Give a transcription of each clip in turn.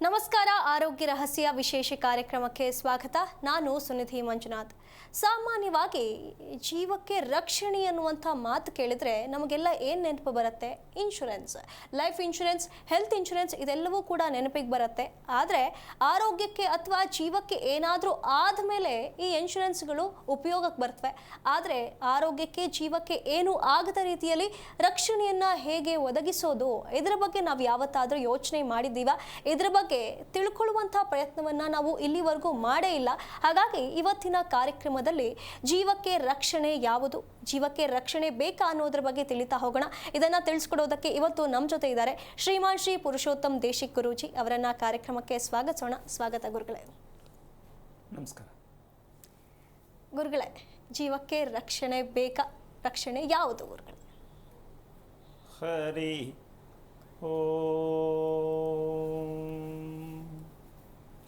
ನಮಸ್ಕಾರ. ಆರೋಗ್ಯ ರಹಸ್ಯ ವಿಶೇಷ ಕಾರ್ಯಕ್ರಮಕ್ಕೆ ಸ್ವಾಗತ. ನಾನು ಸುನಿಧಿ ಮಂಜುನಾಥ್. ಸಾಮಾನ್ಯವಾಗಿ ಜೀವಕ್ಕೆ ರಕ್ಷಣೆ ಅನ್ನುವಂಥ ಮಾತು ಕೇಳಿದ್ರೆ ನಮಗೆಲ್ಲ ಏನು ನೆನಪು ಬರುತ್ತೆ? Insurance, life insurance, health insurance ಇದೆಲ್ಲವೂ ಕೂಡ ನೆನಪಿಗೆ ಬರುತ್ತೆ. ಆದರೆ ಆರೋಗ್ಯಕ್ಕೆ ಅಥವಾ ಜೀವಕ್ಕೆ ಏನಾದರೂ ಆದಮೇಲೆ ಈ ಇನ್ಶೂರೆನ್ಸ್ಗಳು ಉಪಯೋಗಕ್ಕೆ ಬರ್ತವೆ. ಆದರೆ ಆರೋಗ್ಯಕ್ಕೆ ಜೀವಕ್ಕೆ ಏನೂ ಆಗದ ರೀತಿಯಲ್ಲಿ ರಕ್ಷಣೆಯನ್ನು ಹೇಗೆ ಒದಗಿಸೋದು, ಇದರ ಬಗ್ಗೆ ನಾವು ಯಾವತ್ತಾದರೂ ಯೋಚನೆ ಮಾಡಿದ್ದೀವ? ಇದರ ಬಗ್ಗೆ ತಿಳ್ಕೊಳ್ಳುವಂಥ ಪ್ರಯತ್ನವನ್ನು ನಾವು ಇಲ್ಲಿವರೆಗೂ ಮಾಡೇ ಇಲ್ಲ. ಹಾಗಾಗಿ ಇವತ್ತಿನ ಕಾರ್ಯಕ್ರಮದಲ್ಲಿ ಜೀವಕ್ಕೆ ರಕ್ಷಣೆ ಯಾವುದು, ಜೀವಕ್ಕೆ ರಕ್ಷಣೆ ಬೇಕಾ ಅನ್ನೋದ್ರ ಬಗ್ಗೆ ತಿಳಿತಾ ಹೋಗೋಣ. ಇದನ್ನು ತಿಳಿಸ್ಕೊಡೋದಕ್ಕೆ ಇವತ್ತು ನಮ್ಮ ಜೊತೆ ಇದ್ದಾರೆ ಶ್ರೀಮಾನ್ ಶ್ರೀ ಪುರುಷೋತ್ತಮ್ ದೇಶಿಕ್ ಗುರೂಜಿ. ಅವರನ್ನ ಕಾರ್ಯಕ್ರಮಕ್ಕೆ ಸ್ವಾಗತಿಸೋಣ. ಸ್ವಾಗತ ಗುರುಗಳೇ. ನಮಸ್ಕಾರ ಗುರುಗಳೇ, ಜೀವಕ್ಕೆ ರಕ್ಷಣೆ ಬೇಕಾ, ರಕ್ಷಣೆ ಯಾವುದು ಗುರುಗಳೇ? ಹರಿ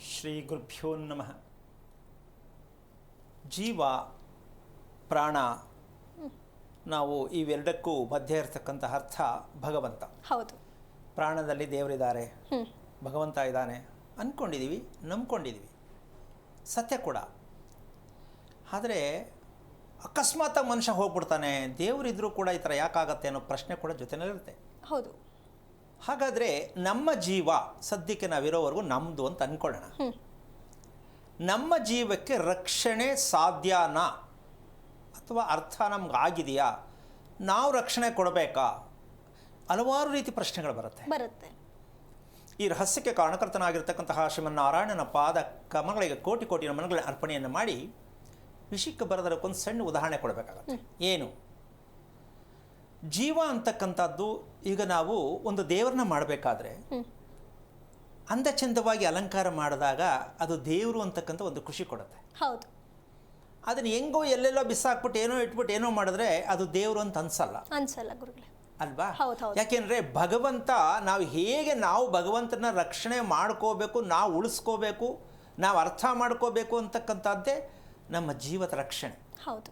ಶ್ರೀ ಗುರುಭ್ಯೋ ನಮಃ. ಜೀವ ಪ್ರಾಣ, ನಾವು ಇವೆರಡಕ್ಕೂ ಮಧ್ಯೆ ಇರತಕ್ಕಂಥ ಅರ್ಥ ಭಗವಂತ. ಹೌದು. ಪ್ರಾಣದಲ್ಲಿ ದೇವರಿದ್ದಾರೆ, ಭಗವಂತ ಇದ್ದಾನೆ ಅಂದ್ಕೊಂಡಿದ್ದೀವಿ, ನಂಬ್ಕೊಂಡಿದ್ದೀವಿ, ಸತ್ಯ ಕೂಡ. ಆದರೆ ಅಕಸ್ಮಾತಾಗಿ ಮನುಷ್ಯ ಹೋಗ್ಬಿಡ್ತಾನೆ, ದೇವರಿದ್ರೂ ಕೂಡ ಈ ಥರ ಯಾಕಾಗತ್ತೆ ಅನ್ನೋ ಪ್ರಶ್ನೆ ಕೂಡ ಜೊತೆನಲ್ಲಿರುತ್ತೆ. ಹೌದು. ಹಾಗಾದರೆ ನಮ್ಮ ಜೀವ ಸದ್ಯಕ್ಕೆ ನಾವಿರೋವರೆಗೂ ನಮ್ಮದು ಅಂತ ಅಂದ್ಕೊಳ್ಳೋಣ. ನಮ್ಮ ಜೀವಕ್ಕೆ ರಕ್ಷಣೆ ಸಾಧ್ಯನಾ ಅಥವಾ ಅರ್ಥ ನಮ್ಗೆ ಆಗಿದೆಯಾ, ನಾವು ರಕ್ಷಣೆ ಕೊಡಬೇಕಾ, ಹಲವಾರು ರೀತಿ ಪ್ರಶ್ನೆಗಳು ಬರುತ್ತೆ. ಈ ರಹಸ್ಯಕ್ಕೆ ಕಾರಣಕರ್ತನಾಗಿರ್ತಕ್ಕಂತಹ ಶ್ರೀಮನ್ನಾರಾಯಣನ ಪಾದ ಕಮಗಳಿಗೆ ಕೋಟಿ ಕೋಟಿ ನಮನಗಳ ಅರ್ಪಣೆಯನ್ನು ಮಾಡಿ ವಿಷಯಕ್ಕೆ ಬರೋದಕ್ಕೊಂದು ಸಣ್ಣ ಉದಾಹರಣೆ ಕೊಡಬೇಕಾಗತ್ತೆ. ಏನು? ಜೀವ ಅಂತಕ್ಕಂಥದ್ದು, ಈಗ ನಾವು ಒಂದು ದೇವರನ್ನ ಮಾಡಬೇಕಾದ್ರೆ ಅಂದಚಂದವಾಗಿ ಅಲಂಕಾರ ಮಾಡಿದಾಗ ಅದು ದೇವರು ಅಂತಕ್ಕಂಥ ಒಂದು ಖುಷಿ ಕೊಡುತ್ತೆ. ಹೌದು. ಅದನ್ನು ಹೆಂಗೋ ಎಲ್ಲೆಲ್ಲೋ ಬಿಸಾಕ್ಬಿಟ್ಟು ಏನೋ ಇಟ್ಬಿಟ್ಟು ಏನೋ ಮಾಡಿದ್ರೆ ಅದು ದೇವರು ಅಂತ ಅನ್ಸಲ್ಲ ಗುರುಗಳೇ, ಅಲ್ವಾ? ಹೌದು. ಯಾಕೆಂದರೆ ಭಗವಂತ, ನಾವು ಹೇಗೆ ನಾವು ಭಗವಂತನ ರಕ್ಷಣೆ ಮಾಡ್ಕೋಬೇಕು, ನಾವು ಉಳಿಸ್ಕೋಬೇಕು, ನಾವು ಅರ್ಥ ಮಾಡ್ಕೋಬೇಕು ಅಂತಕ್ಕಂಥದ್ದೇ ನಮ್ಮ ಜೀವದ ರಕ್ಷಣೆ. ಹೌದು.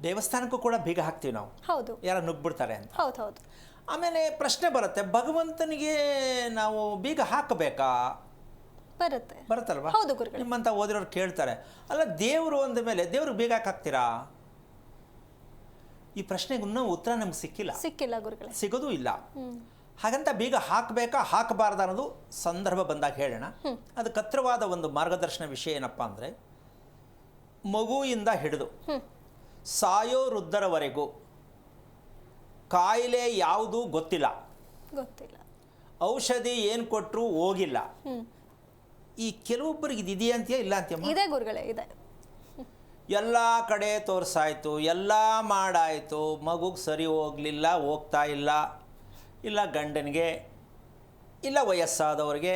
ದೇವಸ್ಥಾನಕ್ಕೂ ಕೂಡ ಬೀಗ ಹಾಕ್ತೀವಿ ನಾವು, ಹೌದು, ಯಾರು ನುಗ್ಬಿಡ್ತಾರೆ ಅಂತ. ಹೌದು. ಆಮೇಲೆ ಪ್ರಶ್ನೆ ಬರುತ್ತೆ, ಭಗವಂತನಿಗೆ ನಾವು ಬೀಗ ಹಾಕಬೇಕಾ? ಬರುತ್ತಲ್ವಾ? ಹೌದು ಗುರುಗಳೇ. ನಿಮ್ಮಂತ ಓದಿರೋರು ಕೇಳ್ತಾರೆ, ಅಲ್ಲ ದೇವರು ಅಂದ ಮೇಲೆ ದೇವ್ರಿಗೆ ಬೀಗ ಹಾಕ್ತೀರಾ? ಈ ಪ್ರಶ್ನೆಗೆ ಇನ್ನೂ ಉತ್ತರ ನಮ್ಗೆ ಸಿಕ್ಕಿಲ್ಲ ಗುರುಗಳೇ, ಸಿಗೋದು ಇಲ್ಲ. ಹಾಗಂತ ಬೀಗ ಹಾಕಬೇಕಾ ಹಾಕಬಾರ್ದ ಅನ್ನೋದು ಸಂದರ್ಭ ಬಂದಾಗ ಹೇಳೋಣ. ಅದಕ್ಕೆ ಹತ್ತಿರವಾದ ಒಂದು ಮಾರ್ಗದರ್ಶನ ವಿಷಯ ಏನಪ್ಪ ಅಂದರೆ, ಮಗುವಿಂದ ಹಿಡಿದು ಸಾಯೋ ವೃದ್ಧರವರೆಗೂ ಕಾಯಿಲೆ ಯಾವುದು ಗೊತ್ತಿಲ್ಲ, ಔಷಧಿ ಏನು ಕೊಟ್ಟರು ಹೋಗಿಲ್ಲ. ಈ ಕೆಲವೊಬ್ಬರಿಗೆ ಇದೆಯಾ ಅಂತೀಯ, ಇಲ್ಲ ಅಂತೀಯಮ್ಮ? ಇದೆ ಗುರುಗಳೇ, ಇದೆ. ಎಲ್ಲ ಕಡೆ ತೋರಿಸಾಯ್ತು, ಎಲ್ಲ ಮಾಡಾಯಿತು, ಮಗುಗೆ ಸರಿ ಹೋಗಲಿಲ್ಲ, ಹೋಗ್ತಾ ಇಲ್ಲ ಗಂಡನಿಗೆ, ಇಲ್ಲ ವಯಸ್ಸಾದವ್ರಿಗೆ.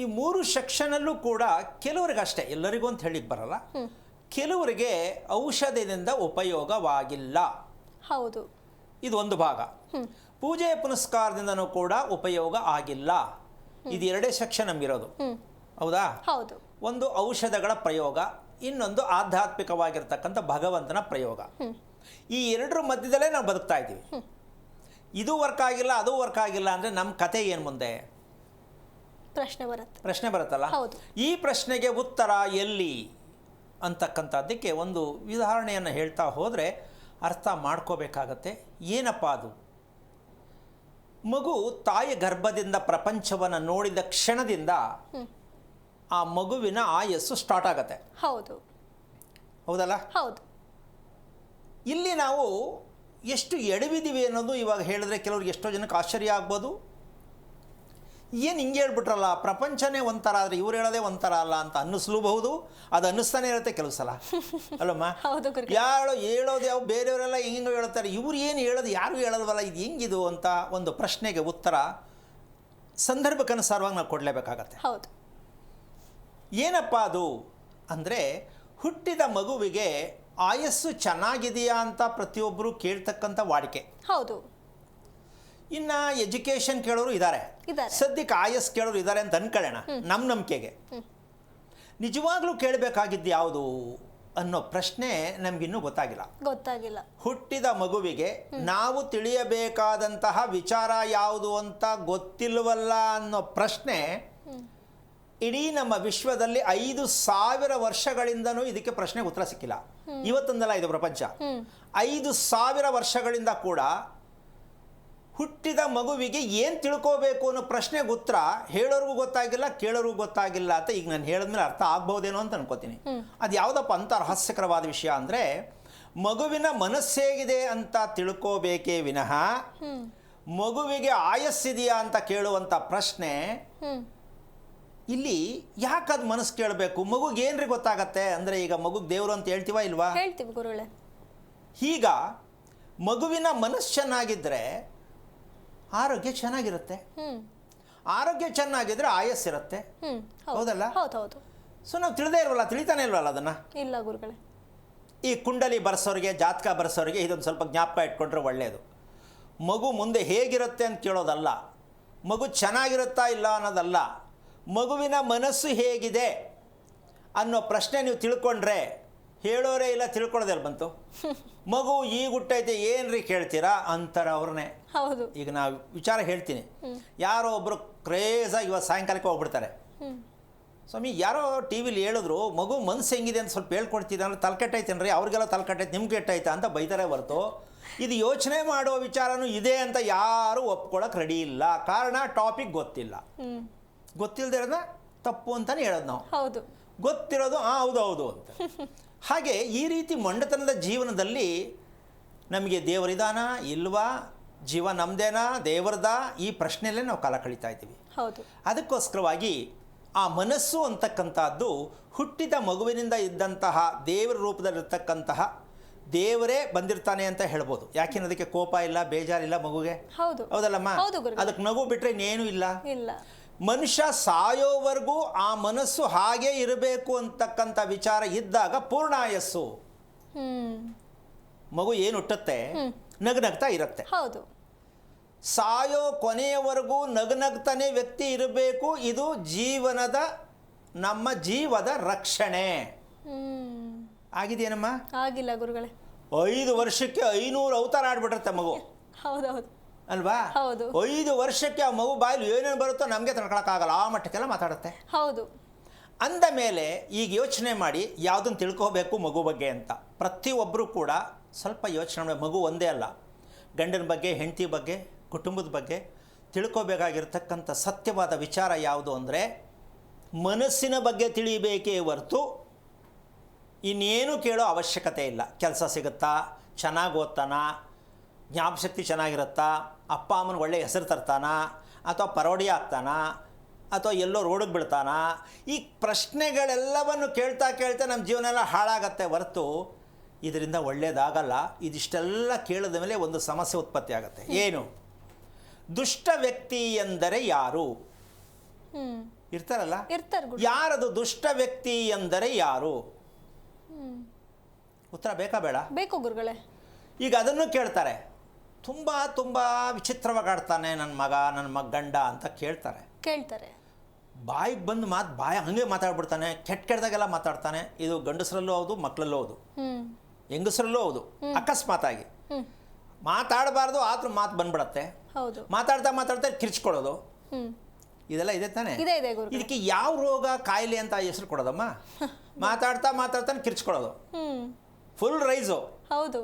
ಈ ಮೂರು ಸೆಕ್ಷನಲ್ಲೂ ಕೂಡ ಕೆಲವರಿಗೆ ಅಷ್ಟೇ, ಎಲ್ಲರಿಗೂ ಅಂತ ಹೇಳಿಕ್ಕೆ ಬರಲ್ಲ, ಕೆಲವರಿಗೆ ಔಷಧದಿಂದ ಉಪಯೋಗವಾಗಿಲ್ಲ. ಹೌದು. ಇದು ಒಂದು ಭಾಗ. ಪೂಜೆ ಪುನಸ್ಕಾರದಿಂದನೂ ಕೂಡ ಉಪಯೋಗ ಆಗಿಲ್ಲ. ಇದು ಎರಡೇ ಸೆಕ್ಷನ್ ನಮಗಿರೋದು, ಹೌದಾ? ಹೌದು. ಒಂದು ಔಷಧಗಳ ಪ್ರಯೋಗ, ಇನ್ನೊಂದು ಆಧ್ಯಾತ್ಮಿಕವಾಗಿರ್ತಕ್ಕಂಥ ಭಗವಂತನ ಪ್ರಯೋಗ. ಈ ಎರಡರ ಮಧ್ಯದಲ್ಲೇ ನಾವು ಬದುಕ್ತಾ ಇದ್ದೀವಿ. ಇದು ವರ್ಕ್ ಆಗಿಲ್ಲ, ಅದು ವರ್ಕ್ ಆಗಿಲ್ಲ ಅಂದರೆ ನಮ್ಮ ಕತೆ ಏನು ಮುಂದೆ? ಪ್ರಶ್ನೆ ಬರುತ್ತಲ್ಲ. ಈ ಪ್ರಶ್ನೆಗೆ ಉತ್ತರ ಎಲ್ಲಿ ಅಂತಕ್ಕಂಥದ್ದಕ್ಕೆ ಒಂದು ಉದಾಹರಣೆಯನ್ನು ಹೇಳ್ತಾ ಹೋದರೆ ಅರ್ಥ ಮಾಡ್ಕೋಬೇಕಾಗತ್ತೆ. ಏನಪ್ಪ ಅದು? ಮಗು ತಾಯಿ ಗರ್ಭದಿಂದ ಪ್ರಪಂಚವನ್ನು ನೋಡಿದ ಕ್ಷಣದಿಂದ ಆ ಮಗುವಿನ ಆಯಸ್ಸು ಸ್ಟಾರ್ಟ್ ಆಗತ್ತೆ. ಹೌದಲ್ಲ? ಹೌದು. ಇಲ್ಲಿ ನಾವು ಎಷ್ಟು ಎಡವಿದ್ದೀವಿ ಅನ್ನೋದು ಇವಾಗ ಹೇಳಿದ್ರೆ ಕೆಲವ್ರಿಗೆ ಎಷ್ಟೋ ಜನಕ್ಕೆ ಆಶ್ಚರ್ಯ ಆಗ್ಬೋದು. ಏನು ಹಿಂಗೆ ಹೇಳ್ಬಿಟ್ರಲ್ಲ, ಪ್ರಪಂಚನೇ ಒಂಥರ ಆದರೆ ಇವ್ರು ಹೇಳೋದೇ ಒಂಥರ ಅಲ್ಲ ಅಂತ ಅನ್ನಿಸ್ಲೂಬಹುದು. ಅದು ಅನ್ನಿಸ್ತಾನೆ ಇರುತ್ತೆ ಕೆಲವು ಸಲ, ಅಲ್ಲಮ್ಮ? ಹೇಳೋದು ಯಾವ ಬೇರೆಯವರೆಲ್ಲ ಹೆಂಗೆ ಹೇಳ್ತಾರೆ, ಇವ್ರು ಏನು ಹೇಳೋದು ಯಾರು ಹೇಳಲ್ವಲ್ಲ, ಇದು ಹೆಂಗಿದು ಅಂತ ಒಂದು ಪ್ರಶ್ನೆಗೆ ಉತ್ತರ ಸಂದರ್ಭಕ್ಕನುಸಾರವಾಗಿ ನಾವು ಕೊಡಲೇಬೇಕಾಗತ್ತೆ. ಹೌದು. ಏನಪ್ಪ ಅದು ಅಂದರೆ, ಹುಟ್ಟಿದ ಮಗುವಿಗೆ ಆಯಸ್ಸು ಚೆನ್ನಾಗಿದೆಯಾ ಅಂತ ಪ್ರತಿಯೊಬ್ಬರು ಕೇಳ್ತಕ್ಕಂಥ ವಾಡಿಕೆ. ಹೌದು. ಇನ್ನು ಎಜುಕೇಷನ್ ಕೇಳೋರು ಇದ್ದಾರೆ, ಸದ್ಯಕ್ಕೆ ಆಯಸ್ ಕೇಳೋರು ಇದ್ದಾರೆ ಅಂತ ಅನ್ಕೊಳ್ಳೋಣ. ನಮ್ಮ ನಂಬಿಕೆಗೆ ನಿಜವಾಗ್ಲೂ ಕೇಳಬೇಕಾಗಿದ್ದು ಯಾವುದು ಅನ್ನೋ ಪ್ರಶ್ನೆ ನಮಗಿನ್ನೂ ಗೊತ್ತಾಗಿಲ್ಲ. ಹುಟ್ಟಿದ ಮಗುವಿಗೆ ನಾವು ತಿಳಿಯಬೇಕಾದಂತಹ ವಿಚಾರ ಯಾವುದು ಅಂತ ಗೊತ್ತಿಲ್ವಲ್ಲ ಅನ್ನೋ ಪ್ರಶ್ನೆ ಇಡೀ ನಮ್ಮ ವಿಶ್ವದಲ್ಲಿ 5,000 ವರ್ಷಗಳಿಂದನೂ ಇದಕ್ಕೆ ಪ್ರಶ್ನೆಗೆ ಉತ್ತರ ಸಿಕ್ಕಿಲ್ಲ. ಇವತ್ತೊಂದಲ್ಲ ಇದು ಪ್ರಪಂಚ. 5,000 ವರ್ಷಗಳಿಂದ ಕೂಡ ಹುಟ್ಟಿದ ಮಗುವಿಗೆ ಏನು ತಿಳ್ಕೋಬೇಕು ಅನ್ನೋ ಪ್ರಶ್ನೆಗೆ ಉತ್ತರ ಹೇಳೋರ್ಗೂ ಗೊತ್ತಾಗಿಲ್ಲ, ಕೇಳೋರ್ಗೂ ಗೊತ್ತಾಗಿಲ್ಲ ಅಂತ ಈಗ ನಾನು ಹೇಳಿದ್ಮೇಲೆ ಅರ್ಥ ಆಗ್ಬಹುದೇನೋ ಅಂತ ಅನ್ಕೋತೀನಿ. ಅದು ಯಾವುದಪ್ಪ ಅಂತ ರಹಸ್ಯಕರವಾದ ವಿಷಯ ಅಂದರೆ, ಮಗುವಿನ ಮನಸ್ಸೇಗಿದೆ ಅಂತ ತಿಳ್ಕೋಬೇಕೇ ವಿನಃ ಮಗುವಿಗೆ ಆಯಸ್ಸಿದೆಯಾ ಅಂತ ಕೇಳುವಂಥ ಪ್ರಶ್ನೆ ಇಲ್ಲಿ ಯಾಕೆ ಅದು ಮನಸ್ಸು ಕೇಳಬೇಕು? ಮಗುಗೆ ಏನ್ರಿ ಗೊತ್ತಾಗತ್ತೆ ಅಂದರೆ, ಈಗ ಮಗುಗೆ ದೇವರು ಅಂತ ಹೇಳ್ತೀವಾ ಇಲ್ವಾ? ಹೇಳ್ತೀವಿ ಗುರುಗಳೇ. ಈಗ ಮಗುವಿನ ಮನಸ್ಸು ಚೆನ್ನಾಗಿದ್ದರೆ ಆರೋಗ್ಯ ಚೆನ್ನಾಗಿರುತ್ತೆ, ಆರೋಗ್ಯ ಚೆನ್ನಾಗಿದ್ರೆ ಆಯಸ್ಸಿರುತ್ತೆ, ಹೌದಲ್ಲ? ಹೌದು. ಸೊ ನಾವು ತಿಳಿದೇ ಇಲ್ವಲ್ಲ, ತಿಳಿತಾನೆ ಇಲ್ವಲ್ಲ ಅದನ್ನು. ಇಲ್ಲ ಗುರುಗಳೇ. ಈ ಕುಂಡಲಿ ಬರ್ಸೋರಿಗೆ, ಜಾತಕ ಬರ್ಸೋರಿಗೆ ಇದೊಂದು ಸ್ವಲ್ಪ ಜ್ಞಾಪಕ ಇಟ್ಕೊಂಡ್ರೆ ಒಳ್ಳೆಯದು. ಮಗು ಮುಂದೆ ಹೇಗಿರುತ್ತೆ ಅಂತ ಕೇಳೋದಲ್ಲ, ಮಗು ಚೆನ್ನಾಗಿರುತ್ತಾ ಇಲ್ಲ ಅನ್ನೋದಲ್ಲ, ಮಗುವಿನ ಮನಸ್ಸು ಹೇಗಿದೆ ಅನ್ನೋ ಪ್ರಶ್ನೆ ನೀವು ತಿಳ್ಕೊಂಡ್ರೆ ಹೇಳೋರೇ ಇಲ್ಲ, ತಿಳ್ಕೊಳ್ಳೋದೇ ಬಂತು. ಮಗು ಈಗ ಹುಟ್ಟೈತೆ ಏನ್ರಿ ಕೇಳ್ತೀರಾ ಅಂತಾರೆ ಅವ್ರನ್ನೇ. ಹೌದು. ಈಗ ನಾವು ವಿಚಾರ ಹೇಳ್ತೀನಿ. ಯಾರೋ ಒಬ್ಬರು ಕ್ರೇಜಾಗಿ ಇವತ್ತು ಸಾಯಂಕಾಲಕ್ಕೆ ಹೋಗ್ಬಿಡ್ತಾರೆ, ಸ್ವಾಮಿ ಯಾರೋ ಟಿ ವಿಲಿ ಹೇಳಿದ್ರು ಮಗು ಮನಸ್ಸು ಹೆಂಗಿದೆ ಅಂತ ಸ್ವಲ್ಪ ಹೇಳ್ಕೊಡ್ತಿದ್ದೆ ಅಂದ್ರೆ ತಲೆಕೆಟ್ಟೈತೇನ್ರಿ, ಅವ್ರಿಗೆಲ್ಲ ತಲೆಕೆಟ್ಟೈತೆ ನಿಮ್ಗೆ ಕೆಟ್ಟೈತಾ ಅಂತ ಬೈತಾರೆ ಹೊರತು ಇದು ಯೋಚನೆ ಮಾಡೋ ವಿಚಾರನೂ ಇದೆ ಅಂತ ಯಾರು ಒಪ್ಕೊಳ್ಳೋಕೆ ರೆಡಿ ಇಲ್ಲ. ಕಾರಣ ಟಾಪಿಕ್ ಗೊತ್ತಿಲ್ಲ. ಗೊತ್ತಿಲ್ಲದೆ ಇರೋದನ್ನ ತಪ್ಪು ಅಂತಲೇ ಹೇಳೋದು ನಾವು. ಹೌದು. ಗೊತ್ತಿರೋದು ಹೌದು ಅಂತ. ಹಾಗೆ ಈ ರೀತಿ ಮೊಂಡತನದ ಜೀವನದಲ್ಲಿ ನಮಗೆ ದೇವರಿದಾನ ಇಲ್ವಾ, ಜೀವ ನಮ್ಮದೇನಾ ದೇವರದ, ಈ ಪ್ರಶ್ನೆಯಲ್ಲೇ ನಾವು ಕಾಲ ಕಳೀತಾ ಇದ್ದೀವಿ. ಹೌದು. ಅದಕ್ಕೋಸ್ಕರವಾಗಿ ಆ ಮನಸ್ಸು ಅಂತಕ್ಕಂಥದ್ದು ಹುಟ್ಟಿದ ಮಗುವಿನಿಂದ ಇದ್ದಂತಹ ದೇವರ ರೂಪದಲ್ಲಿರ್ತಕ್ಕಂತಹ ದೇವರೇ ಬಂದಿರ್ತಾನೆ ಅಂತ ಹೇಳ್ಬೋದು. ಯಾಕೆಂದ್ರೆ ಅದಕ್ಕೆ ಕೋಪ ಇಲ್ಲ, ಬೇಜಾರಿಲ್ಲ ಮಗುಗೆ. ಹೌದಲ್ಲಮ್ಮ? ಅದಕ್ಕೆ ನಗು ಬಿಟ್ಟರೆ ಇನ್ನೇನು ಇಲ್ಲ. ಮನುಷ್ಯ ಸಾಯೋವರೆಗೂ ಆ ಮನಸ್ಸು ಹಾಗೇ ಇರಬೇಕು ಅಂತಕ್ಕಂಥ ವಿಚಾರ ಇದ್ದಾಗ ಪೂರ್ಣಾಯಸ್ಸು. ಮಗು ಏನು ಹುಟ್ಟುತ್ತೆ ನಗ್ನಗ್ತಾ ಇರುತ್ತೆ. ಸಾಯೋ ಕೊನೆಯವರೆಗೂ ನಗ್ನಗ್ತಾನೆ ವ್ಯಕ್ತಿ ಇರಬೇಕು. ಇದು ಜೀವನದ ನಮ್ಮ ಜೀವದ ರಕ್ಷಣೆ. ಆಗಿದೆಯೇನಮ್ಮ? ಆಗಿಲ್ಲ ಗುರುಗಳೇ. 5 ವರ್ಷಕ್ಕೆ 500 ಅವತಾರ ಆಡ್ಬಿಟ್ಟಿರುತ್ತೆ ಮಗು. ಹೌದೌದು ಅಲ್ವಾ? 5 ವರ್ಷಕ್ಕೆ ಆ ಮಗು ಬಾಯಲ್ಲಿ ಏನೇನು ಬರುತ್ತೋ ನಮಗೆ ತಡ್ಕೊಳಕ್ಕಾಗಲ್ಲ, ಆ ಮಟ್ಟಕ್ಕೆಲ್ಲ ಮಾತಾಡುತ್ತೆ. ಹೌದು. ಅಂದ ಮೇಲೆ ಈಗ ಯೋಚನೆ ಮಾಡಿ ಯಾವುದನ್ನು ತಿಳ್ಕೋಬೇಕು ಮಗು ಬಗ್ಗೆ ಅಂತ. ಪ್ರತಿಯೊಬ್ಬರು ಕೂಡ ಸ್ವಲ್ಪ ಯೋಚನೆ ಮಾಡಿ. ಮಗು ಒಂದೇ ಅಲ್ಲ, ಗಂಡನ ಬಗ್ಗೆ, ಹೆಂಡತಿ ಬಗ್ಗೆ, ಕುಟುಂಬದ ಬಗ್ಗೆ ತಿಳ್ಕೋಬೇಕಾಗಿರ್ತಕ್ಕಂಥ ಸತ್ಯವಾದ ವಿಚಾರ ಯಾವುದು ಅಂದರೆ ಮನಸ್ಸಿನ ಬಗ್ಗೆ ತಿಳಿಬೇಕೇ ಹೊರತು ಇನ್ನೇನು ಕೇಳೋ ಅವಶ್ಯಕತೆ ಇಲ್ಲ. ಕೆಲಸ ಸಿಗುತ್ತಾ, ಚೆನ್ನಾಗಿ ಓದ್ತಾನ, ಜ್ಞಾಪಶಕ್ತಿ ಚೆನ್ನಾಗಿರುತ್ತಾ, ಅಪ್ಪ ಅಮ್ಮನ ಒಳ್ಳೆಯ ಹೆಸರು ತರ್ತಾನ, ಅಥವಾ ಪರೋಡಿ ಆಗ್ತಾನ, ಅಥವಾ ಎಲ್ಲೋ ರೋಡಿಗೆ ಬಿಡ್ತಾನ, ಈ ಪ್ರಶ್ನೆಗಳೆಲ್ಲವನ್ನು ಕೇಳ್ತಾ ನಮ್ಮ ಜೀವನ ಎಲ್ಲ ಹಾಳಾಗತ್ತೆ ಹೊರತು ಇದರಿಂದ ಒಳ್ಳೆಯದಾಗಲ್ಲ. ಇದಿಷ್ಟೆಲ್ಲ ಕೇಳಿದ ಮೇಲೆ ಒಂದು ಸಮಸ್ಯೆ ಉತ್ಪತ್ತಿ ಆಗುತ್ತೆ. ಏನು? ದುಷ್ಟ ವ್ಯಕ್ತಿ ಎಂದರೆ ಯಾರು? ಇರ್ತಾರಲ್ಲ, ಯಾರದು ದುಷ್ಟ ವ್ಯಕ್ತಿ ಎಂದರೆ ಯಾರು? ಉತ್ತರ ಬೇಕಾ ಬೇಡ? ಬೇಕು ಗುರುಗಳೇ. ಈಗ ಅದನ್ನು ಕೇಳ್ತಾರೆ. ತುಂಬ ತುಂಬ ವಿಚಿತ್ರವಾಗಿ ಆಡ್ತಾನೆ ನನ್ನ ಮಗ, ನನ್ನ ಗಂಡ ಅಂತ ಕೇಳ್ತಾರೆ. ಬಾಯಿಗೆ ಬಂದು ಬಾಯಿ ಹಂಗೆ ಮಾತಾಡ್ಬಿಡ್ತಾನೆ, ಕೆಟ್ಟದಾಗೆಲ್ಲ ಮಾತಾಡ್ತಾನೆ. ಇದು ಗಂಡಸರಲ್ಲೂ ಹೌದು, ಮಕ್ಕಳಲ್ಲೂ ಹೌದು, ಹೆಂಗಸರಲ್ಲೂ ಹೌದು. ಅಕಸ್ಮಾತಾಗಿ ಮಾತಾಡಬಾರ್ದು ಆದ್ರೂ ಮಾತು ಬಂದ್ಬಿಡತ್ತೆ. ಮಾತಾಡ್ತಾ ಕಿರ್ಚ್ಕೊಳ್ಳೋದು, ಇದೆಲ್ಲ ಇದೆ ತಾನೆ? ಇದಕ್ಕೆ ಯಾವ ರೋಗ ಕಾಯಿಲೆ ಅಂತ ಹೆಸರು ಕೊಡೋದಮ್ಮ? ಮಾತಾಡ್ತಾ ಕಿರ್ಚ್ಕೊಳ್ಳೋದು, ಫುಲ್ ರೈಸು. ಹೌದು.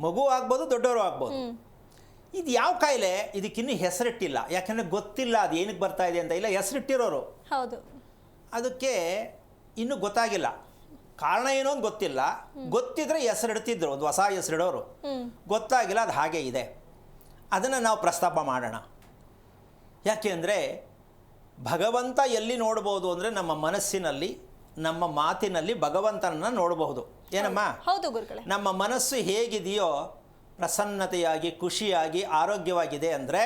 ಮಗು ಆಗ್ಬೋದು, ದೊಡ್ಡವರು ಆಗ್ಬೋದು. ಇದು ಯಾವ ಕಾಯಿಲೆ? ಇದಕ್ಕಿನ್ನೂ ಹೆಸರಿಟ್ಟಿಲ್ಲ. ಯಾಕಂದರೆ ಗೊತ್ತಿಲ್ಲ ಅದು ಏನಕ್ಕೆ ಬರ್ತಾ ಇದೆ ಅಂತ. ಇಲ್ಲ, ಹೆಸರಿಟ್ಟಿರೋರು ಅದಕ್ಕೆ ಇನ್ನೂ ಗೊತ್ತಾಗಿಲ್ಲ. ಕಾರಣ ಏನೋ ಅಂತ ಗೊತ್ತಿಲ್ಲ. ಗೊತ್ತಿದ್ರೆ ಹೆಸರಿಡ್ತಿದ್ರು, ಒಂದು ಹೊಸ ಹೆಸರಿಡೋರು. ಗೊತ್ತಾಗಿಲ್ಲ, ಅದು ಹಾಗೆ ಇದೆ. ಅದನ್ನು ನಾವು ಪ್ರಸ್ತಾಪ ಮಾಡೋಣ. ಯಾಕೆ ಅಂದರೆ ಭಗವಂತ ಎಲ್ಲಿ ನೋಡ್ಬೋದು ಅಂದರೆ ನಮ್ಮ ಮನಸ್ಸಿನಲ್ಲಿ, ನಮ್ಮ ಮಾತಿನಲ್ಲಿ ಭಗವಂತನನ್ನು ನೋಡಬಹುದು. ಏನಮ್ಮ? ಹೌದು ಗುರುಗಳೇ. ನಮ್ಮ ಮನಸ್ಸು ಹೇಗಿದೆಯೋ ಪ್ರಸನ್ನತೆಯಾಗಿ, ಖುಷಿಯಾಗಿ, ಆರೋಗ್ಯವಾಗಿದೆ ಅಂದರೆ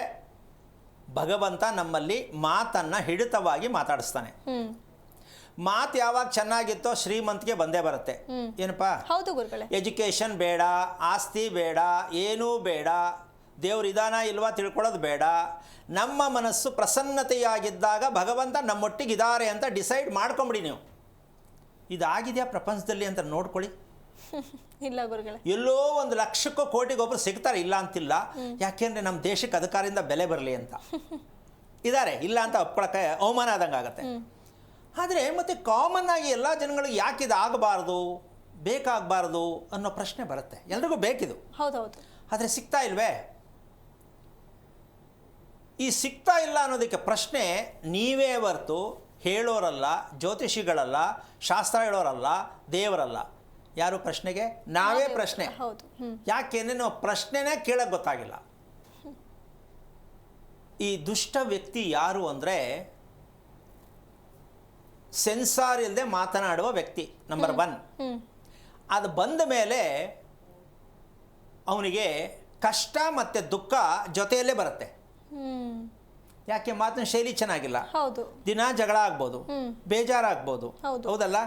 ಭಗವಂತ ನಮ್ಮಲ್ಲಿ ಮಾತನ್ನು ಹಿಡಿತವಾಗಿ ಮಾತಾಡಿಸ್ತಾನೆ. ಮಾತು ಯಾವಾಗ ಚೆನ್ನಾಗಿತ್ತೋ ಶ್ರೀಮಂತಿಗೆ ಬಂದೇ ಬರುತ್ತೆ. ಏನಪ್ಪಾ? ಹೌದು ಗುರುಗಳೇ. ಎಜುಕೇಷನ್ ಬೇಡ, ಆಸ್ತಿ ಬೇಡ, ಏನೂ ಬೇಡ, ದೇವ್ರು ಇದಾನ ಇಲ್ವಾ ತಿಳ್ಕೊಳ್ಳೋದು ಬೇಡ. ನಮ್ಮ ಮನಸ್ಸು ಪ್ರಸನ್ನತೆಯಾಗಿದ್ದಾಗ ಭಗವಂತ ನಮ್ಮೊಟ್ಟಿಗಿದ್ದಾರೆ ಅಂತ ಡಿಸೈಡ್ ಮಾಡ್ಕೊಂಬಿಡಿ ನೀವು. ಇದಾಗಿದೆಯಾ ಪ್ರಪಂಚದಲ್ಲಿ ಅಂತ ನೋಡ್ಕೊಳ್ಳಿ. ಇಲ್ಲ ಗುರುಗಳೇ. ಎಲ್ಲೋ 1,00,000 ಕೋಟಿಗೊಬ್ಬರು ಸಿಗ್ತಾರೆ, ಇಲ್ಲ ಅಂತಿಲ್ಲ. ಯಾಕೆಂದರೆ ನಮ್ಮ ದೇಶಕ್ಕೆ ಅಧಿಕಾರದಿಂದ ಬೆಲೆ ಬರಲಿ ಅಂತ ಇದ್ದಾರೆ, ಇಲ್ಲ ಅಂತ ಒಪ್ಕೊಳಕ್ಕೆ ಅವಮಾನ ಆದಂಗೆ ಆಗುತ್ತೆ. ಆದರೆ ಮತ್ತೆ ಕಾಮನ್ ಆಗಿ ಎಲ್ಲ ಜನಗಳಿಗೆ ಯಾಕೆ ಇದು ಆಗಬಾರ್ದು, ಬೇಕಾಗಬಾರ್ದು ಅನ್ನೋ ಪ್ರಶ್ನೆ ಬರುತ್ತೆ. ಎಲ್ರಿಗೂ ಬೇಕಿದು. ಹೌದೌದು. ಆದರೆ ಸಿಗ್ತಾ ಇಲ್ವೇ? ಈ ಸಿಗ್ತಾ ಇಲ್ಲ ಅನ್ನೋದಕ್ಕೆ ಪ್ರಶ್ನೆ ನೀವೇ ಹೊರತು ಹೇಳೋರಲ್ಲ, ಜ್ಯೋತಿಷಿಗಳಲ್ಲ, ಶಾಸ್ತ್ರ ಹೇಳೋರಲ್ಲ, ದೇವರಲ್ಲ. ಯಾರು ಪ್ರಶ್ನೆಗೆ? ನಾವೇ ಪ್ರಶ್ನೆ. ಹೌದು. ಯಾಕೆಂದರೆ ನಾವು ಪ್ರಶ್ನೆನೇ ಕೇಳಕ್ಕೆ ಗೊತ್ತಾಗಿಲ್ಲ. ಈ ದುಷ್ಟ ವ್ಯಕ್ತಿ ಯಾರು ಅಂದರೆ ಸೆನ್ಸಾರ್ ಇಲ್ಲದೆ ಮಾತನಾಡುವ ವ್ಯಕ್ತಿ ನಂಬರ್ 1. ಅದು ಬಂದ ಮೇಲೆ ಅವನಿಗೆ ಕಷ್ಟ ಮತ್ತು ದುಃಖ ಜೊತೆಯಲ್ಲೇ ಬರುತ್ತೆ. ಯಾಕೆ? ಮಾತಿನ ಶೈಲಿ ಚೆನ್ನಾಗಿಲ್ಲ. ಹೌದು. ದಿನ ಜಗಳ ಆಗ್ಬೋದು, ಬೇಜಾರಾಗ್ಬೋದು. ಹೌದಲ್ಲ?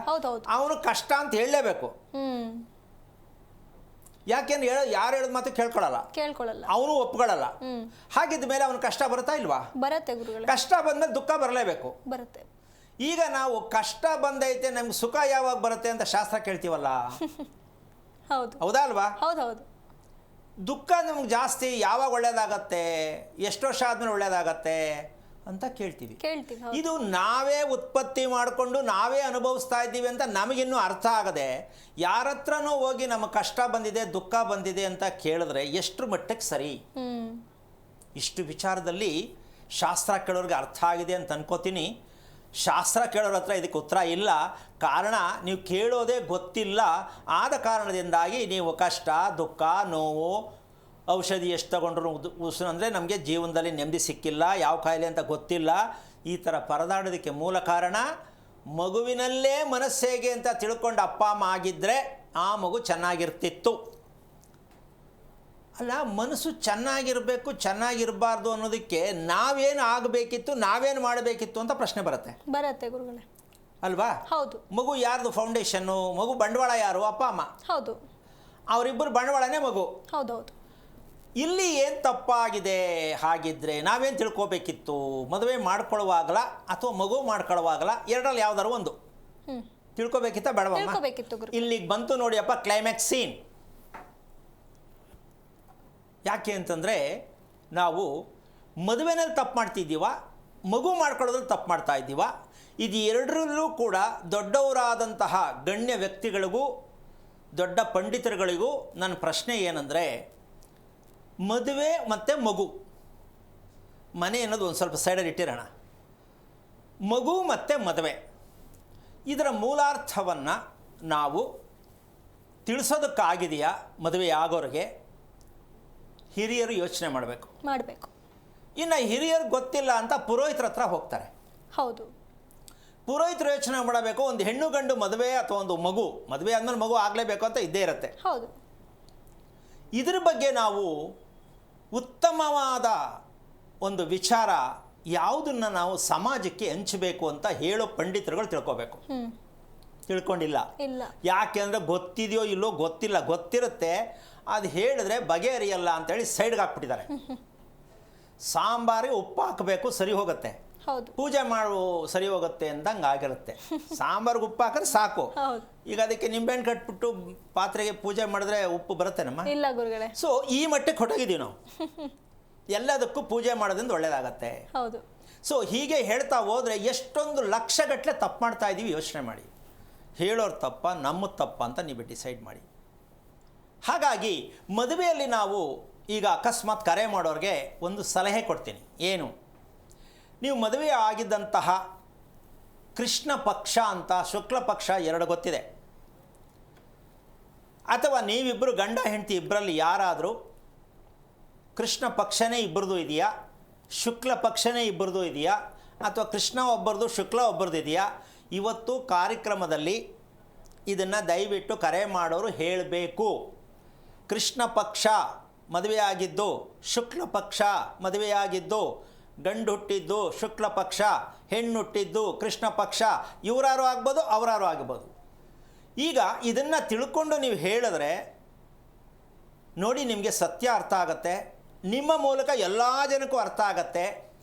ಅವನು ಕಷ್ಟ ಅಂತ ಹೇಳಲೇಬೇಕು. ಯಾಕೆಂದ್ರೆ ಯಾರು ಹೇಳಿದ ಮಾತು ಕೇಳ್ಕೊಳ್ಳಲ್ಲ, ಅವನು ಒಪ್ಕೊಳ್ಳಲ್ಲ. ಹಾಗಿದ್ದ ಮೇಲೆ ಅವನು ಕಷ್ಟ ಬರುತ್ತಾ ಇಲ್ವಾ? ಬರುತ್ತೆ ಗುರುಗಳೇ. ಕಷ್ಟ ಬಂದ್ಮೇಲೆ ದುಃಖ ಬರಲೇಬೇಕು. ಬರುತ್ತೆ. ಈಗ ನಾವು ಕಷ್ಟ ಬಂದೈತೆ, ನಮ್ಗೆ ಸುಖ ಯಾವಾಗ ಬರುತ್ತೆ ಅಂತ ಶಾಸ್ತ್ರ ಕೇಳ್ತೀವಲ್ಲ. ಹೌದು. ಹೌದಾ ಅಲ್ವಾ? ಹೌದೌದು. ದುಃಖ ನಮ್ಗೆ ಜಾಸ್ತಿ ಯಾವಾಗ ಒಳ್ಳೇದಾಗತ್ತೆ, ಎಷ್ಟು ವರ್ಷ ಆದ್ಮೇಲೆ ಒಳ್ಳೇದಾಗತ್ತೆ ಅಂತ ಕೇಳ್ತೀವಿ. ಇದು ನಾವೇ ಉತ್ಪತ್ತಿ ಮಾಡಿಕೊಂಡು ನಾವೇ ಅನುಭವಿಸ್ತಾ ಇದ್ದೀವಿ ಅಂತ ನಮಗಿನ್ನೂ ಅರ್ಥ ಆಗದೆ ಯಾರ ಹತ್ರನೂ ಹೋಗಿ ನಮ್ಮ ಕಷ್ಟ ಬಂದಿದೆ, ದುಃಖ ಬಂದಿದೆ ಅಂತ ಕೇಳಿದ್ರೆ ಎಷ್ಟು ಮಟ್ಟಕ್ಕೆ ಸರಿ? ಇಷ್ಟು ವಿಚಾರದಲ್ಲಿ ಶಾಸ್ತ್ರ ಕೇಳೋರಿಗೆ ಅರ್ಥ ಆಗಿದೆ ಅಂತ ಅನ್ಕೋತೀನಿ. ಶಾಸ್ತ್ರ ಕೇಳೋರ ಹತ್ರ ಇದಕ್ಕೆ ಉತ್ತರ ಇಲ್ಲ. ಕಾರಣ ನೀವು ಕೇಳೋದೇ ಗೊತ್ತಿಲ್ಲ. ಆದ ಕಾರಣದಿಂದಾಗಿ ನೀವು ಕಷ್ಟ, ದುಃಖ, ನೋವು, ಔಷಧಿ ಎಷ್ಟು ತಗೊಂಡ್ರು ಉಸಿರು ಅಂದರೆ ನಮಗೆ ಜೀವನದಲ್ಲಿ ನೆಮ್ಮದಿ ಸಿಕ್ಕಿಲ್ಲ, ಯಾವ ಕಾಯಿಲೆ ಅಂತ ಗೊತ್ತಿಲ್ಲ, ಈ ಥರ ಪರದಾಡೋದಕ್ಕೆ ಮೂಲ ಕಾರಣ ಮಗುವಿನಲ್ಲೇ ಮನಸ್ಸೇಗೆ ಅಂತ ತಿಳ್ಕೊಂಡು ಅಪ್ಪ ಅಮ್ಮ ಆಗಿದ್ದರೆ ಆ ಮಗು ಚೆನ್ನಾಗಿರ್ತಿತ್ತು. ಅಲ್ಲ, ಮನಸ್ಸು ಚೆನ್ನಾಗಿರಬೇಕು, ಚೆನ್ನಾಗಿರಬಾರ್ದು ಅನ್ನೋದಕ್ಕೆ ನಾವೇನು ಆಗಬೇಕಿತ್ತು, ನಾವೇನು ಮಾಡಬೇಕಿತ್ತು ಅಂತ ಪ್ರಶ್ನೆ ಬರುತ್ತೆ ಗುರುಗಳೇ ಅಲ್ವಾ? ಹೌದು. ಮಗು ಯಾರ್ದು ಫೌಂಡೇಶನ್ನು? ಮಗು ಬಂಡವಾಳ ಯಾರು? ಅಪ್ಪ ಅಮ್ಮ. ಹೌದು. ಅವರಿಬ್ಬರು ಬಂಡವಾಳನೇ ಮಗು. ಹೌದೌದು. ಇಲ್ಲಿ ಏನು ತಪ್ಪಾಗಿದೆ? ಹಾಗಿದ್ರೆ ನಾವೇನು ತಿಳ್ಕೊಬೇಕಿತ್ತು? ಮದುವೆ ಮಾಡ್ಕೊಳ್ಳುವಾಗಲ ಅಥವಾ ಮಗು ಮಾಡ್ಕೊಳ್ಳುವಾಗಲ ಎರಡರಲ್ಲಿ ಯಾವ್ದಾರು ಒಂದು ತಿಳ್ಕೊಬೇಕಿತ್ತ ಬೇಡವಮ್ಮ? ಇಲ್ಲಿಗೆ ಬಂತು ನೋಡಿಯಪ್ಪ ಕ್ಲೈಮ್ಯಾಕ್ಸ್ ಸೀನ್. ಯಾಕೆ ಅಂತಂದರೆ ನಾವು ಮದುವೆನಲ್ಲಿ ತಪ್ಪು ಮಾಡ್ತಿದ್ದೀವ, ಮಗು ಮಾಡ್ಕೊಳ್ಳೋದ್ರಲ್ಲಿ ತಪ್ಪು ಮಾಡ್ತಾ ಇದ್ದೀವ. ಇದು ಎರಡರಲ್ಲೂ ಕೂಡ ದೊಡ್ಡವರಾದಂತಹ ಗಣ್ಯ ವ್ಯಕ್ತಿಗಳಿಗೂ ದೊಡ್ಡ ಪಂಡಿತರುಗಳಿಗೂ ನನ್ನ ಪ್ರಶ್ನೆ ಏನಂದರೆ, ಮದುವೆ ಮತ್ತು ಮಗು, ಮನೆ ಅನ್ನೋದು ಒಂದು ಸ್ವಲ್ಪ ಸೈಡಲ್ಲಿ ಇಟ್ಟಿರೋಣ. ಮಗು ಮತ್ತು ಮದುವೆ ಇದರ ಮೂಲಾರ್ಥವನ್ನು ನಾವು ತಿಳಿಸೋದಕ್ಕಾಗಿದೆಯಾ? ಮದುವೆ ಆಗೋರಿಗೆ ಹಿರಿಯರು ಯೋಚನೆ ಮಾಡಬೇಕು. ಇನ್ನು ಹಿರಿಯರು ಗೊತ್ತಿಲ್ಲ ಅಂತ ಪುರೋಹಿತರ ಹತ್ರ ಹೋಗ್ತಾರೆ. ಹೌದು. ಪುರೋಹಿತರು ಯೋಚನೆ ಮಾಡಬೇಕು. ಒಂದು ಹೆಣ್ಣು ಗಂಡು ಮದುವೆ ಅಥವಾ ಒಂದು ಮಗು, ಮದುವೆ ಆದಮೇಲೆ ಮಗು ಆಗಲೇಬೇಕು ಅಂತ ಇದ್ದೇ ಇರುತ್ತೆ. ಹೌದು. ಇದ್ರ ಬಗ್ಗೆ ನಾವು ಉತ್ತಮವಾದ ಒಂದು ವಿಚಾರ ಯಾವುದನ್ನು ನಾವು ಸಮಾಜಕ್ಕೆ ಹಂಚಬೇಕು ಅಂತ ಹೇಳೋ ಪಂಡಿತರುಗಳು ತಿಳ್ಕೋಬೇಕು. ತಿಳ್ಕೊಂಡಿಲ್ಲ. ಯಾಕೆ ಅಂದರೆ ಗೊತ್ತಿದೆಯೋ ಇಲ್ಲೋ ಗೊತ್ತಿಲ್ಲ, ಗೊತ್ತಿರುತ್ತೆ ಅದು ಹೇಳಿದ್ರೆ ಬಗೆಹರಿಯಲ್ಲ ಅಂತೇಳಿ ಸೈಡ್ಗೆ ಹಾಕ್ಬಿಟ್ಟಿದ್ದಾರೆ. ಸಾಂಬಾರಿಗೆ ಉಪ್ಪು ಹಾಕಬೇಕು, ಸರಿ ಹೋಗುತ್ತೆ. ಪೂಜೆ ಮಾಡು ಸರಿ ಹೋಗುತ್ತೆ ಅಂದಂಗೆ ಆಗಿರುತ್ತೆ. ಸಾಂಬಾರ್ಗೆ ಉಪ್ಪು ಹಾಕಿದ್ರೆ ಸಾಕು. ಈಗ ಅದಕ್ಕೆ ನಿಂಬೆಹಣ್ಣು ಕಟ್ಬಿಟ್ಟು ಪಾತ್ರೆಗೆ ಪೂಜೆ ಮಾಡಿದ್ರೆ ಉಪ್ಪು ಬರುತ್ತೆ ನಮ್ಮ? ಇಲ್ಲ ಗುರುಗಳೇ. ಸೊ ಈ ಮಟ್ಟಕ್ಕೆ ಹೊಟ್ಟೋಗಿದ್ದೀವಿ ನಾವು. ಎಲ್ಲದಕ್ಕೂ ಪೂಜೆ ಮಾಡೋದ್ರಿಂದ ಒಳ್ಳೇದಾಗತ್ತೆ. ಹೌದು. ಸೊ ಹೀಗೆ ಹೇಳ್ತಾ ಹೋದರೆ ಎಷ್ಟೊಂದು ಲಕ್ಷಗಟ್ಟಲೆ ತಪ್ಪು ಮಾಡ್ತಾ ಇದ್ದೀವಿ. ಯೋಚನೆ ಮಾಡಿ, ಹೇಳೋರು ತಪ್ಪ ನಮ್ಮದು ತಪ್ಪ ಅಂತ ನೀವು ಡಿಸೈಡ್ ಮಾಡಿ. ಹಾಗಾಗಿ ಮದುವೆಯಲ್ಲಿ ನಾವು ಈಗ ಅಕಸ್ಮಾತ್ ಕರೆ ಮಾಡೋರಿಗೆ ಒಂದು ಸಲಹೆ ಕೊಡ್ತೀನಿ. ಏನು? ನೀವು ಮದುವೆ ಆಗಿದ್ದಂತಹ ಕೃಷ್ಣ ಪಕ್ಷ ಅಂತ ಶುಕ್ಲ ಪಕ್ಷ ಎರಡು ಗೊತ್ತಿದೆ. ಅಥವಾ ನೀವಿಬ್ಬರು ಗಂಡ ಹೆಂಡತಿ ಇಬ್ಬರಲ್ಲಿ ಯಾರಾದರೂ ಕೃಷ್ಣ ಪಕ್ಷನೇ ಇಬ್ಬರದು ಇದೆಯಾ, ಶುಕ್ಲ ಪಕ್ಷನೇ ಇಬ್ಬರದು ಇದೆಯಾ, ಅಥವಾ ಕೃಷ್ಣ ಒಬ್ಬರದು ಶುಕ್ಲ ಒಬ್ಬರದು ಇದೆಯಾ? ಇವತ್ತು ಕಾರ್ಯಕ್ರಮದಲ್ಲಿ ಇದನ್ನು ದಯವಿಟ್ಟು ಕರೆ ಮಾಡೋರು ಹೇಳಬೇಕು. ಕೃಷ್ಣ ಪಕ್ಷ ಮದುವೆಯಾಗಿದ್ದು, ಶುಕ್ಲ ಪಕ್ಷ ಮದುವೆಯಾಗಿದ್ದು, ಗಂಡು ಹುಟ್ಟಿದ್ದು ಶುಕ್ಲ ಪಕ್ಷ, ಹೆಣ್ಣು ಹುಟ್ಟಿದ್ದು ಕೃಷ್ಣ ಪಕ್ಷ, ಇವರಾರು ಆಗ್ಬೋದು, ಅವರಾರು ಆಗ್ಬೋದು. ಈಗ ಇದನ್ನು ತಿಳ್ಕೊಂಡು ನೀವು ಹೇಳಿದ್ರೆ ನೋಡಿ, ನಿಮಗೆ ಸತ್ಯ ಅರ್ಥ ಆಗತ್ತೆ. ನಿಮ್ಮ ಮೂಲಕ ಎಲ್ಲ ಜನಕ್ಕೂ ಅರ್ಥ ಆಗತ್ತೆ.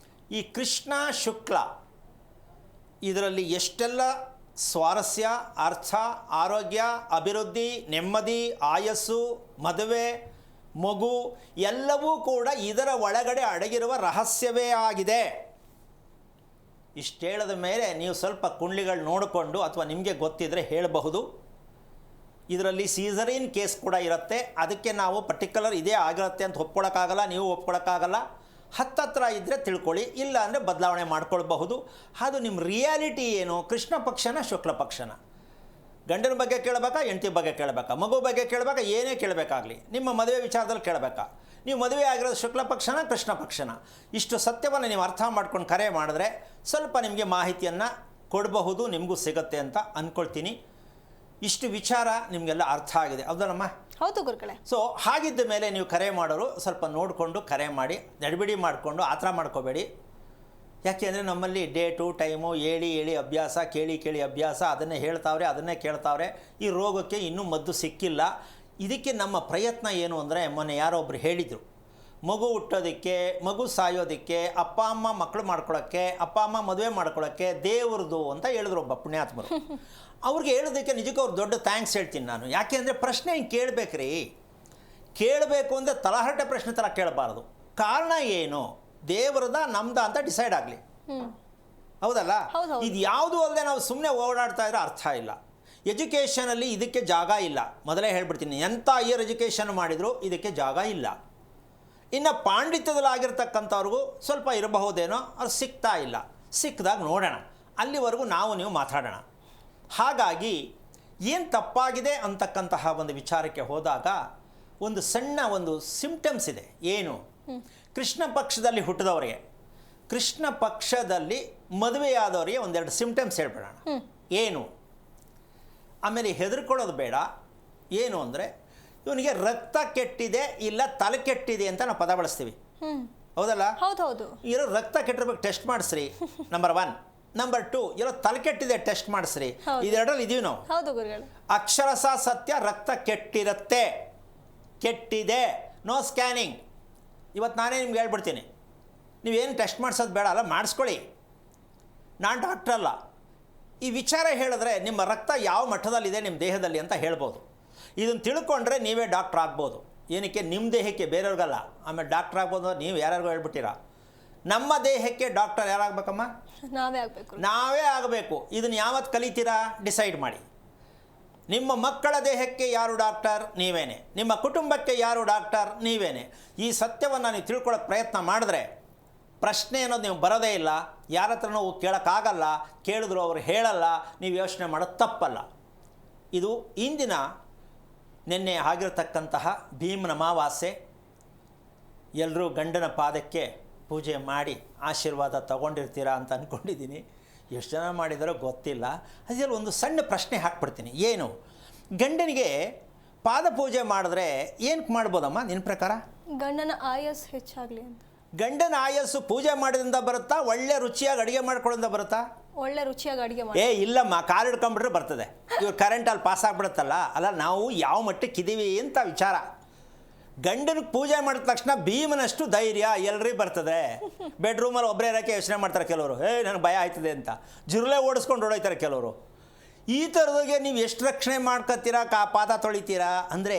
ಈ ಕೃಷ್ಣ ಶುಕ್ಲ ಇದರಲ್ಲಿ ಎಷ್ಟೆಲ್ಲ ಸ್ವಾರಸ್ಯ, ಅರ್ಥ, ಆರೋಗ್ಯ, ಅಭಿವೃದ್ಧಿ, ನೆಮ್ಮದಿ, ಆಯಸ್ಸು, ಮದುವೆ, ಮಗು ಎಲ್ಲವೂ ಕೂಡ ಇದರ ಒಳಗಡೆ ಅಡಗಿರುವ ರಹಸ್ಯವೇ ಆಗಿದೆ. ಇಷ್ಟೇಳದ ಮೇಲೆ ನೀವು ಸ್ವಲ್ಪ ಕುಂಡ್ಲಿಗಳು ನೋಡಿಕೊಂಡು ಅಥವಾ ನಿಮಗೆ ಗೊತ್ತಿದ್ದರೆ ಹೇಳಬಹುದು. ಇದರಲ್ಲಿ ಸೀಸರಿನ್ ಕೇಸ್ ಕೂಡ ಇರುತ್ತೆ. ಅದಕ್ಕೆ ನಾವು ಪರ್ಟಿಕ್ಯುಲರ್ ಇದೇ ಆಗಿರುತ್ತೆ ಅಂತ ಒಪ್ಕೊಳ್ಳೋಕ್ಕಾಗಲ್ಲ, ನೀವು ಒಪ್ಕೊಳ್ಳೋಕ್ಕಾಗಲ್ಲ. ಹತ್ತತ್ರ ಇದ್ದರೆ ತಿಳ್ಕೊಳ್ಳಿ, ಇಲ್ಲ ಅಂದರೆ ಬದಲಾವಣೆ ಮಾಡ್ಕೊಳ್ಬಹುದು. ಅದು ನಿಮ್ಮ ರಿಯಾಲಿಟಿ ಏನು, ಕೃಷ್ಣ ಪಕ್ಷನ ಶುಕ್ಲ ಪಕ್ಷನ, ಗಂಡನ ಬಗ್ಗೆ ಕೇಳಬೇಕಾ, ಹೆಂಡತಿ ಬಗ್ಗೆ ಕೇಳಬೇಕಾ, ಮಗು ಬಗ್ಗೆ ಕೇಳಬೇಕಾ, ಏನೇ ಕೇಳಬೇಕಾಗಲಿ, ನಿಮ್ಮ ಮದುವೆ ವಿಚಾರದಲ್ಲಿ ಕೇಳಬೇಕಾ, ನೀವು ಮದುವೆ ಆಗಿರೋದು ಶುಕ್ಲ ಪಕ್ಷನ ಕೃಷ್ಣ ಪಕ್ಷನ, ಇಷ್ಟು ಸತ್ಯವನ್ನು ನೀವು ಅರ್ಥ ಮಾಡ್ಕೊಂಡು ಕರೆ ಮಾಡಿದ್ರೆ ಸ್ವಲ್ಪ ನಿಮಗೆ ಮಾಹಿತಿಯನ್ನು ಕೊಡಬಹುದು, ನಿಮಗೂ ಸಿಗುತ್ತೆ ಅಂತ ಅಂದ್ಕೊಳ್ತೀನಿ. ಇಷ್ಟು ವಿಚಾರ ನಿಮಗೆಲ್ಲ ಅರ್ಥ ಆಗಿದೆ, ಹೌದಲ್ಲಮ್ಮ? ಹೌದು ಗುರುಗಳೇ. ಸೊ ಹಾಗಿದ್ದ ಮೇಲೆ ನೀವು ಕರೆ ಮಾಡೋರು ಸ್ವಲ್ಪ ನೋಡಿಕೊಂಡು ಕರೆ ಮಾಡಿ, ಗಡಿಬಿಡಿ ಮಾಡಿಕೊಂಡು ಆ ಥರ ಮಾಡ್ಕೋಬೇಡಿ. ಯಾಕೆಂದರೆ ನಮ್ಮಲ್ಲಿ ಡೇಟು ಟೈಮು ಹೇಳಿ ಹೇಳಿ ಅಭ್ಯಾಸ, ಕೇಳಿ ಕೇಳಿ ಅಭ್ಯಾಸ, ಅದನ್ನೇ ಹೇಳ್ತಾವ್ರೆ, ಅದನ್ನೇ ಕೇಳ್ತಾವ್ರೆ. ಈ ರೋಗಕ್ಕೆ ಇನ್ನೂ ಮದ್ದು ಸಿಕ್ಕಿಲ್ಲ. ಇದಕ್ಕೆ ನಮ್ಮ ಪ್ರಯತ್ನ ಏನು ಅಂದರೆ, ಮೊನ್ನೆ ಯಾರೋ ಒಬ್ರು ಹೇಳಿದರು, ಮಗು ಹುಟ್ಟೋದಕ್ಕೆ, ಮಗು ಸಾಯೋದಕ್ಕೆ, ಅಪ್ಪ ಅಮ್ಮ ಮಕ್ಕಳು ಮಾಡ್ಕೊಳ್ಳೋಕ್ಕೆ, ಅಪ್ಪ ಅಮ್ಮ ಮದುವೆ ಮಾಡ್ಕೊಳ್ಳೋಕ್ಕೆ ದೇವ್ರದ್ದು ಅಂತ ಹೇಳಿದ್ರು ಒಬ್ಬ ಪುಣ್ಯಾತ್ಮರು. ಅವ್ರಿಗೆ ಹೇಳೋದಕ್ಕೆ ನಿಜಕ್ಕೂ ಅವ್ರು ದೊಡ್ಡ ಥ್ಯಾಂಕ್ಸ್ ಹೇಳ್ತೀನಿ ನಾನು. ಯಾಕೆ ಅಂದರೆ ಪ್ರಶ್ನೆ ಹಿಂಗೆ ಕೇಳಬೇಕ್ರಿ, ಕೇಳಬೇಕು ಅಂದರೆ ತಲಹರಟೆ ಪ್ರಶ್ನೆ ಥರ ಕೇಳಬಾರ್ದು. ಕಾರಣ ಏನು, ದೇವ್ರದ ನಮ್ದ ಅಂತ ಡಿಸೈಡ್ ಆಗಲಿ, ಹೌದಲ್ಲ? ಇದು ಯಾವುದು ಅಲ್ಲದೆ ನಾವು ಸುಮ್ಮನೆ ಓಡಾಡ್ತಾ ಇದ್ರೆ ಅರ್ಥ ಇಲ್ಲ. ಎಜುಕೇಷನಲ್ಲಿ ಇದಕ್ಕೆ ಜಾಗ ಇಲ್ಲ, ಮೊದಲೇ ಹೇಳ್ಬಿಡ್ತೀನಿ. ಎಂಥ ಇಯರ್ ಎಜುಕೇಷನ್ ಮಾಡಿದರೂ ಇದಕ್ಕೆ ಜಾಗ ಇಲ್ಲ. ಇನ್ನು ಪಾಂಡಿತ್ಯದಲ್ಲಾಗಿರ್ತಕ್ಕಂಥವ್ರಿಗೂ ಸ್ವಲ್ಪ ಇರಬಹುದೇನೋ, ಅದು ಸಿಗ್ತಾ ಇಲ್ಲ. ಸಿಕ್ಕಿದಾಗ ನೋಡೋಣ, ಅಲ್ಲಿವರೆಗೂ ನಾವು ನೀವು ಮಾತಾಡೋಣ. ಹಾಗಾಗಿ ಏನು ತಪ್ಪಾಗಿದೆ ಅಂತಕ್ಕಂತಹ ಒಂದು ವಿಚಾರಕ್ಕೆ ಹೋದಾಗ ಒಂದು ಸಣ್ಣ ಒಂದು ಸಿಂಪ್ಟಮ್ಸ್ ಇದೆ. ಏನು, ಕೃಷ್ಣ ಪಕ್ಷದಲ್ಲಿ ಹುಟ್ಟಿದವರಿಗೆ, ಕೃಷ್ಣ ಪಕ್ಷದಲ್ಲಿ ಮದುವೆಯಾದವರಿಗೆ ಒಂದೆರಡು ಸಿಂಪ್ಟಮ್ಸ್ ಹೇಳ್ಬಿಡೋಣ. ಏನು, ಆಮೇಲೆ ಹೆದರ್ಕೊಳ್ಳೋದು ಬೇಡ. ಏನು ಅಂದರೆ, ಇವನಿಗೆ ರಕ್ತ ಕೆಟ್ಟಿದೆ ಇಲ್ಲ ತಲೆ ಕೆಟ್ಟಿದೆ ಅಂತ ನಾವು ಪದ ಬಳಸ್ತೀವಿ, ಹೌದಲ್ಲ? ಹೌದೌದು. ಇರೋ ರಕ್ತ ಕೆಟ್ಟಿರ್ಬೇಕು, ಟೆಸ್ಟ್ ಮಾಡಿಸ್ರಿ, ನಂಬರ್ 1. ನಂಬರ್ 2, ಇರೋ ತಲೆ ಕೆಟ್ಟಿದೆ, ಟೆಸ್ಟ್ ಮಾಡಿಸ್ರಿ. ಇದೆರಡರಲ್ಲಿ ಇದೀವಿ ನಾವು. ಹೌದು ಗುರುಗಳೇ. ಅಕ್ಷರಶಃ ಸತ್ಯ, ರಕ್ತ ಕೆಟ್ಟಿರುತ್ತೆ, ಕೆಟ್ಟಿದೆ, ನೋ ಸ್ಕ್ಯಾನಿಂಗ್. ಇವತ್ತು ನಾನೇ ನಿಮ್ಗೆ ಹೇಳ್ಬಿಡ್ತೀನಿ, ನೀವೇನು ಟೆಸ್ಟ್ ಮಾಡಿಸೋದು ಬೇಡ ಅಲ್ಲ, ಮಾಡಿಸ್ಕೊಳ್ಳಿ. ನಾನು ಡಾಕ್ಟ್ರಲ್ಲ. ಈ ವಿಚಾರ ಹೇಳಿದ್ರೆ ನಿಮ್ಮ ರಕ್ತ ಯಾವ ಮಟ್ಟದಲ್ಲಿದೆ ನಿಮ್ಮ ದೇಹದಲ್ಲಿ ಅಂತ ಹೇಳ್ಬೋದು. ಇದನ್ನು ತಿಳ್ಕೊಂಡ್ರೆ ನೀವೇ ಡಾಕ್ಟ್ರ್ ಆಗ್ಬೋದು. ಏನಕ್ಕೆ, ನಿಮ್ಮ ದೇಹಕ್ಕೆ, ಬೇರೆಯವ್ರಿಗಲ್ಲ. ಆಮೇಲೆ ಡಾಕ್ಟ್ರ್ ಆಗ್ಬೋದು, ನೀವು ಯಾರ್ಯಾರಿಗೂ ಹೇಳ್ಬಿಟ್ಟಿರಾ. ನಮ್ಮ ದೇಹಕ್ಕೆ ಡಾಕ್ಟರ್ ಯಾರಾಗಬೇಕಮ್ಮ? ನಾವೇ ಆಗಬೇಕು. ನಾವೇ ಆಗಬೇಕು. ಇದನ್ನು ಯಾವತ್ತು ಕಲಿತೀರಾ ಡಿಸೈಡ್ ಮಾಡಿ. ನಿಮ್ಮ ಮಕ್ಕಳ ದೇಹಕ್ಕೆ ಯಾರು ಡಾಕ್ಟರ್? ನೀವೇನೆ. ನಿಮ್ಮ ಕುಟುಂಬಕ್ಕೆ ಯಾರು ಡಾಕ್ಟರ್? ನೀವೇನೆ. ಈ ಸತ್ಯವನ್ನು ನೀವು ತಿಳ್ಕೊಳ್ಳೋಕೆ ಪ್ರಯತ್ನ ಮಾಡಿದ್ರೆ ಪ್ರಶ್ನೆ ಅನ್ನೋದು ನೀವು ಬರೋದೇ ಇಲ್ಲ. ಯಾರ ಹತ್ರನೂ ಕೇಳೋಕ್ಕಾಗಲ್ಲ, ಕೇಳಿದ್ರು ಅವರು ಹೇಳಲ್ಲ, ನೀವು ಯೋಚನೆ ಮಾಡೋದು ತಪ್ಪಲ್ಲ. ಇದು ಇಂದಿನ ನಿನ್ನೆ ಆಗಿರತಕ್ಕಂತಹ ಭೀಮನ ಅಮಾವಾಸ್ಯೆ. ಎಲ್ಲರೂ ಗಂಡನ ಪಾದಕ್ಕೆ ಪೂಜೆ ಮಾಡಿ ಆಶೀರ್ವಾದ ತಗೊಂಡಿರ್ತೀರಾ ಅಂತ ಅಂದ್ಕೊಂಡಿದ್ದೀನಿ. ಎಷ್ಟು ಜನ ಮಾಡಿದಾರೋ ಗೊತ್ತಿಲ್ಲ. ಅದರಲ್ಲಿ ಒಂದು ಸಣ್ಣ ಪ್ರಶ್ನೆ ಹಾಕ್ಬಿಡ್ತೀನಿ. ಏನು, ಗಂಡನಿಗೆ ಪಾದ ಪೂಜೆ ಮಾಡಿದ್ರೆ ಏನಕ್ಕೆ ಮಾಡ್ಬೋದಮ್ಮ ನಿನ್ನ ಪ್ರಕಾರ? ಗಂಡನ ಆಯಸ್ಸು ಹೆಚ್ಚಾಗಲಿ ಅಂತ. ಗಂಡನ ಆಯಸ್ಸು ಪೂಜೆ ಮಾಡೋದ್ರಿಂದ ಬರುತ್ತಾ, ಒಳ್ಳೆ ರುಚಿಯಾಗಿ ಅಡುಗೆ ಮಾಡ್ಕೊಳ್ಳೋದ್ರಿಂದ ಬರುತ್ತಾ? ಒಳ್ಳೆ ರುಚಿಯಾಗಿ ಅಡುಗೆ ಮಾಡಿ. ಇಲ್ಲಮ್ಮ, ಕಾಲು ಹಿಡ್ಕೊಂಡ್ಬಿಟ್ರೆ ಬರ್ತದೆ. ಇವ್ರು ಕರೆಂಟಲ್ಲಿ ಪಾಸ್ ಆಗಿಬಿಡುತ್ತಲ್ಲ. ಅಲ್ಲ, ನಾವು ಯಾವ ಮಟ್ಟಕ್ಕಿದ್ದೀವಿ ಅಂತ ವಿಚಾರ. ಗಂಡನಿಗೆ ಪೂಜೆ ಮಾಡಿದ ತಕ್ಷಣ ಭೀಮನಷ್ಟು ಧೈರ್ಯ ಎಲ್ರಿಗೂ ಬರ್ತದೆ. ಬೆಡ್ರೂಮಲ್ಲಿ ಒಬ್ಬರೇ ಇರೋಕ್ಕೆ ಯೋಚನೆ ಮಾಡ್ತಾರೆ ಕೆಲವರು. ನನಗೆ ಭಯ ಆಯ್ತದೆ ಅಂತ ಜುರುಳೆ ಓಡಿಸ್ಕೊಂಡು ಓಡೋಯ್ತಾರೆ ಕೆಲವರು. ಈ ಥರದಾಗೆ ನೀವು ಎಷ್ಟು ರಕ್ಷಣೆ ಮಾಡ್ಕೊತೀರಾ, ಪಾದ ತೊಳಿತೀರಾ ಅಂದರೆ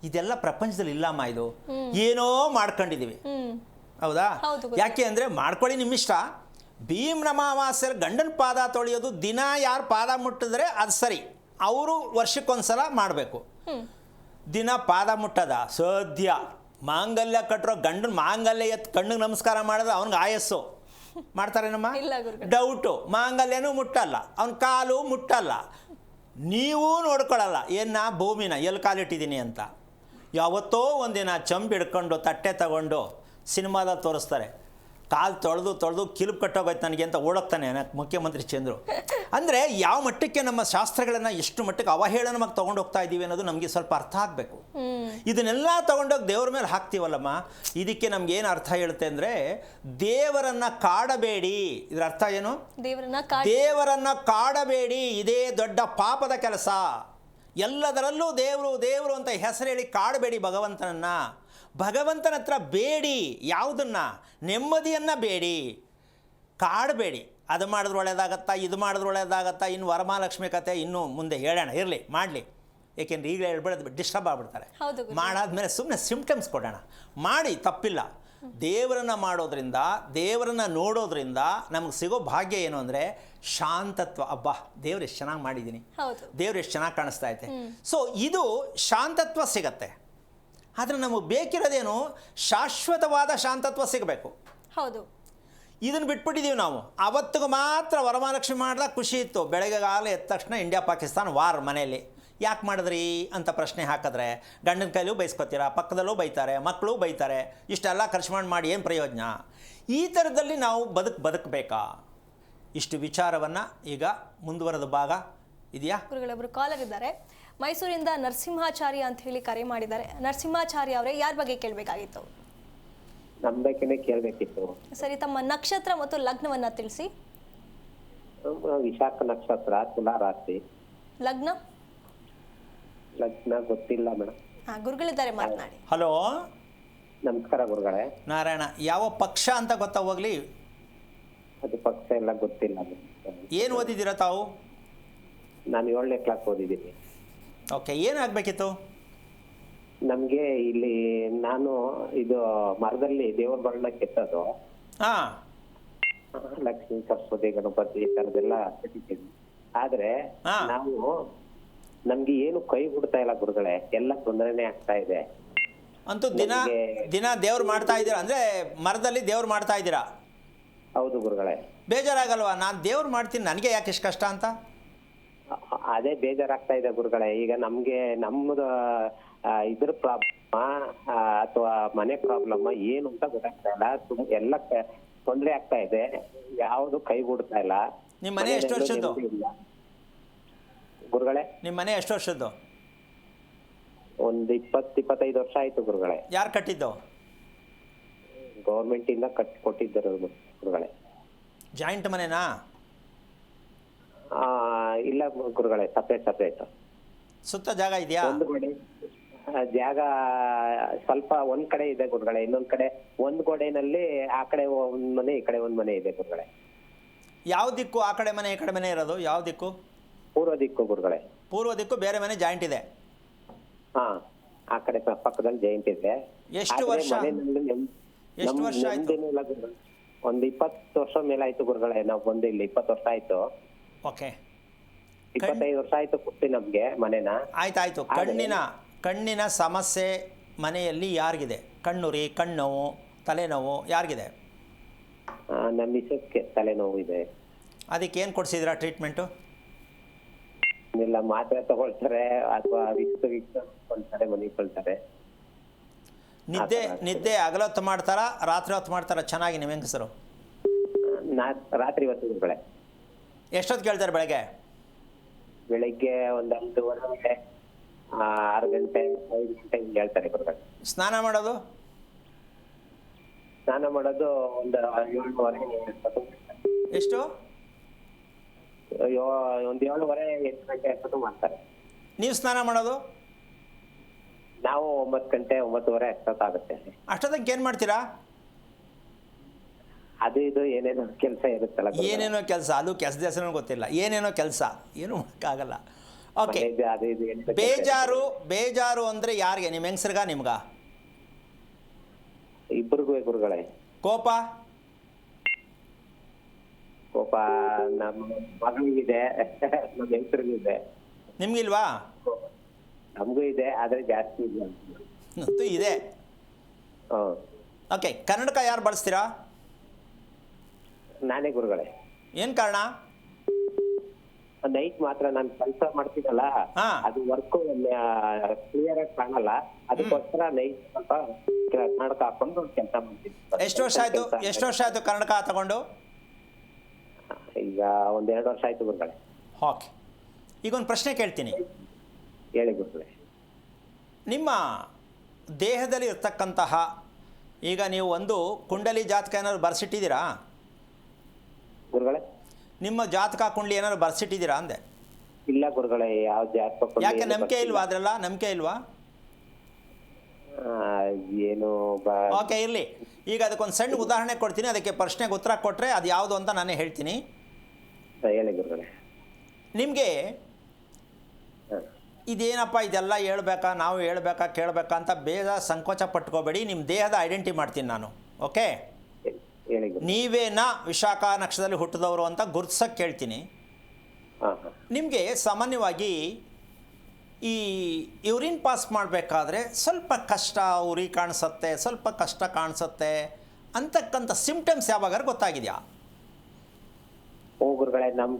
ಇದೆಲ್ಲ ಪ್ರಪಂಚದಲ್ಲಿ ಇಲ್ಲಮ್ಮ. ಇದು ಏನೋ ಮಾಡ್ಕೊಂಡಿದ್ದೀವಿ, ಹೌದಾ? ಯಾಕೆ ಅಂದರೆ ಮಾಡ್ಕೊಳ್ಳಿ, ನಿಮ್ಮಿಷ್ಟ. ಭೀಮನ ಅಮಾವಾಸ್ಯೆಯಲ್ಲಿ ಗಂಡನ ಪಾದ ತೊಳೆಯೋದು ದಿನ ಯಾರು ಪಾದ ಮುಟ್ಟಿದ್ರೆ ಅದು ಸರಿ, ಅವರು ವರ್ಷಕ್ಕೊಂದ್ಸಲ ಮಾಡಬೇಕು. ದಿನ ಪಾದ ಮುಟ್ಟದ ಸದ್ಯ. ಮಾಂಗಲ್ಯ ಕಟ್ಟರೋ ಗಂಡನ ಮಾಂಗಲ್ಯ ಎತ್ತು ಕಣ್ಣಿಗೆ ನಮಸ್ಕಾರ ಮಾಡಿದ್ರೆ ಅವ್ನಿಗೆ ಆಯಸ್ಸು ಮಾಡ್ತಾರೇನಮ್ಮ? ಡೌಟು. ಮಾಂಗಲ್ಯನೂ ಮುಟ್ಟಲ್ಲ, ಅವನ ಕಾಲು ಮುಟ್ಟಲ್ಲ, ನೀವೂ ನೋಡ್ಕೊಳ್ಳಲ್ಲ. ಭೂಮಿನ ಎಲ್ಲಿ ಕಾಲಿಟ್ಟಿದ್ದೀನಿ ಅಂತ. ಯಾವತ್ತೋ ಒಂದಿನ ಚಂಬು ಹಿಡ್ಕೊಂಡು ತಟ್ಟೆ ತಗೊಂಡು ಸಿನಿಮಾದಲ್ಲಿ ತೋರಿಸ್ತಾರೆ. ಕಾಲು ತೊಳೆದು ಕಿಲುಬು ಕಟ್ಟೋಗೋಯ್ತು ನನಗೆ ಅಂತ ಓಡೋಗ್ತಾನೆ ಮುಖ್ಯಮಂತ್ರಿ ಚಂದ್ರು. ಅಂದರೆ ಯಾವ ಮಟ್ಟಕ್ಕೆ ನಮ್ಮ ಶಾಸ್ತ್ರಗಳನ್ನು ಎಷ್ಟು ಮಟ್ಟಕ್ಕೆ ಅವಹೇಳನವಾಗಿ ತೊಗೊಂಡು ಹೋಗ್ತಾ ಇದ್ದೀವಿ ಅನ್ನೋದು ನಮಗೆ ಸ್ವಲ್ಪ ಅರ್ಥ ಆಗಬೇಕು. ಇದನ್ನೆಲ್ಲ ತೊಗೊಂಡೋಗಿ ದೇವ್ರ ಮೇಲೆ ಹಾಕ್ತೀವಲ್ಲಮ್ಮ, ಇದಕ್ಕೆ ನಮ್ಗೆ ಏನು ಅರ್ಥ ಹೇಳುತ್ತೆ ಅಂದರೆ, ದೇವರನ್ನು ಕಾಡಬೇಡಿ. ಇದರ ಅರ್ಥ ಏನು? ದೇವರನ್ನು ಕಾಡಬೇಡಿ, ಇದೇ ದೊಡ್ಡ ಪಾಪದ ಕೆಲಸ. ಎಲ್ಲದರಲ್ಲೂ ದೇವರು ಅಂತ ಹೆಸರು ಹೇಳಿ ಕಾಡಬೇಡಿ ಭಗವಂತನನ್ನು. ಭಗವಂತನ ಹತ್ರ ಬೇಡಿ ಯಾವುದನ್ನು? ನೆಮ್ಮದಿಯನ್ನು ಬೇಡಿ. ಕಾಡಬೇಡಿ. ಅದು ಮಾಡಿದ್ರೆ ಒಳ್ಳೇದಾಗತ್ತಾ, ಇದು ಮಾಡಿದ್ರೆ ಒಳ್ಳೇದಾಗತ್ತಾ, ಇನ್ನು ವರಮಹಾಲಕ್ಷ್ಮಿ ಕತೆ ಇನ್ನೂ ಮುಂದೆ ಹೇಳೋಣ, ಇರಲಿ ಮಾಡಲಿ. ಏಕೆಂದ್ರೆ ಈಗಲೇ ಹೇಳ್ಬಿಡೋದು ಡಿಸ್ಟರ್ಬ್ ಆಗ್ಬಿಡ್ತಾರೆ. ಹೌದು ಗುರುಗಳೇ. ಮಾಡಾದ್ಮೇಲೆ ಸುಮ್ಮನೆ ಸಿಂಪ್ಟಮ್ಸ್ ಕೊಡೋಣ. ಮಾಡಿ, ತಪ್ಪಿಲ್ಲ. ದೇವರನ್ನು ಮಾಡೋದ್ರಿಂದ, ದೇವರನ್ನು ನೋಡೋದ್ರಿಂದ ನಮಗೆ ಸಿಗೋ ಭಾಗ್ಯ ಏನು ಅಂದರೆ ಶಾಂತತ್ವ. ಅಬ್ಬಾ, ದೇವ್ರು ಎಷ್ಟು ಚೆನ್ನಾಗಿ ಮಾಡಿದ್ದೀನಿ, ಹೌದು. ದೇವ್ರು ಎಷ್ಟು ಚೆನ್ನಾಗಿ ಕಾಣಿಸ್ತಾ ಐತೆ. ಸೊ ಇದು ಶಾಂತತ್ವ ಸಿಗತ್ತೆ. ಆದರೆ ನಮಗೆ ಬೇಕಿರೋದೇನು, ಶಾಶ್ವತವಾದ ಶಾಂತತ್ವ ಸಿಗಬೇಕು. ಹೌದು. ಇದನ್ನು ಬಿಟ್ಬಿಟ್ಟಿದ್ದೀವಿ ನಾವು. ಅವತ್ತಿಗೆ ಮಾತ್ರ ವರಮಹಾಲಕ್ಷ್ಮಿ ಮಾಡಿದಾಗ ಖುಷಿ ಇತ್ತು. ಬೆಳಗ್ಗೆಗಾಲ ಎದ್ದ ತಕ್ಷಣ ಇಂಡಿಯಾ ಪಾಕಿಸ್ತಾನ ವಾರ್ ಮನೆಯಲ್ಲಿ. ಯಾಕೆ ಮಾಡಿದ್ರಿ ಅಂತ ಪ್ರಶ್ನೆ ಹಾಕಿದ್ರೆ ಗಂಡನ ಕೈಲೂ ಬೈಸ್ಕೊತೀರಾ, ಪಕ್ಕದಲ್ಲೂ ಬೈತಾರೆ, ಮಕ್ಕಳು ಬೈತಾರೆ. ಇಷ್ಟೆಲ್ಲ ಖರ್ಚು ಮಾಡಿ ಏನು ಪ್ರಯೋಜನ? ಈ ಥರದಲ್ಲಿ ನಾವು ಬದುಕಬೇಕಾ? ಇಷ್ಟು ವಿಚಾರವನ್ನು ಈಗ ಮುಂದುವರೆದ ಭಾಗ ಇದೆಯಾ? ಗುರುಗಳೊಬ್ಬರು ಕಾಲರ್ ಇದ್ದಾರೆ, ಮೈಸೂರಿಂದ ನರಸಿಂಹಾಚಾರ್ಯ ಅಂತ ಹೇಳಿ ಕರೆ ಮಾಡಿದ್ದಾರೆ. ನರಸಿಂಹಾಚಾರ್ಯ ಅವರೇ, ಯಾರ ಬಗ್ಗೆ ಕೇಳಬೇಕಾಗಿತ್ತು? ನಮ್ಮ ಬಗ್ಗೆನೇ ಕೇಳಬೇಕಿತ್ತು. ಸರಿ, ತಮ್ಮ ನಕ್ಷತ್ರ ಮತ್ತು ಲಗ್ನವನ್ನ ತಿಳಿಸಿ. ವಿಶಾಖ ನಕ್ಷತ್ರ, ತುಲಾ ರಾಶಿ. ಲಗ್ನ? ಲಗ್ನ ಗೊತ್ತಿಲ್ಲ ಮೇಡಮ್. ಗುರುಗಳಿದ್ದಾರೆ, ಮಾತನಾಡಿ. ಹಲೋ, ನಮಸ್ಕಾರ ಗುರುಗಳೇ. ನಾರಾಯಣ. ಯಾವ ಪಕ್ಷ ಅಂತ ಗೊತ್ತಾ ಹೋಗ್ಲಿ? ಅದು ಪಕ್ಷ ಎಲ್ಲ ಗೊತ್ತಿಲ್ಲ. ಏನು ಓದಿದ್ದೀರಾ ತಾವು? ನಾನು 7ನೇ ಕ್ಲಾಸ್ ಓದಿದ್ದೀನಿ. ಓಕೆ, ಏನಾಗಬೇಕಿತ್ತು? ನಮ್ಗೆ ಇಲ್ಲಿ ನಾನು ಇದು ಮರದಲ್ಲಿ ದೇವ್ರ ಬಣ್ಣ ಕೆತ್ತೋದು, ಹಾಂ, ಲಕ್ಷ್ಮೀ ಸರಸ್ವತಿ ಗಣಪತಿ ಈ ತರದೆಲ್ಲ ಕಟ್ಟಿದ್ದೀವಿ. ಆದ್ರೆ ಹಾ. ನಾವು ನಮ್ಗೆ ಏನು ಕೈ ಬಿಡ್ತಾ ಇಲ್ಲ ಗುರುಗಳೇ, ಎಲ್ಲ ತೊಂದರೆನೇ ಆಗ್ತಾ ಇದೆ. ಅಂತೂ ದಿನ ದೇವ್ರು ಮಾಡ್ತಾ ಇದ್ದೀರಾ ಅಂದರೆ ಮರದಲ್ಲಿ ದೇವ್ರು ಮಾಡ್ತಾ ಇದ್ದೀರಾ? ಹೌದು ಗುರುಗಳೇ. ಬೇಜಾರಾಗಲ್ವಾ? ನಾನು ದೇವ್ರು ಮಾಡ್ತೀನಿ, ನನಗೆ ಯಾಕೆ ಇಷ್ಟು ಕಷ್ಟ ಅಂತ? ಅದೇ ಬೇಜಾರಾಗ್ತಾ ಇದೆ ಗುರುಗಳೇ. ಈಗ ನಮ್ಗೆ ನಮ್ಮದು ಇದ್ರ ಪ್ರಾಬ್ಲಮ್ ಅಥವಾ ಮನೆ ಪ್ರಾಬ್ಲಮ್ ಏನು ಅಂತ ಗೊತ್ತಾಗ್ತಾ ಇಲ್ಲ. ಎಲ್ಲ ತೊಂದರೆ ಆಗ್ತಾ ಇದೆ, ಯಾವುದು ಕೈ ಬಿಡ್ತಾ ಇಲ್ಲ. ನಿಮ್ಮ ಮನೆ ಎಷ್ಟು ವರ್ಷದ್ದು ಗುರುಗಳೇ? ನಿಮ್ಮ ಮನೆ ಎಷ್ಟು ವರ್ಷದ್ದು? ಒಂದು 20-25 ವರ್ಷ ಆಯ್ತು ಗುರುಗಳೇ. ಯಾರು ಕಟ್ಟಿದ್ದು? ಗೌರ್ಮೆಂಟ್ ಇಂದ ಕೊಟ್ಟಿದ್ದರು ಗುರುಗಳೇ. ಜಾಯಿಂಟ್ ಮನೆನಾ? ಇಲ್ಲ ಗುರುಗಳೇ, ಸಪ್ರೇಟ್. ಸುತ್ತ ಜಾಗ ಇದೆಯಾ? ಒಂದು ಕಡೆ ಜಾಗ ಸ್ವಲ್ಪ ಒಂದ್ ಕಡೆ ಇದೆ ಗುರುಗಳೇ, ಇನ್ನೊಂದ್ ಕಡೆ ಒಂದ್ ಗೋಡೆನಲ್ಲಿ ಆ ಕಡೆ ಒಂದ್ ಮನೆ, ಈ ಕಡೆ ಒಂದ್ ಮನೆ ಇದೆ ಗುರುಗಳೇ. ಯಾವ ದಿಕ್ಕು? ಆ ಕಡೆ ಮನೆ ಈ ಕಡೆ ಮನೆ ಇರೋದು ಯಾವ ದಿಕ್ಕು? ಪೂರ್ವ ದಿಕ್ಕು ಗುರುಗಳೇ. ಪೂರ್ವ ದಿಕ್ಕು, ಬೇರೆ ಮನೆ ಜಾಯಿಂಟ್ ಇದೆ. ಹಾ, ಆ ಕಡೆ ಪಕ್ಕದಲ್ಲಿ ಜೈಂಟ್ ಇದೆ. ಎಷ್ಟು ವರ್ಷ? ಎಷ್ಟು ವರ್ಷ ಆಯ್ತು? ಒಂದು 20 ವರ್ಷ ಮೇಲೆ ಆಯ್ತು ಗುರುಗಳೇ. ನಾವು ಬಂದು ಇಲ್ಲಿ 20 ವರ್ಷ ಆಯ್ತು. ಓಕೆ, 25 ವರ್ಷ ಆಯ್ತು ಕೊಟ್ಟಿ ನಮ್ಗೆ ಮನೆನ. ಆಯ್ತು. ಕಣ್ಣಿನ ಸಮಸ್ಯೆ ಮನೆಯಲ್ಲಿ ಯಾರಿಗಿದೆ? ಕಣ್ಣುರಿ, ಕಣ್ಣೋವು, ತಲೆನೋವು ಯಾರಿಗಿದೆ? ನಮ್ಮ ಮಿಸಸ್ಗೆ ತಲೆನೋವು ಇದೆ. ಅದಕ್ಕೆ ಏನು ಕೊಡ್ಸಿದ್ದೀರಾ ಟ್ರೀಟ್ಮೆಂಟು? ಇಲ್ಲ, ಮಾತ್ರೆ ತಗೊಳ್ತಾರೆ ಅಥವಾ ಕೊಳ್ತಾರೆ, ಮನೆಗೆ ಕೊಳ್ತಾರೆ. ನಿದ್ದೆ ಹಗಲೊತ್ತು ಮಾಡ್ತಾರಾ, ರಾತ್ರಿ ಹೊತ್ತು ಮಾಡ್ತಾರಾ ಚೆನ್ನಾಗಿ ನಿಮ್ಮ ಹೆಂಗಸರು? ರಾತ್ರಿ ಹೊತ್ತು ಗುರುಗಳೇ. ಎಷ್ಟೊತ್ತು ಕೇಳ್ತಾರೆ ಬೆಳಗ್ಗೆ? ಬೆಳಿಗ್ಗೆ ಒಂದು 5:30, 6 ಗಂಟೆ, 5 ಗಂಟೆ ಹಿಂಗೆ ಹೇಳ್ತಾರೆ ಗುರುಗಳೇ. ಸ್ನಾನ ಮಾಡೋದು ಒಂದು 7:30. ಎಷ್ಟು? ಒಂದು 7:30, 8 ಗಂಟೆ ಅಷ್ಟೊತ್ತು ಮಾಡ್ತಾರೆ. ನೀವು ಸ್ನಾನ ಮಾಡೋದು? ನಾವು 9 ಗಂಟೆ, 9:30 ಅಷ್ಟೊತ್ತಾಗುತ್ತೆ. ಅಷ್ಟೊತ್ತಿಗೆ ಏನು ಮಾಡ್ತೀರಾ? ಅದು ಇದು ಏನೇನೋ ಕೆಲಸ ಇರುತ್ತಲ್ಲ. ಏನೇನೋ ಕೆಲಸ, ಅದು ಕೆಲಸದ ಹೆಸರು ಗೊತ್ತಿಲ್ಲ. ಏನೇನೋ ಕೆಲಸ, ಏನೂ ಮಾಡೋಕ್ಕಾಗಲ್ಲ. ಓಕೆ, ಬೇಜಾರು ಅಂದರೆ ಯಾರಿಗೆ? ನಿಮ್ಮ ಹೆಂಗಸ್ರಿಗ ನಿಮ್ಗ? ಇಬ್ಬರಿಗೂ ಗುರುಗಳೇ. ಕೋಪ ನಮ್ಮ ಮಗಳಿಗಿದೆ, ನಮ್ಮ ಹೆಂಗಸರಿಗೂ ಇದೆ. ನಿಮ್ಗಿಲ್ವಾ? ನಮಗೂ ಇದೆ, ಆದರೆ ಜಾಸ್ತಿ ಇಲ್ಲ. ಅಂತೂ ಇದೆ. ಓಕೆ, ಕನ್ನಡಕ ಯಾರು ಬಳಸ್ತೀರಾ? ನಾನೇ ಗುರುಗಳೇ. ಏನು ಕಾರಣ? ನೈಟ್ ಮಾತ್ರ ನಾನು ಕೆಲಸ ಮಾಡ್ತೀನಲ್ಲ, ಅದು ವರ್ಕ್ ಕ್ಲಿಯರ್ ಆಗಿ ಕಾಣಲ್ಲ. ಅದಕ್ಕೋಸ್ಕರ ನೈಟ್ ಸ್ವಲ್ಪ ಕನ್ನಡಕ ಹಾಕೊಂಡು ಕೆಲಸ ಮಾಡ್ತೀನಿ. ಎಷ್ಟು ವರ್ಷ ಆಯ್ತು ಕನ್ನಡಕ ತಗೊಂಡು? ಈಗ 1-2 ವರ್ಷ ಆಯ್ತು ಗುರುಗಳೇ. ಓಕೆ, ಈಗ ಒಂದು ಪ್ರಶ್ನೆ ಕೇಳ್ತೀನಿ. ಹೇಳಿ ಗುರುಗಳೇ. ನಿಮ್ಮ ದೇಹದಲ್ಲಿ ಇರ್ತಕ್ಕಂತಹ, ಈಗ ನೀವು ಒಂದು ಕುಂಡಲಿ ಜಾತಕ ಏನಾದ್ರು ಬರ್ಸಿಟ್ಟಿದ್ದೀರಾ ಗುರುಗಳೇ? ನಿಮ್ಮ ಜಾತಕ ಕುಂಡಲಿ ಏನಾದ್ರು ಬರ್ಸಿಟ್ಟಿದ್ದೀರಾ ಅಂದೆ? ಇಲ್ಲ ಗುರುಗಳೇ, ಯಾವ ಜಾತಕ. ಯಾಕೆ ನಂಬಿಕೆ ಇಲ್ವಾ? ಅದರಲ್ಲ ನಂಬಿಕೆ ಇಲ್ವಾ? ಏನು ಓಕೆ, ಇರಲಿ. ಈಗ ಅದಕ್ಕೊಂದು ಸಣ್ಣ ಉದಾಹರಣೆ ಕೊಡ್ತೀನಿ, ಅದಕ್ಕೆ ಪ್ರಶ್ನೆಗೆ ಉತ್ತರ ಕೊಟ್ಟರೆ ಅದು ಯಾವುದು ಅಂತ ನಾನೇ ಹೇಳ್ತೀನಿ. ಹೇಳಿ ಗುರುಗಳೇ. ನಿಮಗೆ ಇದೇನಪ್ಪ ಇದೆಲ್ಲ ಹೇಳ್ಬೇಕಾ, ನಾವು ಹೇಳ್ಬೇಕಾ, ಕೇಳಬೇಕಾ ಅಂತ ಬೇಗ ಸಂಕೋಚ ಪಟ್ಕೋಬೇಡಿ. ನಿಮ್ಮ ದೇಹದ ಐಡೆಂಟಿ ಮಾಡ್ತೀನಿ ನಾನು. ಓಕೆ, ಹೇಳಿ ಗುರು. ನೀವೇನಾ ವಿಶಾಖ ನಕ್ಷತ್ರದಲ್ಲಿ ಹುಟ್ಟಿದವರು ಅಂತ ಗುರ್ತಿಸೋಕ್ಕೆ ಕೇಳ್ತೀನಿ. ನಿಮಗೆ ಸಾಮಾನ್ಯವಾಗಿ ಈ ಯೂರಿನ್ ಪಾಸ್ ಮಾಡಬೇಕಾದ್ರೆ ಸ್ವಲ್ಪ ಕಷ್ಟ ಉರಿ ಕಾಣಿಸುತ್ತೆ, ಸ್ವಲ್ಪ ಕಷ್ಟ ಕಾಣಿಸುತ್ತೆ ಅಂತಕ್ಕಂಥ ಸಿಂಪ್ಟಮ್ಸ್ ಯಾವಾಗಾರು ಗೊತ್ತಾಗಿದೆಯಾ? ಗುರುಗಳೇ, ನಮ್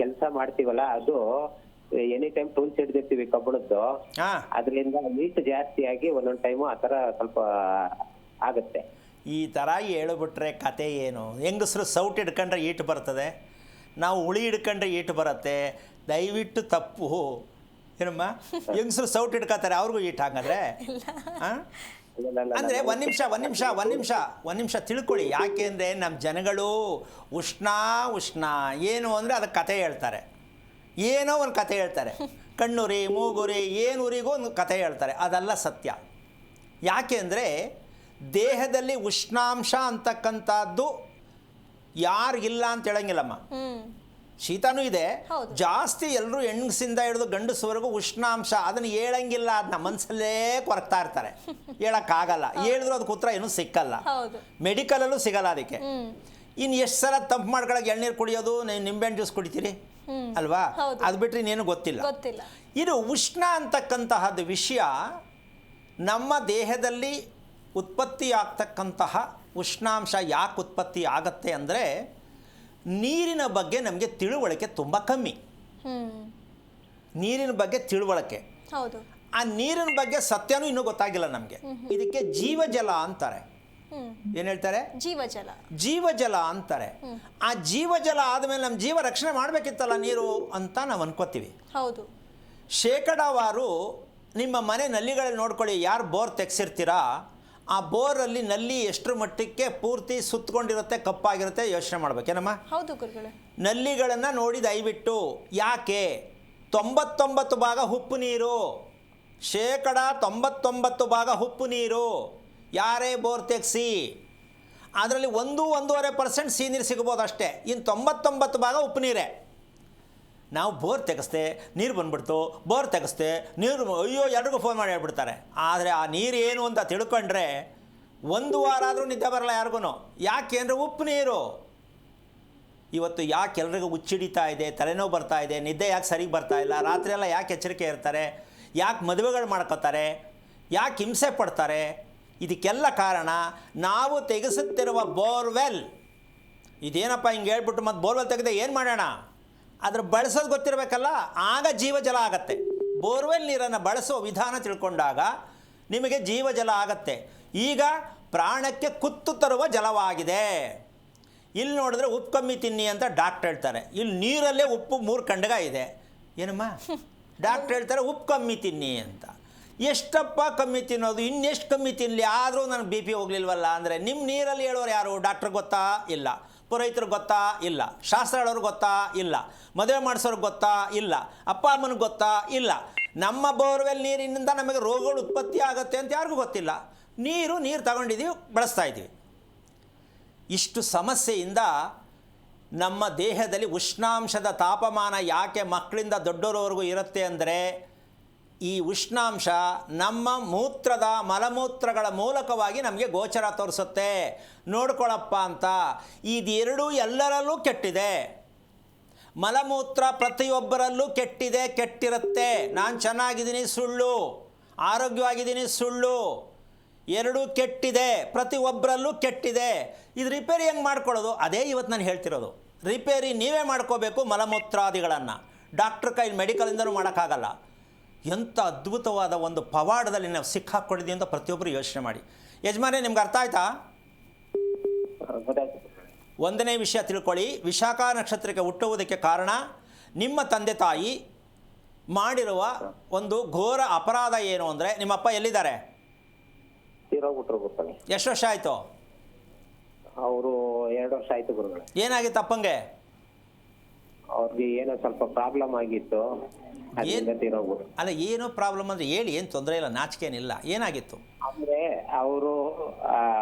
ಕೆಲಸ ಮಾಡ್ತೀವಲ್ಲ, ಅದು ಎನಿ ಟೈಮ್ ಟೂಲ್ಸ್ ಹಿಡಿದಿರ್ತೀವಿ ಕಬ್ಬಣದ್ದು, ಅದರಿಂದ ಹೀಟ್ ಜಾಸ್ತಿ ಆಗಿ ಒಂದೊಂದು ಟೈಮು ಆ ಥರ ಸ್ವಲ್ಪ ಆಗುತ್ತೆ. ಈ ಥರ ಹೇಳ್ಬಿಟ್ರೆ ಕತೆ ಏನು? ಹೆಂಗಸರು ಸೌಟ್ ಹಿಡ್ಕೊಂಡ್ರೆ ಈಟ್ ಬರ್ತದೆ, ನಾವು ಉಳಿ ಹಿಡ್ಕೊಂಡ್ರೆ ಈಟ್ ಬರುತ್ತೆ. ದಯವಿಟ್ಟು ತಪ್ಪು. ಏನಮ್ಮ, ಹೆಂಗಸರು ಸೌಟ್ ಹಿಡ್ಕೊತಾರೆ, ಅವ್ರಿಗೂ ಈಟ್ ಹಾಗಾದ್ರೆ? ಅಂದರೆ ಒಂದು ನಿಮಿಷ ತಿಳ್ಕೊಳ್ಳಿ. ಯಾಕೆ ಅಂದರೆ ನಮ್ಮ ಜನಗಳು ಉಷ್ಣ ಏನು ಅಂದರೆ ಅದಕ್ಕೆ ಕತೆ ಹೇಳ್ತಾರೆ, ಏನೋ ಒಂದು ಕತೆ ಹೇಳ್ತಾರೆ. ಕಣ್ಣುರಿ ಮೂಗುರಿ ಏನು ಉರಿಗೂ ಒಂದು ಕತೆ ಹೇಳ್ತಾರೆ. ಅದೆಲ್ಲ ಸತ್ಯ. ಯಾಕೆ ಅಂದರೆ ದೇಹದಲ್ಲಿ ಉಷ್ಣಾಂಶ ಅಂತಕ್ಕಂಥದ್ದು ಯಾರಿಗಿಲ್ಲ ಅಂತ ಹೇಳಂಗಿಲ್ಲಮ್ಮ. ಶೀತನೂ ಇದೆ ಜಾಸ್ತಿ, ಎಲ್ಲರೂ ಹೆಣ್ಗಸಿಂದ ಹಿಡಿದು ಗಂಡಸವರೆಗೂ ಉಷ್ಣಾಂಶ ಅದನ್ನು ಹೇಳಂಗಿಲ್ಲ. ಅದನ್ನ ಮನಸ್ಸಲ್ಲೇ ಕೊರಗ್ತಾ ಇರ್ತಾರೆ, ಹೇಳೋಕ್ಕಾಗಲ್ಲ. ಹೇಳಿದ್ರು ಅದಕ್ಕೆ ಉತ್ತರ ಏನೂ ಸಿಕ್ಕಲ್ಲ, ಮೆಡಿಕಲಲ್ಲೂ ಸಿಗಲ್ಲ ಅದಕ್ಕೆ. ಇನ್ನು ಎಷ್ಟು ಸಲ ತಂಪು ಮಾಡ್ಕೊಳಕ್ಕೆ ಎಳ್ನೀರು ಕುಡಿಯೋದು, ನಿಂಬೆಹಣ್ಣು ಜ್ಯೂಸ್ ಕುಡಿತೀರಿ ಅಲ್ವಾ? ಅದು ಬಿಟ್ಟರೆ ಇನ್ನೇನು ಗೊತ್ತಿಲ್ಲ. ಇದು ಉಷ್ಣ ಅಂತಕ್ಕಂತಹದ್ದು ವಿಷಯ ನಮ್ಮ ದೇಹದಲ್ಲಿ ಉತ್ಪತ್ತಿ ಆಗ್ತಕ್ಕಂತಹ ಉಷ್ಣಾಂಶ ಯಾಕೆ ಉತ್ಪತ್ತಿ ಆಗತ್ತೆ ಅಂದರೆ ನೀರಿನ ಬಗ್ಗೆ ನಮಗೆ ತಿಳುವಳಿಕೆ ತುಂಬ ಕಮ್ಮಿ. ನೀರಿನ ಬಗ್ಗೆ ತಿಳುವಳಿಕೆ, ಆ ನೀರಿನ ಬಗ್ಗೆ ಸತ್ಯನೂ ಇನ್ನೂ ಗೊತ್ತಾಗಿಲ್ಲ ನಮಗೆ. ಇದಕ್ಕೆ ಜೀವಜಲ ಅಂತಾರೆ. ಏನು ಹೇಳ್ತಾರೆ? ಜೀವಜಲ ಅಂತಾರೆ. ಆ ಜೀವಜಲ ಆದಮೇಲೆ ನಮ್ಮ ಜೀವ ರಕ್ಷಣೆ ಮಾಡಬೇಕಿತ್ತಲ್ಲ ನೀರು ಅಂತ ನಾವು ಅನ್ಕೋತೀವಿ. ಶೇಕಡಾವಾರು ನಿಮ್ಮ ಮನೆ ನಲ್ಲಿಗಳಲ್ಲಿ ನೋಡ್ಕೊಳ್ಳಿ, ಯಾರು ಬೋರ್ ತೆಗ್ಸಿರ್ತೀರಾ ಆ ಬೋರಲ್ಲಿ ನಲ್ಲಿ ಎಷ್ಟರ ಮಟ್ಟಕ್ಕೆ ಪೂರ್ತಿ ಸುತ್ತಕೊಂಡಿರುತ್ತೆ, ಕಪ್ಪಾಗಿರುತ್ತೆ, ಯೋಚನೆ ಮಾಡ್ಬೇಕೇನಮ್ಮ? ಹೌದು ಗುರುಗಳೇ. ನಲ್ಲಿಗಳನ್ನು ನೋಡಿ ದಯವಿಟ್ಟು. ಯಾಕೆ? 99 ಭಾಗ ಉಪ್ಪು ನೀರು, ಶೇಕಡ 99 ಭಾಗ ಉಪ್ಪು ನೀರು. ಯಾರೇ ಬೋರ್ ತೆಗೆಸಿ ಅದರಲ್ಲಿ 1-1.5% ಸಿಹಿ ನೀರು ಸಿಗ್ಬೋದು ಅಷ್ಟೇ. ಇನ್ನು 99 ಭಾಗ ಉಪ್ಪು ನೀರೇ. ನಾವು ಬೋರ್ ತೆಗೆಸ್ತೆ ನೀರು ಬಂದ್ಬಿಡ್ತು, ಬೋರ್ ತೆಗೆಸ್ತೆ ನೀರು, ಅಯ್ಯೋ ಎಲ್ರಿಗೂ ಫೋನ್ ಮಾಡಿ ಹೇಳ್ಬಿಡ್ತಾರೆ. ಆದರೆ ಆ ನೀರು ಏನು ಅಂತ ತಿಳ್ಕೊಂಡ್ರೆ 1 ವಾರ ಆದರೂ ನಿದ್ದೆ ಬರಲ್ಲ ಯಾರಿಗೂ. ಯಾಕೆ ಅಂದರೆ ಉಪ್ಪು ನೀರು. ಇವತ್ತು ಯಾಕೆ ಎಲ್ರಿಗೂ ಹುಚ್ಚಿಡಿತಾ ಇದೆ, ತಲೆನೋವು ಬರ್ತಾ ಇದೆ, ನಿದ್ದೆ ಯಾಕೆ ಸರಿಗೆ ಬರ್ತಾ ಇಲ್ಲ, ರಾತ್ರಿ ಎಲ್ಲ ಯಾಕೆ ಎಚ್ಚರಿಕೆ ಇರ್ತಾರೆ, ಯಾಕೆ ಮದುವೆಗಳು ಮಾಡ್ಕೋತಾರೆ, ಯಾಕೆ ಹಿಂಸೆ ಪಡ್ತಾರೆ? ಇದಕ್ಕೆಲ್ಲ ಕಾರಣ ನಾವು ತೆಗೆಸುತ್ತಿರುವ ಬೋರ್ವೆಲ್. ಇದೇನಪ್ಪ ಹಿಂಗೆ ಹೇಳ್ಬಿಟ್ಟು ಮತ್ತು ಬೋರ್ವೆಲ್ ತೆಗೆದೆ ಏನು ಮಾಡೋಣ? ಅದ್ರ ಬಳಸೋದು ಗೊತ್ತಿರಬೇಕಲ್ಲ, ಆಗ ಜೀವಜಲ ಆಗತ್ತೆ. ಬೋರ್ವೆಲ್ ನೀರನ್ನು ಬಳಸೋ ವಿಧಾನ ತಿಳ್ಕೊಂಡಾಗ ನಿಮಗೆ ಜೀವಜಲ ಆಗತ್ತೆ. ಈಗ ಪ್ರಾಣಕ್ಕೆ ಕುತ್ತು ತರುವ ಜಲವಾಗಿದೆ. ಇಲ್ಲಿ ನೋಡಿದ್ರೆ ಉಪ್ಪು ಕಮ್ಮಿ ತಿನ್ನಿ ಅಂತ ಡಾಕ್ಟ್ರ್ ಹೇಳ್ತಾರೆ, ಇಲ್ಲಿ ನೀರಲ್ಲೇ ಉಪ್ಪು 3 ಖಂಡಗ ಇದೆ. ಏನಮ್ಮ? ಡಾಕ್ಟ್ರ್ ಹೇಳ್ತಾರೆ ಉಪ್ಪು ಕಮ್ಮಿ ತಿನ್ನಿ ಅಂತ. ಎಷ್ಟಪ್ಪ ಕಮ್ಮಿ ತಿನ್ನೋದು? ಇನ್ನೆಷ್ಟು ಕಮ್ಮಿ ತಿನ್ನಲಿ, ಆದರೂ ನನಗೆ ಬಿ ಪಿ ಹೋಗ್ಲಿಲ್ವಲ್ಲ ಅಂದರೆ ನಿಮ್ಮ ನೀರಲ್ಲಿ ಹೇಳೋರು ಯಾರು? ಡಾಕ್ಟ್ರಿಗೆ ಗೊತ್ತಾ? ಇಲ್ಲ. ಪುರೋಹಿತರಿಗೆ ಗೊತ್ತಾ? ಇಲ್ಲ. ಶಾಸ್ತ್ರ ಹೇಳೋರು ಗೊತ್ತಾ? ಇಲ್ಲ. ಮದುವೆ ಮಾಡಿಸೋರಿಗೆ ಗೊತ್ತಾ? ಇಲ್ಲ. ಅಪ್ಪ ಅಮ್ಮನಿಗೆ ಗೊತ್ತಾ? ಇಲ್ಲ. ನಮ್ಮ ಬೋರ್ವೆಲ್ ನೀರಿನಿಂದ ನಮಗೆ ರೋಗಗಳು ಉತ್ಪತ್ತಿ ಆಗುತ್ತೆ ಅಂತ ಯಾರಿಗೂ ಗೊತ್ತಿಲ್ಲ. ನೀರು ತಗೊಂಡಿದ್ದೀವಿ, ಬಳಸ್ತಾ ಇದ್ದೀವಿ. ಇಷ್ಟು ಸಮಸ್ಯೆಯಿಂದ ನಮ್ಮ ದೇಹದಲ್ಲಿ ಉಷ್ಣಾಂಶದ ತಾಪಮಾನ ಯಾಕೆ ಮಕ್ಕಳಿಂದ ದೊಡ್ಡವರವರೆಗೂ ಇರುತ್ತೆ ಅಂದರೆ ಈ ಉಷ್ಣಾಂಶ ನಮ್ಮ ಮಲಮೂತ್ರಗಳ ಮೂಲಕವಾಗಿ ನಮಗೆ ಗೋಚರ ತೋರಿಸುತ್ತೆ. ನೋಡ್ಕೊಳ್ಳಪ್ಪ ಅಂತ. ಇದೆರಡೂ ಎಲ್ಲರಲ್ಲೂ ಕೆಟ್ಟಿದೆ. ಮಲಮೂತ್ರ ಪ್ರತಿಯೊಬ್ಬರಲ್ಲೂ ಕೆಟ್ಟಿರುತ್ತೆ. ನಾನು ಚೆನ್ನಾಗಿದ್ದೀನಿ ಸುಳ್ಳು, ಆರೋಗ್ಯವಾಗಿದ್ದೀನಿ ಸುಳ್ಳು, ಎರಡೂ ಕೆಟ್ಟಿದೆ, ಪ್ರತಿಯೊಬ್ಬರಲ್ಲೂ ಕೆಟ್ಟಿದೆ. ಇದು ರಿಪೇರಿ ಹೆಂಗೆ ಮಾಡ್ಕೊಳ್ಳೋದು? ಅದೇ ಇವತ್ತು ನಾನು ಹೇಳ್ತಿರೋದು. ರಿಪೇರಿ ನೀವೇ ಮಾಡ್ಕೋಬೇಕು ಮಲಮೂತ್ರಾದಿಗಳನ್ನು. ಡಾಕ್ಟ್ರ್ ಕೈಲಿ ಮೆಡಿಕಲಿಂದನೂ ಮಾಡೋಕ್ಕಾಗಲ್ಲ. ಎಂಥ ಅದ್ಭುತವಾದ ಒಂದು ಪವಾಡದಲ್ಲಿ ನಾವು ಸಿಕ್ಕಾಕ್ಕೊಂಡಿದ್ದೀವಿ ಅಂತ ಪ್ರತಿಯೊಬ್ಬರು ಯೋಚನೆ ಮಾಡಿ. ಯಜಮಾನೇ, ನಿಮ್ಗೆ ಅರ್ಥ ಆಯ್ತಾ? ಒಂದನೇ ವಿಷಯ ತಿಳ್ಕೊಳ್ಳಿ. ವಿಶಾಖ ನಕ್ಷತ್ರಕ್ಕೆ ಹುಟ್ಟುವುದಕ್ಕೆ ಕಾರಣ ನಿಮ್ಮ ತಂದೆ ತಾಯಿ ಮಾಡಿರುವ ಒಂದು ಘೋರ ಅಪರಾಧ ಏನು ಅಂದರೆ, ನಿಮ್ಮಪ್ಪ ಎಲ್ಲಿದ್ದಾರೆ? ಎಷ್ಟು ವರ್ಷ ಆಯಿತು? ಅವರು 2 ವರ್ಷ ಆಯಿತು ಗುರುಗಳೇ. ಏನಾಗಿತ್ತು ಅಪ್ಪಂಗೆ? ಅವ್ರಿಗೆ ಏನೋ ಸ್ವಲ್ಪ ಪ್ರಾಬ್ಲಮ್ ಆಗಿತ್ತು, ಅದರಿಂದ ತೀರೋಗ್ಬಿಟ್ಟು. ಅಲ್ಲ, ಏನು ಪ್ರಾಬ್ಲಮ್ ಅಂದರೆ ಹೇಳಿ, ಏನು ತೊಂದರೆ ಇಲ್ಲ, ನಾಚಿಕೆ ಏನಿಲ್ಲ. ಏನಾಗಿತ್ತು? ಅಂದ್ರೆ ಅವರು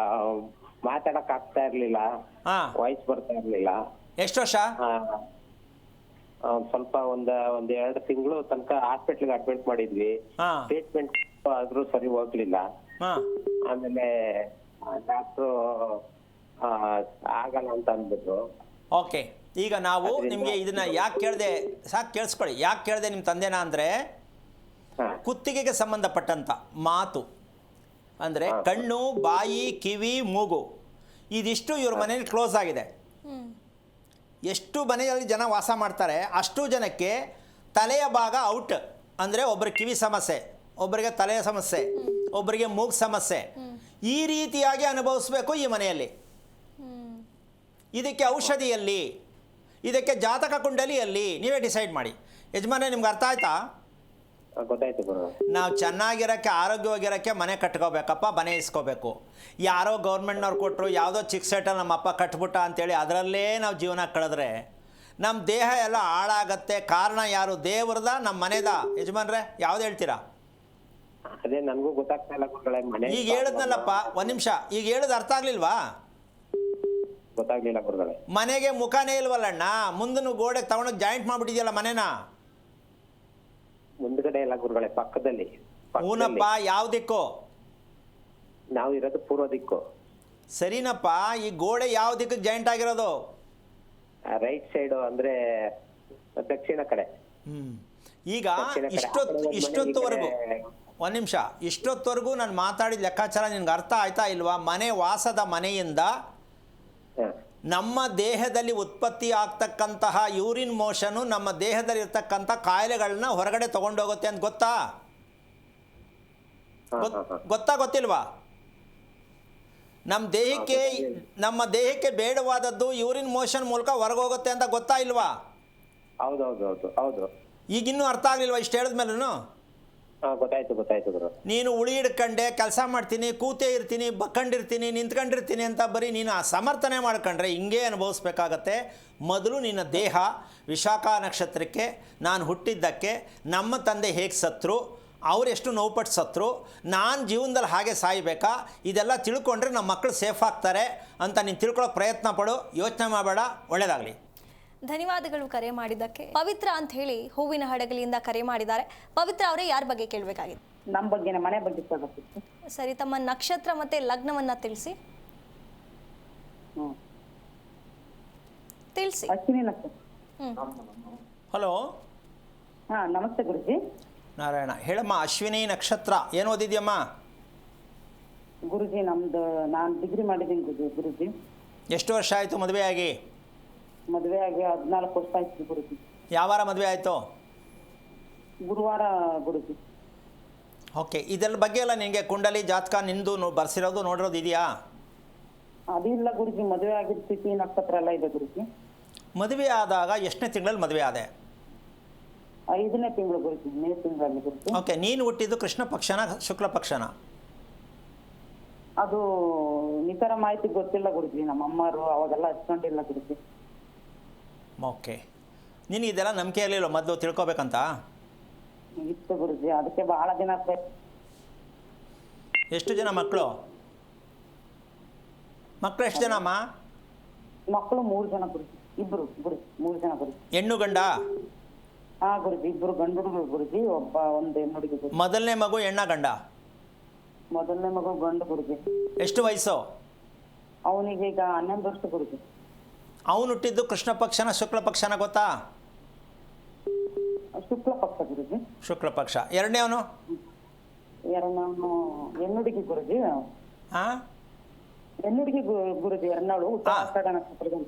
ಮಾತಾಡಕ್ ಆಗ್ತಾ ಇರ್ಲಿಲ್ಲ, ಹಾಂ. ವಾಯ್ಸ್ ಬರ್ತಾ ಇರ್ಲಿಲ್ಲ. ಎಷ್ಟು ವರ್ಷ? ಸ್ವಲ್ಪ ಒಂದ್ 2 ತಿಂಗಳು ತನಕ ಹಾಸ್ಪಿಟ್ಲಿಗೆ ಅಡ್ಮಿಟ್ ಮಾಡಿದ್ವಿ. ಹಾಂ. ಟ್ರೀಟ್ಮೆಂಟ್ ಆದ್ರೂ ಸರಿ ಹೋಗ್ಲಿಲ್ಲ. ಹಾಂ. ಆಮೇಲೆ ಡಾಕ್ಟ್ರು ಆಗಲ್ಲ ಅಂತ ಅಂದ್ಬಿಟ್ರು. ಓಕೆ, ಈಗ ನಾವು ನಿಮಗೆ ಇದನ್ನ ಯಾಕೆ ಕೇಳಿದೆ, ಸಾಕು ಕೇಳಿಸ್ಕೊಳ್ಳಿ. ಯಾಕೆ ಕೇಳಿದೆ ನಿಮ್ಮ ತಂದೆನ ಅಂದರೆ, ಕುತ್ತಿಗೆಗೆ ಸಂಬಂಧಪಟ್ಟಂಥ ಮಾತು ಅಂದರೆ ಕಣ್ಣು, ಬಾಯಿ, ಕಿವಿ, ಮೂಗು, ಇದಿಷ್ಟು ಇವ್ರ ಮನೇಲಿ ಕ್ಲೋಸ್ ಆಗಿದೆ. ಎಷ್ಟು ಮನೆಯಲ್ಲಿ ಜನ ವಾಸ ಮಾಡ್ತಾರೆ ಅಷ್ಟು ಜನಕ್ಕೆ ತಲೆಯ ಭಾಗ ಔಟ್ ಅಂದರೆ ಒಬ್ಬರಿಗೆ ಕಿವಿ ಸಮಸ್ಯೆ, ಒಬ್ಬರಿಗೆ ತಲೆಯ ಸಮಸ್ಯೆ, ಒಬ್ಬರಿಗೆ ಮೂಗು ಸಮಸ್ಯೆ, ಈ ರೀತಿಯಾಗಿ ಅನುಭವಿಸ್ಬೇಕು ಈ ಮನೆಯಲ್ಲಿ. ಇದಕ್ಕೆ ಔಷಧಿಯಲ್ಲಿ, ಇದಕ್ಕೆ ಜಾತಕ ಕುಂಡಲಿಯಲ್ಲಿ ನೀವೇ ಡಿಸೈಡ್ ಮಾಡಿ. ಯಜಮಾನೇ, ನಿಮ್ಗೆ ಅರ್ಥ ಆಯ್ತಾ? ಗೊತ್ತಾಯ್ತು ಗುರು. ನಾವು ಚೆನ್ನಾಗಿರೋಕ್ಕೆ, ಆರೋಗ್ಯವಾಗಿರೋಕ್ಕೆ ಮನೆ ಕಟ್ಕೋಬೇಕಪ್ಪ, ಮನೆ ಇಸ್ಕೋಬೇಕು. ಯಾರೋ ಗೌರ್ಮೆಂಟ್ನವ್ರು ಕೊಟ್ಟರು, ಯಾವುದೋ ಚಿಕ್ಕ ಸೆಟಲ್ಲಿ ನಮ್ಮ ಅಪ್ಪ ಕಟ್ಬಿಟ್ಟ ಅಂತೇಳಿ ಅದರಲ್ಲೇ ನಾವು ಜೀವನ ಕಳೆದ್ರೆ ನಮ್ಮ ದೇಹ ಎಲ್ಲ ಹಾಳಾಗತ್ತೆ. ಕಾರಣ ಯಾರು? ದೇವ್ರದ, ನಮ್ಮ ಮನೆದ? ಯಜಮಾನ್ರೆ, ಯಾವ್ದು ಹೇಳ್ತೀರಾ? ಅದೇ ನನಗೂ ಗೊತ್ತಾಗ್ತಾ ಇಲ್ಲ ಗುರುಗಳೇ. ಮನೆ ಈಗ ಹೇಳಿದ್ನಲ್ಲಪ್ಪ, ಒಂದು ನಿಮಿಷ, ಈಗ ಹೇಳಿದ ಅರ್ಥ ಆಗ್ಲಿಲ್ವಾ? ಗೊತ್ತಾಗ್ಲಿಲ್ಲ ಗುರುಗಳೇ. ಮನೆಗೆ ಮುಖನೇ ಇಲ್ವಲ್ಲಣ್ಣ, ಮುಂದನ್ನು ಗೋಡೆಗೆ ತಗೊಂಡೋಗಿ ಜಾಯಿಂಟ್ ಮಾಡ್ಬಿಟ್ಟಿದ್ಯಲ್ಲ ಮನೆನ. ಮುಂದ್ಗಡೆ ಇಲ್ಲ ಗುರುಗಳೇ, ಪಕ್ಕದಲ್ಲಿ. ಹೂನಪ್ಪ, ಯಾವ ದಿಕ್ಕು? ನಾವು ಇರೋದು ಪೂರ್ವ ದಿಕ್ಕು. ಸರಿನಪ್ಪ, ಈ ಗೋಡೆ ಯಾವ ದಿಕ್ಕಿಗೆ ಜಾಯಿಂಟ್ ಆಗಿರೋದು? ರೈಟ್ ಸೈಡ್ ಅಂದ್ರೆ ದಕ್ಷಿಣ ಕಡೆ. ಈಗ ಇಷ್ಟೊತ್ತುವರೆಗೂ ಒಂದು ನಿಮಿಷ, ಇಷ್ಟೊತ್ತವರೆಗೂ ನಾನು ಮಾತಾಡಿದ ಲೆಕ್ಕಾಚಾರ ನಿನ್ಗೆ ಅರ್ಥ ಆಯ್ತಾ ಇಲ್ವಾ? ಮನೆ ವಾಸದ ಮನೆಯಿಂದ ನಮ್ಮ ದೇಹದಲ್ಲಿ ಉತ್ಪತ್ತಿ ಆಗ್ತಕ್ಕಂತಹ ಯೂರಿನ್ ಮೋಷನು ನಮ್ಮ ದೇಹದಲ್ಲಿ ಇರ್ತಕ್ಕಂಥ ಕಾಯಿಲೆಗಳನ್ನ ಹೊರಗಡೆ ತಗೊಂಡೋಗುತ್ತೆ ಅಂತ ಗೊತ್ತಾ? ಗೊತ್ತಿಲ್ವಾ? ನಮ್ಮ ದೇಹಕ್ಕೆ ಬೇಡವಾದದ್ದು ಯೂರಿನ್ ಮೋಷನ್ ಮೂಲಕ ಹೊರಗೋಗುತ್ತೆ ಅಂತ ಗೊತ್ತಾ ಇಲ್ವಾ? ಹೌದು. ಈಗಿನ್ನೂ ಅರ್ಥ ಆಗ್ಲಿಲ್ವಾ ಇಷ್ಟು ಹೇಳಿದ್ಮೇಲೂ? ಗೊತ್ತಾಯ್ತು ಗುರು. ನೀನು ಉಳಿ ಹಿಡ್ಕಂಡೆ ಕೆಲಸ ಮಾಡ್ತೀನಿ, ಕೂತೇ ಇರ್ತೀನಿ, ಬಕ್ಕೊಂಡಿರ್ತೀನಿ, ನಿಂತ್ಕೊಂಡಿರ್ತೀನಿ ಅಂತ ಬರೀ ನೀನು ಸಮರ್ಥನೆ ಮಾಡ್ಕೊಂಡ್ರೆ ಹಿಂಗೆ ಅನುಭವಿಸ್ಬೇಕಾಗತ್ತೆ. ಮೊದಲು ನಿನ್ನ ದೇಹ ವಿಶಾಖ ನಕ್ಷತ್ರಕ್ಕೆ ನಾನು ಹುಟ್ಟಿದ್ದಕ್ಕೆ ನಮ್ಮ ತಂದೆ ಹೇಗೆ ಸತ್ರು, ಅವರೆಷ್ಟು ನೋವುಪಟ್ಟು ಸತ್ರು, ನಾನು ಜೀವನದಲ್ಲಿ ಹಾಗೆ ಸಾಯಬೇಕಾ, ಇದೆಲ್ಲ ತಿಳ್ಕೊಂಡ್ರೆ ನಮ್ಮ ಮಕ್ಕಳು ಸೇಫ್ ಆಗ್ತಾರೆ ಅಂತ ನೀನು ತಿಳ್ಕೊಳ್ಳೋ ಪ್ರಯತ್ನ ಪಡು. ಯೋಚನೆ ಮಾಡಬೇಡ. ಒಳ್ಳೆಯದಾಗಲಿ. ಧನ್ಯವಾದಗಳು ಕರೆ ಮಾಡಿದ್ದಕ್ಕೆ. ಪವಿತ್ರ ಅಂತ ಹೇಳಿ ಹೂವಿನ ಹಡಗಲಿಯಿಂದ ಕರೆ ಮಾಡಿದ್ದಾರೆ. ಪವಿತ್ರ ಅವರೇ, ಯಾರ ಬಗ್ಗೆ ಕೇಳಬೇಕಾಗಿದೆ? ನಮ್ಮ ಬಗ್ಗೆ, ಮನೆ ಬಗ್ಗೆ ಕೇಳಬೇಕಿತ್ತು. ಸರಿ, ತಮ್ಮ ನಕ್ಷತ್ರ ಮತ್ತೆ ಲಗ್ನವನ್ನ ತಿಳಿಸಿ. ತಿಳಿಸಿ. ಅಶ್ವಿನಿ ನಕ್ಷತ್ರ. ಹಲೋ. ಹಾ, ನಮಸ್ತೆ ಗುರುಜಿ. ನಾರಾಯಣ, ಹೇಳಮ್ಮ. ಅಶ್ವಿನಿ ನಕ್ಷತ್ರ ಏನು ಓದಿದ್ಯಮ್ಮ? ಗುರುಜಿ, ನಾನು ಡಿಗ್ರಿ ಮಾಡಿದ್ದೀನಿ ಗುರುಜಿ. ಎಷ್ಟು ವರ್ಷ ಆಯಿತು ಮದುವೆ ಆಗಿ? ಮದುವೆ ಆಗಿ 14 ವರ್ಷ ಆಯ್ತು ಗುರುಜಿ. ಯಾವ ವಾರ ಮದುವೆ ಆಯಿತು? ಗುರುವಾರ ಗುರುಜಿ. ಓಕೆ, ಇದೆಲ್ಲ ಬಗ್ಗೆ ಎಲ್ಲ ನಿನಗೆ ಕುಂಡಲಿ ಜಾತಕ ನಿಂದು ಬರ್ಸಿರೋದು ನೋಡಿರೋದು ಇದೆಯಾ? ಅದಿಲ್ಲ ಗುರುಜಿ, ಮದುವೆ ಆಗಿದ್ದ ತಿಥಿ ನಕ್ಷತ್ರ ಎಲ್ಲ ಇದೆ ಗುರುಜಿ. ಮದುವೆ ಆದಾಗ ಎಷ್ಟನೇ ತಿಂಗಳಲ್ಲಿ ಮದುವೆ ಆದೆ? 5ನೇ ತಿಂಗಳು ಗುರುಜಿ, ಮೇ ತಿಂಗಳಲ್ಲಿ ಗುರುಜಿ. ಓಕೆ, ನೀನು ಹುಟ್ಟಿದ್ದು ಕೃಷ್ಣ ಪಕ್ಷನ ಶುಕ್ಲ ಪಕ್ಷನ? ಅದು ನಿಖರ ಮಾಹಿತಿ ಗೊತ್ತಿಲ್ಲ ಗುರುಜಿ, ನಮ್ಮ ಅಮ್ಮರು ಅವಾಗೆಲ್ಲ ಹಚ್ಕೊಂಡಿಲ್ಲ ಗುರುಜಿ. ಓಕೆ, ನೀನು ಇದೆಲ್ಲ ನಂಬಿಕೆ ಇರಲಿಲ್ಲ ಮೊದಲು ತಿಳ್ಕೊಬೇಕಂತ? ಇತ್ತು ಗುರುಜಿ, ಅದಕ್ಕೆ ಬಹಳ ದಿನ. ಎಷ್ಟು ಜನ ಮಕ್ಕಳು? ಎಷ್ಟು ಜನ ಅಮ್ಮ? ಮಕ್ಕಳು 3 ಜನ ಗುರುಜಿ. ಇಬ್ರು ಗುರುಜಿ, 3 ಜನ ಗುರುಜಿ. ಹೆಣ್ಣು ಗಂಡ? ಹಾ ಗುರುಜಿ, 2 ಗಂಡು ಹುಡುಗರು ಗುರುಜಿ, ಒಂದು ಹೆಣ್ಣು ಹುಡುಗಿ ಗುರುಜಿ. ಮೊದಲನೇ ಮಗು ಹೆಣ್ಣ ಗಂಡ? ಮೊದಲನೇ ಮಗು ಗಂಡು ಗುರುಜಿ. ಎಷ್ಟು ವಯಸ್ಸು ಅವನಿಗೆ? ಈಗ 11 ವರ್ಷ ಗುರುಜಿ. ಅವನು ಹುಟ್ಟಿದ್ದು ಕೃಷ್ಣ ಪಕ್ಷನ ಶುಕ್ಲ ಪಕ್ಷನ ಗೊತ್ತಾ? ಶುಕ್ಲ ಪಕ್ಷ ಗುರುಜಿ. ಶುಕ್ಲ ಪಕ್ಷ. ಎರಡನೇವನು? ಎರಡನೇವನು ಹೆಣ್ಣು ಹುಡುಗಿ ಗುರುಜಿ. ಹಾಂ, ಹೆಣ್ಣು ಹುಡುಗಿ ಗುರುಜಿ. ಎರಡನೇವಳು ಉತ್ತರಾಷಾಢ ನಕ್ಷತ್ರ.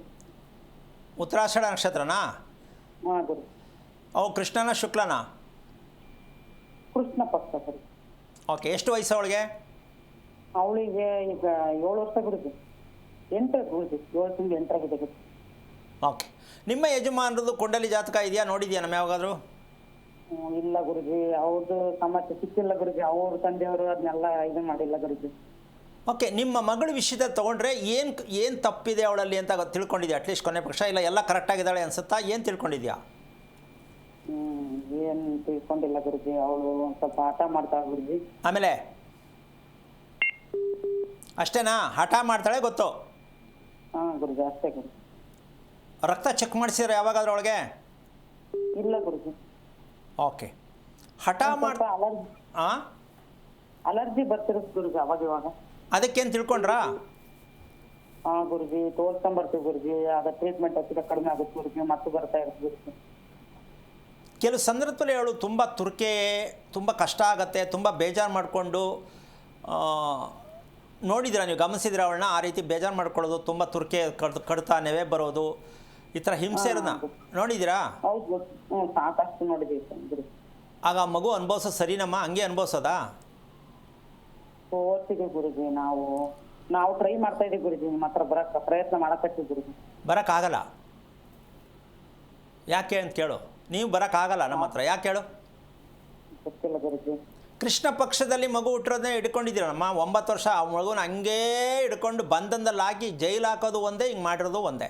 ಉತ್ತರಾಷಾಢ ನಕ್ಷತ್ರನಾ? ಹಾ ಗುರುಜಿ. ಅವು ಕೃಷ್ಣನ ಶುಕ್ಲನ? ಕೃಷ್ಣ ಪಕ್ಷ ಗುರುಜಿ. ಓಕೆ, ಎಷ್ಟು ವಯಸ್ಸು ಅವಳಿಗೆ? ಅವಳಿಗೆ ಈಗ 7 ವರ್ಷ ಗುರುಜಿ. 8 ಗುರುಜಿ, 7 ತಿಂಗಳು 8 ಗುರುಜಿ. ಓಕೆ, ನಿಮ್ಮ ಯಜಮಾನರದು ಕುಂಡಲಿ ಜಾತಕ ಇದೆಯಾ? ನೋಡಿದ್ಯಾ ನಮ್ಮ ಯಾವಾಗಾದರೂ? ಇಲ್ಲ ಗುರುಜಿ, ಅವ್ರದ್ದು ಸಮಸ್ಯೆ ಸಿಕ್ಕಿಲ್ಲ ಗುರುಜಿ. ಅವ್ರ ತಂದೆಯವರು ಅದನ್ನೆಲ್ಲ ಇದು ಮಾಡಿಲ್ಲ ಗುರುಜಿ. ಓಕೆ, ನಿಮ್ಮ ಮಗಳ ವಿಷಯದಲ್ಲಿ ತೊಗೊಂಡ್ರೆ ಏನು ತಪ್ಪಿದೆ ಅವಳಲ್ಲಿ ಅಂತ ತಿಳ್ಕೊಂಡಿದ್ಯಾ? ಅಟ್ಲೀಸ್ಟ್ ಕೊನೆ ಪಕ್ಷ ಇಲ್ಲ ಎಲ್ಲ ಕರೆಕ್ಟಾಗಿದ್ದಾಳೆ ಅನ್ಸುತ್ತಾ? ಏನು ತಿಳ್ಕೊಂಡಿದ್ಯಾ? ಏನ್ ತಿಳ್ಕೊಂಡಿಲ್ಲ ಗುರುಜಿ. ಅವಳು ಒಂದ್ ಸ್ವಲ್ಪ ಆಟ ಮಾಡ್ತಾಳೆ ಗುರುಜಿ. ಆಮೇಲೆ ಅಷ್ಟೇನಾ? ಹಠ ಮಾಡ್ತಾಳೆ ಗೊತ್ತು? ಹಾ ಗುರುಜಿ, ಅಷ್ಟೇ ಗುರುಜಿ. ರಕ್ತ ಚೆಕ್ ಮಾಡಿಸಿದ್ರೆ ಯಾವಾಗಾದ್ರೂ ಅವಳಿಗೆ? ಇಲ್ಲ ಗುರುಜಿ. ಓಕೆ, ಹಠ ಮಾಡಿ ಹಾಂ, ಅಲರ್ಜಿ ಬರ್ತಿರುತ್ತೆ ಗುರುಜಿ ಅವಾಗ ಇವಾಗ. ಅದಕ್ಕೇನು ತಿಳ್ಕೊಂಡ್ರಾ? ಹಾ ಗುರುಜಿ, ತೋರ್ಸ್ಕೊಂಬರ್ತೀವಿ ಗುರುಜಿ. ಅದ ಟ್ರೀಟ್ಮೆಂಟ್ ಹಚ್ಚಿದ ಕಡಿಮೆ ಆಗುತ್ತೆ ಗುರುಜಿ, ಮತ್ತೆ ಬರ್ತಾ ಇರುತ್ತೆ ಗುರುಜಿ. ಕೆಲವು ಸಂದರ್ಭದಲ್ಲಿ ಹೇಳು ತುಂಬ ತುರ್ಕೆ, ತುಂಬ ಕಷ್ಟ ಆಗುತ್ತೆ, ತುಂಬ ಬೇಜಾರು ಮಾಡಿಕೊಂಡು ನೋಡಿದ್ದೀರಾ ನೀವು? ಗಮನಿಸಿದ್ರೆ ಅವಳನ್ನ ಆ ರೀತಿ ಬೇಜಾರು ಮಾಡ್ಕೊಳ್ಳೋದು, ತುಂಬ ತುರ್ಕೆ ಕಡ್ತಾ ನೆವೆ ಬರೋದು, ಈ ಥರ ಹಿಂಸೆ ಇರೋದನ್ನ ನೋಡಿದ್ದೀರಾ? ಹೌದು ಗುರುಜಿ, ಸಾಕಷ್ಟು ನೋಡಿದೀವಿ ಗುರುಜಿ. ಆಗ ಆ ಮಗು ಅನುಭವಿಸೋದು ಸರಿನಮ್ಮ? ಹಂಗೆ ಅನುಭವಿಸೋದಾ? ಓದ್ತಿದೀವಿ ಗುರುಜಿ. ನಾವು ಟ್ರೈ ಮಾಡ್ತಾ ಇದೀವಿ ಗುರುಜಿ. ನಿಮ್ಮ ಹತ್ರ ಬರಕ್ಕೆ ಪ್ರಯತ್ನ ಮಾಡಕತ್ತೀವಿ ಗುರುಜಿ. ಬರೋಕ್ಕಾಗಲ್ಲ. ಯಾಕೆ ಅಂತ ಕೇಳು. ನೀವು ಬರೋಕ್ಕಾಗಲ್ಲ ನಮ್ಮ ಹತ್ರ, ಯಾಕೆ ಹೇಳು? ಗೊತ್ತಿಲ್ಲ ಗುರುಜಿ. ಕೃಷ್ಣ ಪಕ್ಷದಲ್ಲಿ ಮಗು ಹುಟ್ಟಿರೋದನ್ನೇ ಹಿಡ್ಕೊಂಡಿದ್ದೀರಮ್ಮ. 9 ವರ್ಷ ಆ ಮಗುನ ಹಂಗೇ ಹಿಡ್ಕೊಂಡು ಬಂಧನದಲ್ಲಿ ಹಾಕಿ ಜೈಲು ಹಾಕೋದು ಒಂದೇ, ಹಿಂಗೆ ಮಾಡಿರೋದು ಒಂದೇ.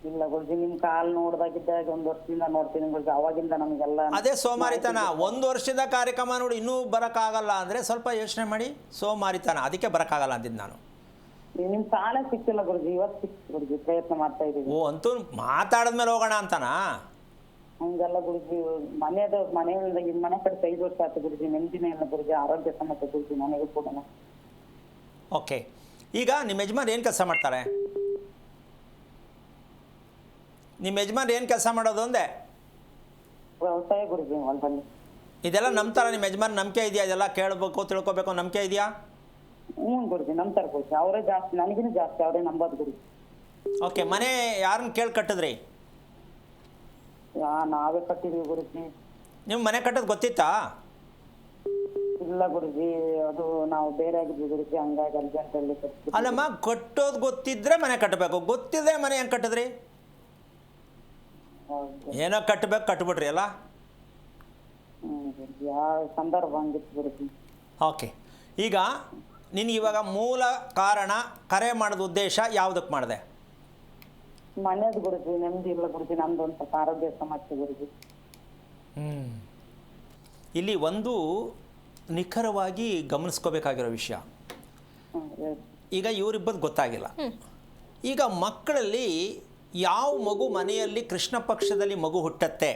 ಇಲ್ಲ ಗುರುಜಿ, ನಿಮ್ ಕಾಲ್ ನೋಡ್ದಾಗಿದ್ದಾಗ 1 ವರ್ಷದಿಂದ ನೋಡ್ತೀನಿ ಗುರುಜಿ. ಅವಾಗಿಂದ ನಮಗೆಲ್ಲ ಅದೇ ಸೋಮಾರಿತನ. 1 ವರ್ಷದ ಕಾರ್ಯಕ್ರಮ ನೋಡಿ ಇನ್ನೂ ಬರೋಕ್ಕಾಗಲ್ಲ ಅಂದರೆ ಸ್ವಲ್ಪ ಯೋಚನೆ ಮಾಡಿ. ಸೋಮಾರಿತನ, ಅದಕ್ಕೆ ಬರೋಕ್ಕಾಗಲ್ಲ ಅಂದಿದ್ದು ನಾನು. ನಿಮ್ ಸಾಲ ಸಿಕ್ತಿಲ್ಲ ಗುರುಜಿ, ಇವತ್ತು ಸಿಕ್ತು ಗುರುಜಿ. ಪ್ರಯತ್ನ ಮಾಡ್ತಾ ಇದೀವಿ. ಓ, ಅಂತೂ ಮಾತಾಡಿದ್ಮೇಲೆ ಹೋಗೋಣ ಅಂತನಾ? ಹಂಗಲ್ಲ ಗುರುಜಿ. ಮನೆಯಿಂದ ಈ ಮನೆ ಕಡೆ 5 ವರ್ಷ ಆಯ್ತು ಗುರುಜಿ. ನೆಮ್ಮದಿನೇ ಇಲ್ಲ ಗುರುಜಿ. ಆರೋಗ್ಯ ಸಮಸ್ಯೆ ಗುರುಜಿ ನನಗೂ ಕೂಡ. ಓಕೆ, ಈಗ ನಿಮ್ಮ ಯಜಮಾನ್ ಏನು ಕೆಲಸ ಮಾಡ್ತಾರೆ? ನಿಮ್ಮ ಯಜಮಾನ್ ಏನು ಕೆಲಸ ಮಾಡೋದು ಅಂದೆ? ವ್ಯವಸಾಯ ಗುರುಜಿ, ಹೊಲದಲ್ಲಿ. ಇದೆಲ್ಲ ನಂಬ್ತಾರ ನಿಮ್ಮ ಯಜಮಾನ್? ನಂಬಿಕೆ ಇದೆಯಾ? ಇದೆಲ್ಲ ಕೇಳಬೇಕು, ತಿಳ್ಕೊಬೇಕು, ನಂಬಿಕೆ ಇದೆಯಾ? ಗುರುಜಿ, ನಂಬ್ತಾರೆ ಗುರುಜಿ. ಅವರೇ ಜಾಸ್ತಿ, ನನಗಿನ ಜಾಸ್ತಿ ಅವರೇ ನಂಬೋದು ಗುರುಜಿ. ಓಕೆ, ಮನೆ ಯಾರನ್ನ ಕೇಳಿ ಕಟ್ಟಿದ್ರಿ? ನಾವೇ ಕಟ್ಟಿದೀವಿ ಗುರುಜಿ. ನಿಮ್ಮ ಮನೆ ಕಟ್ಟೋದು ಗೊತ್ತಿತ್ತಾ? ಇಲ್ಲ ಗುರುಜಿ, ಅದು ನಾವು ಬೇರೆ ಆಗಿದ್ವಿ ಗುರುಜಿ. ಹಂಗಾಗಿ ಅರ್ಜೆಂಟಲ್ಲಿ ಕಟ್ಟಿ. ಅಲ್ಲಮ್ಮ, ಕಟ್ಟೋದು ಗೊತ್ತಿದ್ರೆ ಮನೆ ಕಟ್ಟಬೇಕು, ಗೊತ್ತಿದ್ರೆ ಮನೆ ಹೆಂಗೆ ಕಟ್ಟಿದ್ರಿ? ಏನೋ ಕಟ್ಬಿಟ್ರಿ ಅಲ್ಲ? ಯಾವ ಸಂದರ್ಭ ಹಂಗಿತ್ತು ಗುರುಜಿ. ಓಕೆ, ಈಗ ನಿನಗೆ ಇವಾಗ ಮೂಲ ಕಾರಣ ಕರೆ ಮಾಡೋದು ಉದ್ದೇಶ ಯಾವುದಕ್ಕೆ ಮಾಡಿದೆ? ಮನೆಯದು ಗುರುಜಿ. ನೆಮ್ಮದಿ ಇಲ್ಲ ಗುರುಜಿ. ನಮ್ದು ಒಂದು ಸ್ವಲ್ಪ ಆರೋಗ್ಯ ಸಮಸ್ಯೆ ಗುರುಜಿ. ಇಲ್ಲಿ ಒಂದು ನಿಖರವಾಗಿ ಗಮನಿಸ್ಕೋಬೇಕಾಗಿರೋ ವಿಷಯ, ಈಗ ಇವರಿಬ್ಬರು ಗೊತ್ತಾಗಿಲ್ಲ. ಈಗ ಮಕ್ಕಳಲ್ಲಿ ಯಾವ ಮಗು ಮನೆಯಲ್ಲಿ ಕೃಷ್ಣ ಪಕ್ಷದಲ್ಲಿ ಮಗು ಹುಟ್ಟತ್ತೆ,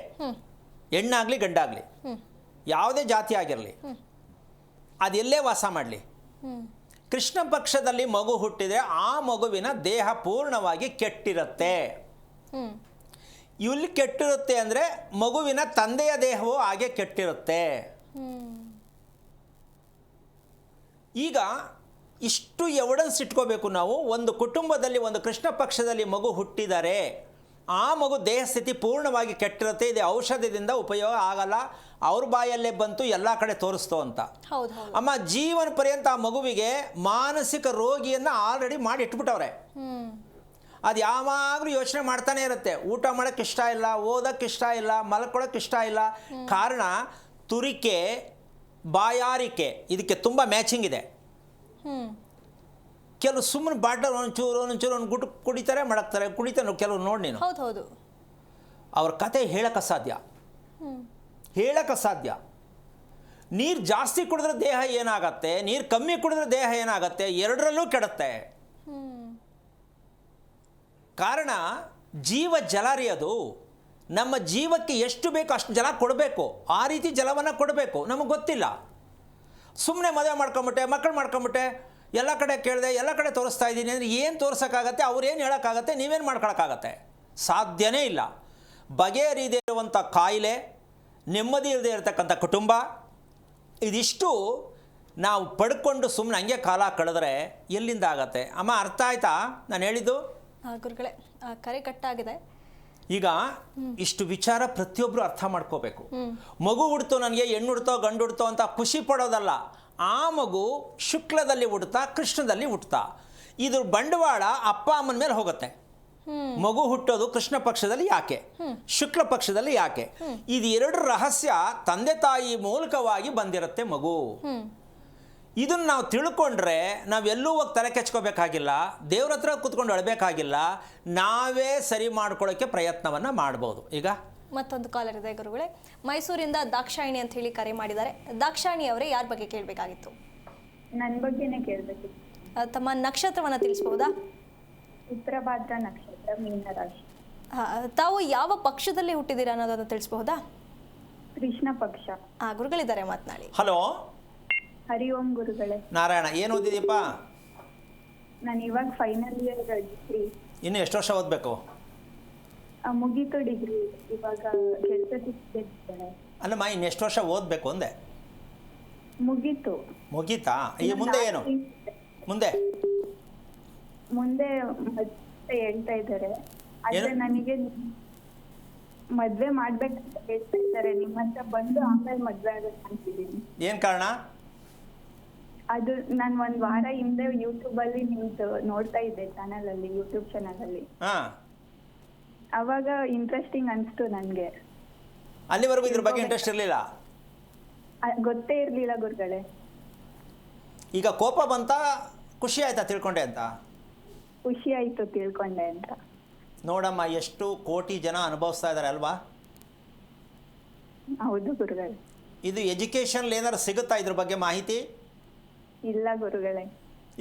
ಹೆಣ್ಣಾಗಲಿ ಗಂಡಾಗಲಿ, ಯಾವುದೇ ಜಾತಿ ಆಗಿರಲಿ, ಅದೆಲ್ಲೇ ವಾಸ ಮಾಡಲಿ, ಕೃಷ್ಣ ಪಕ್ಷದಲ್ಲಿ ಮಗು ಹುಟ್ಟಿದರೆ ಆ ಮಗುವಿನ ದೇಹ ಪೂರ್ಣವಾಗಿ ಕೆಟ್ಟಿರುತ್ತೆ. ಇಲ್ಲಿ ಕೆಟ್ಟಿರುತ್ತೆ ಅಂದರೆ ಮಗುವಿನ ತಂದೆಯ ದೇಹವೂ ಹಾಗೆ ಕೆಟ್ಟಿರುತ್ತೆ. ಈಗ ಇಷ್ಟು ಎವಿಡೆನ್ಸ್ ಇಟ್ಕೋಬೇಕು ನಾವು. ಒಂದು ಕುಟುಂಬದಲ್ಲಿ ಒಂದು ಕೃಷ್ಣ ಪಕ್ಷದಲ್ಲಿ ಮಗು ಹುಟ್ಟಿದರೆ ಆ ಮಗು ದೇಹ ಸ್ಥಿತಿ ಪೂರ್ಣವಾಗಿ ಕೆಟ್ಟಿರುತ್ತೆ. ಇದು ಔಷಧದಿಂದ ಉಪಯೋಗ ಆಗಲ್ಲ, ಅವ್ರ ಬಾಯಲ್ಲೇ ಬಂತು, ಎಲ್ಲ ಕಡೆ ತೋರಿಸ್ತೋ ಅಂತ. ಅಮ್ಮ, ಜೀವನ ಪರ್ಯಂತ ಆ ಮಗುವಿಗೆ ಮಾನಸಿಕ ರೋಗಿಯನ್ನು ಆಲ್ರೆಡಿ ಮಾಡಿ ಇಟ್ಬಿಟ್ಟವ್ರೆ. ಅದು ಯಾವಾಗಲೂ ಯೋಚನೆ ಮಾಡ್ತಾನೆ ಇರುತ್ತೆ. ಊಟ ಮಾಡೋಕ್ಕೆ ಇಷ್ಟ ಇಲ್ಲ, ಓದೋಕ್ಕೆ ಇಷ್ಟ ಇಲ್ಲ, ಮಲ್ಕೊಳ್ಳೋಕೆ ಇಷ್ಟ ಇಲ್ಲ. ಕಾರಣ ತುರಿಕೆ, ಬಾಯಾರಿಕೆ. ಇದಕ್ಕೆ ತುಂಬ ಮ್ಯಾಚಿಂಗ್ ಇದೆ. ಕೆಲವು ಸುಮ್ಮನೆ ಬಾಟಲ್ ಒಂಚೂರು ಒಂದು ಗುಟ್ಟು ಕುಡಿತಾರೆ, ಮಡಕ್ತಾರೆ, ಕುಡಿತಾರೆ. ಕೆಲವು ನೋಡಿ ನೀನು, ಅವ್ರ ಕತೆ ಹೇಳಕ್ಕೆ ಸಾಧ್ಯ. ನೀರು ಜಾಸ್ತಿ ಕುಡಿದ್ರೆ ದೇಹ ಏನಾಗತ್ತೆ, ನೀರು ಕಮ್ಮಿ ಕುಡಿದ್ರೆ ದೇಹ ಏನಾಗತ್ತೆ, ಎರಡರಲ್ಲೂ ಕೆಡುತ್ತೆ. ಕಾರಣ ಜೀವ ಜಲ ರೀ. ಅದು ನಮ್ಮ ಜೀವಕ್ಕೆ ಎಷ್ಟು ಬೇಕೋ ಅಷ್ಟು ಜಲ ಕೊಡಬೇಕು. ಆ ರೀತಿ ಜಲವನ್ನು ಕೊಡಬೇಕು. ನಮಗೆ ಗೊತ್ತಿಲ್ಲ. ಸುಮ್ಮನೆ ಮದುವೆ ಮಾಡ್ಕೊಂಬಿಟ್ಟೆ, ಮಕ್ಕಳು ಮಾಡ್ಕೊಂಬಿಟ್ಟೆ, ಎಲ್ಲ ಕಡೆ ಕೇಳಿದೆ, ಎಲ್ಲ ಕಡೆ ತೋರಿಸ್ತಾ ಇದ್ದೀನಿ ಅಂದರೆ ಏನು ತೋರಿಸೋಕ್ಕಾಗತ್ತೆ? ಅವ್ರೇನು ಹೇಳೋಕ್ಕಾಗತ್ತೆ? ನೀವೇನು ಮಾಡ್ಕೊಳಕ್ಕಾಗತ್ತೆ? ಸಾಧ್ಯನೇ ಇಲ್ಲ. ಬಗೆಹರಿದೇ ಇರುವಂಥ ಕಾಯಿಲೆ, ನೆಮ್ಮದಿ ಇರದೇ ಇರತಕ್ಕಂಥ ಕುಟುಂಬ, ಇದಿಷ್ಟು ನಾವು ಪಡ್ಕೊಂಡು ಸುಮ್ಮನೆ ಹಂಗೆ ಕಾಲ ಕಳೆದ್ರೆ ಎಲ್ಲಿಂದ ಆಗತ್ತೆ? ಅಮ್ಮ, ಅರ್ಥ ಆಯ್ತಾ ನಾನು ಹೇಳಿದ್ದು? ಗುರುಗಳೇ, ಕರೆ ಕಟ್ಟಾಗಿದೆ. ಈಗ ಇಷ್ಟು ವಿಚಾರ ಪ್ರತಿಯೊಬ್ಬರು ಅರ್ಥ ಮಾಡ್ಕೋಬೇಕು. ಮಗು ಹುಡ್ತು, ನನಗೆ ಹೆಣ್ಣು ಹುಡ್ತೋ ಗಂಡು ಹುಡ್ತೋ ಅಂತ ಖುಷಿ ಪಡೋದಲ್ಲ. ಆ ಮಗು ಶುಕ್ಲದಲ್ಲಿ ಹುಡ್ತಾ, ಕೃಷ್ಣದಲ್ಲಿ ಹುಡ್ತಾ, ಇದ್ರ ಬಂಡವಾಳ ಅಪ್ಪ ಅಮ್ಮನ ಮೇಲೆ ಹೋಗುತ್ತೆ. ಮಗು ಹುಟ್ಟೋದು ಕೃಷ್ಣ ಪಕ್ಷದಲ್ಲಿ ಯಾಕೆ, ಶುಕ್ಲ ಪಕ್ಷದಲ್ಲಿ ಯಾಕೆ, ಇದು ಎರಡು ರಹಸ್ಯ ತಂದೆ ತಾಯಿ ಮೂಲಕವಾಗಿ ಬಂದಿರುತ್ತೆ ಮಗು. ಇದನ್ನು ನಾವು ತಿಳ್ಕೊಂಡ್ರೆ ನಾವೆಲ್ಲೂ ಹೋಗಿ ತಲೆ ಕೆಚ್ಕೋಬೇಕಾಗಿಲ್ಲ, ದೇವ್ರ ಹತ್ರ ಕೂತ್ಕೊಂಡು ಅಳಬೇಕಾಗಿಲ್ಲ, ನಾವೇ ಸರಿ ಮಾಡ್ಕೊಳ್ಳೋಕ್ಕೆ ಪ್ರಯತ್ನವನ್ನು ಮಾಡ್ಬೋದು. ಈಗ ಮತ್ತೊಂದು ಕಾಲರ್ ಇದೆ ಗುರುಗಳೇ. ಮೈಸೂರಿಂದ ದಾಕ್ಷಾಯಿಣಿ ಅಂತ ಹೇಳಿ ಕರೆ ಮಾಡಿದ್ದಾರೆ. ದಾಕ್ಷಾಯಿಣಿ ಅವರೇ ಯಾರ ಬಗ್ಗೆ ಕೇಳಬೇಕಾಗಿತ್ತು? ನನ್ನ ಬಗ್ಗೆನೇ ಕೇಳಬೇಕು. ತಮ್ಮ ನಕ್ಷತ್ರವನ್ನು ತಿಳಿಸ್ಬಹುದಾ? ಉತ್ತರ ಭಾದ್ರ ನಕ್ಷತ್ರ, ಮೀನರಾಶಿ. ತಾವು ಯಾವ ಪಕ್ಷದಲ್ಲಿ ಹುಟ್ಟಿದ್ದೀರಾ ಅನ್ನೋದನ್ನು ತಿಳಿಸ್ಬಹುದಾ? ಕೃಷ್ಣ ಪಕ್ಷ. ಗುರುಗಳಿದ್ದಾರೆ, ಮಾತನಾಡಿ. ಹಲೋ. ಹರಿ ಓಂ ಗುರುಗಳೇ. ನಾರಾಯಣ, ಏನು ಓದಿದೀಯಪ್ಪ? ನಾನು ಇವಾಗ ಫೈನಲ್ ಇಯರ್ ಡಿಗ್ರಿ. ಇನ್ನು ಎಷ್ಟು ವರ್ಷ ಓದಬೇಕು? ಮುಗೀತು ಡಿಗ್ರಿ, ಇವಾಗ ಕೆಲಸ ಸಿಕ್ಕಿದೆ. ಅಲ್ಲಮ್ಮ, ಇನ್ನು ಎಷ್ಟು ವರ್ಷ ಓದಬೇಕು ಅಂದೆ? ಮುಗೀತು. ಮುಗೀತಾ? ಈ ಮುಂದೆ ಏನು? ಮುಂದೆ ಮತ್ತೆ ಹೇಳ್ತಾ ಇದ್ದಾರೆ. ಆದ್ರೆ ನನಗೆ ಮದ್ವೆ ಮಾಡ್ಬೇಕಂತ ಹೇಳ್ತಾ ಇದ್ದಾರೆ. ನಿಮ್ಮಂತ ಬಂದು ಆಮೇಲೆ ಮದ್ವೆ ಆಗಕ್ಕೆ ಅಂತಿದ್ದೀನಿ. ಏನು ಕಾರಣ? ಅದು ನಾನು ಒಂದ್ ವಾರ ಹಿಂದೆ ಯೂಟ್ಯೂಬ್ ಅಲ್ಲಿ ನಿಮ್ದು ನೋಡ್ತಾ ಇದ್ದೆ, ಯೂಟ್ಯೂಬ್ ಚಾನಲ್ ಅಲ್ಲಿ. ಅವಾಗ ಇಂಟ್ರೆಸ್ಟಿಂಗ್ ಅನ್ಸ್ತು ನನ್ಗೆ. ಅಲ್ಲಿವರೆಗೂ ಇದ್ರ ಬಗ್ಗೆ ಇಂಟ್ರೆಸ್ಟ್ ಇರಲಿಲ್ಲ? ಗೊತ್ತೇ ಇರ್ಲಿಲ್ಲ ಗುರುಗಳೇ. ಈಗ ಕೋಪ ಬಂತ, ಖುಷಿ ಆಯ್ತಾ ತಿಳ್ಕೊಂಡೆ ಅಂತ? ಖುಷಿ ಆಯ್ತು ತಿಳ್ಕೊಂಡೆ ಅಂತ. ನೋಡಮ್ಮ, ಎಷ್ಟು ಕೋಟಿ ಜನ ಅನುಭವಿಸ್ತಾ ಇದ್ದಾರೆ ಅಲ್ವಾ? ಹೌದು ಗುರುಗಳೇ. ಇದು ಎಜುಕೇಷನ್ ಏನಾದ್ರು ಸಿಗುತ್ತಾ ಇದ್ರ ಬಗ್ಗೆ ಮಾಹಿತಿ? ಇಲ್ಲ ಗುರುಗಳೇ.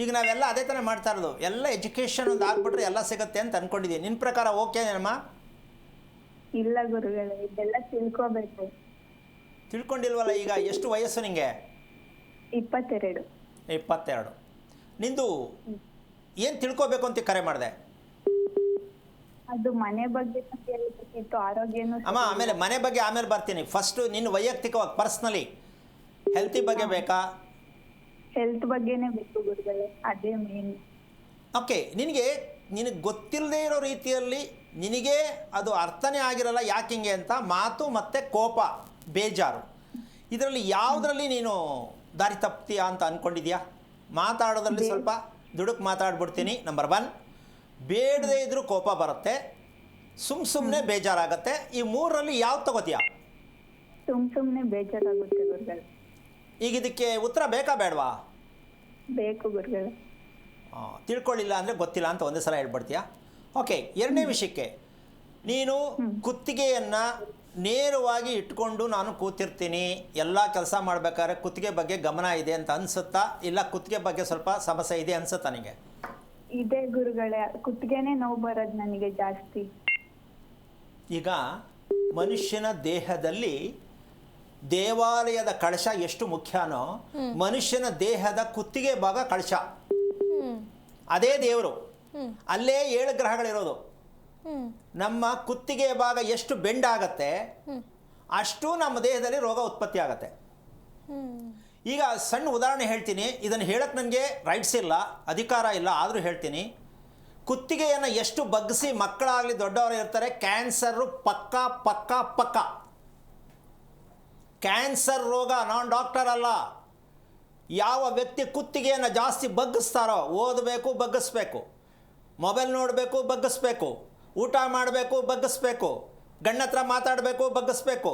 ಈಗ ನಾವೆಲ್ಲ ಅದೇ ಥರ ಮಾಡ್ತಾ ಇರೋದು. ಎಲ್ಲ ಎಜುಕೇಷನ್ ಒಂದು ಆಗ್ಬಿಟ್ರೆ ಎಲ್ಲ ಸಿಗುತ್ತೆ ಅಂತ ಅನ್ಕೊಂಡಿದ್ದೀನಿ. ನಿನ್ನ ಪ್ರಕಾರ ಓಕೆನೇನಮ್ಮ? ಇಲ್ಲ ಗುರುಗಳೇ, ಇದೆಲ್ಲ ತಿಳ್ಕೋಬೇಕು. ತಿಳ್ಕೊಂಡಿಲ್ವಲ್ಲ. ಈಗ ಎಷ್ಟು ವಯಸ್ಸು ನಿಂಗೆ? 22. 22. ನಿಂದು ಏನು ತಿಳ್ಕೋಬೇಕು ಅಂತ ಕರೆ ಮಾಡಿದೆ? ಅದು ಮನೆ ಬಗ್ಗೆ ಕೇಳಬೇಕಿತ್ತು, ಆರೋಗ್ಯನೂ. ಅಮ್ಮ, ಆಮೇಲೆ ಮನೆ ಬಗ್ಗೆ ಆಮೇಲೆ ಬರ್ತೀನಿ. ಫಸ್ಟು ನಿನ್ನ ವೈಯಕ್ತಿಕವಾಗಿ ಪರ್ಸ್ನಲಿ ಹೆಲ್ತಿ ಬಗ್ಗೆ ಬೇಕಾ? ಹೆಲ್ತ್ ಬಗ್ಗೆನೇ ಬೇಕು ಗುರುಗಳೇ, ಅದೇ ಮೇನ್. ಓಕೆ, ನಿನಗೆ ಗೊತ್ತಿಲ್ಲದೆ ಇರೋ ರೀತಿಯಲ್ಲಿ ನಿನಗೆ ಅದು ಅರ್ಥನೇ ಆಗಿರಲ್ಲ ಯಾಕೆ ಹಿಂಗೆ ಅಂತ ಮಾತು ಮತ್ತು ಕೋಪ, ಬೇಜಾರು, ಇದರಲ್ಲಿ ಯಾವುದರಲ್ಲಿ ನೀನು ದಾರಿ ತಪ್ತೀಯಾ ಅಂತ ಅಂದ್ಕೊಂಡಿದ್ಯಾ? ಮಾತಾಡೋದ್ರಲ್ಲಿ ಸ್ವಲ್ಪ ದುಡುಕು ಮಾತಾಡ್ಬಿಡ್ತೀನಿ. ನಂಬರ್ 1, ಬೇಡದೇ ಇದ್ರೂ ಕೋಪ ಬರುತ್ತೆ, ಸುಮ್ಮನೆ ಬೇಜಾರಾಗತ್ತೆ. ಈ 3ರಲ್ಲಿ ಯಾವ್ದು ತಗೋತೀಯಾ? ಸುಮ್ಮನೆ ಬೇಜಾರಾಗುತ್ತೆ ಗುರುಗಳೇ. ಈಗ ಇದಕ್ಕೆ ಉತ್ತರ ಬೇಕಾ ಬೇಡವಾ? ಬೇಕು ಗುರುಗಳೇ. ತಿಳ್ಕೊಳ್ಳಿಲ್ಲ ಅಂದರೆ ಗೊತ್ತಿಲ್ಲ ಅಂತ ಒಂದೇ ಸಲ ಹೇಳ್ಬಿಡ್ತೀಯಾ? ಓಕೆ, ಎರಡನೇ ವಿಷಯಕ್ಕೆ, ನೀನು ಕುತ್ತಿಗೆಯನ್ನು ನೇರವಾಗಿ ಇಟ್ಕೊಂಡು ನಾನು ಕೂತಿರ್ತೀನಿ, ಎಲ್ಲ ಕೆಲಸ ಮಾಡಬೇಕಾದ್ರೆ ಕುತ್ತಿಗೆ ಬಗ್ಗೆ ಗಮನ ಇದೆ ಅಂತ ಅನಿಸುತ್ತಾ? ಇಲ್ಲ ಕುತ್ತಿಗೆ ಬಗ್ಗೆ ಸ್ವಲ್ಪ ಸಮಸ್ಯೆ ಇದೆ ಅನಿಸುತ್ತಾ ನಿನಗೆ? ಇದೆ ಗುರುಗಳೇ, ಕುತ್ತಿಗೆನೇ ನೋವು ಬರೋದು ನನಗೆ ಜಾಸ್ತಿ. ಈಗ ಮನುಷ್ಯನ ದೇಹದಲ್ಲಿ ದೇವಾಲಯದ ಕಳಶ ಎಷ್ಟು ಮುಖ್ಯನೋ, ಮನುಷ್ಯನ ದೇಹದ ಕುತ್ತಿಗೆ ಭಾಗ ಕಳಶ, ಅದೇ ದೇವರು. ಅಲ್ಲೇ 7 ಗ್ರಹಗಳಿರೋದು. ನಮ್ಮ ಕುತ್ತಿಗೆ ಭಾಗ ಎಷ್ಟು ಬೆಂಡಾಗತ್ತೆ ಅಷ್ಟು ನಮ್ಮ ದೇಹದಲ್ಲಿ ರೋಗ ಉತ್ಪತ್ತಿ ಆಗತ್ತೆ. ಈಗ ಸಣ್ಣ ಉದಾಹರಣೆ ಹೇಳ್ತೀನಿ. ಇದನ್ನು ಹೇಳಕ್ಕೆ ನನಗೆ ರೈಟ್ಸ್ ಇಲ್ಲ, ಅಧಿಕಾರ ಇಲ್ಲ, ಆದರೂ ಹೇಳ್ತೀನಿ. ಕುತ್ತಿಗೆಯನ್ನು ಎಷ್ಟು ಬಗ್ಗಿಸಿ ಮಕ್ಕಳಾಗಲಿ ದೊಡ್ಡವರು ಇರ್ತಾರೆ, ಕ್ಯಾನ್ಸರು ಪಕ್ಕ ಪಕ್ಕ ಪಕ್ಕ. ಕ್ಯಾನ್ಸರ್ ರೋಗ, ನಾನು ಡಾಕ್ಟರ್ ಅಲ್ಲ. ಯಾವ ವ್ಯಕ್ತಿ ಕುತ್ತಿಗೆಯನ್ನು ಜಾಸ್ತಿ ಬಗ್ಗಿಸ್ತಾರೋ, ಓದಬೇಕು ಬಗ್ಗಿಸ್ಬೇಕು, ಮೊಬೈಲ್ ನೋಡಬೇಕು ಬಗ್ಗಿಸ್ಬೇಕು, ಊಟ ಮಾಡಬೇಕು ಬಗ್ಗಿಸ್ಬೇಕು, ಗಂಡತ್ರ ಮಾತಾಡಬೇಕು ಬಗ್ಗಿಸ್ಬೇಕು,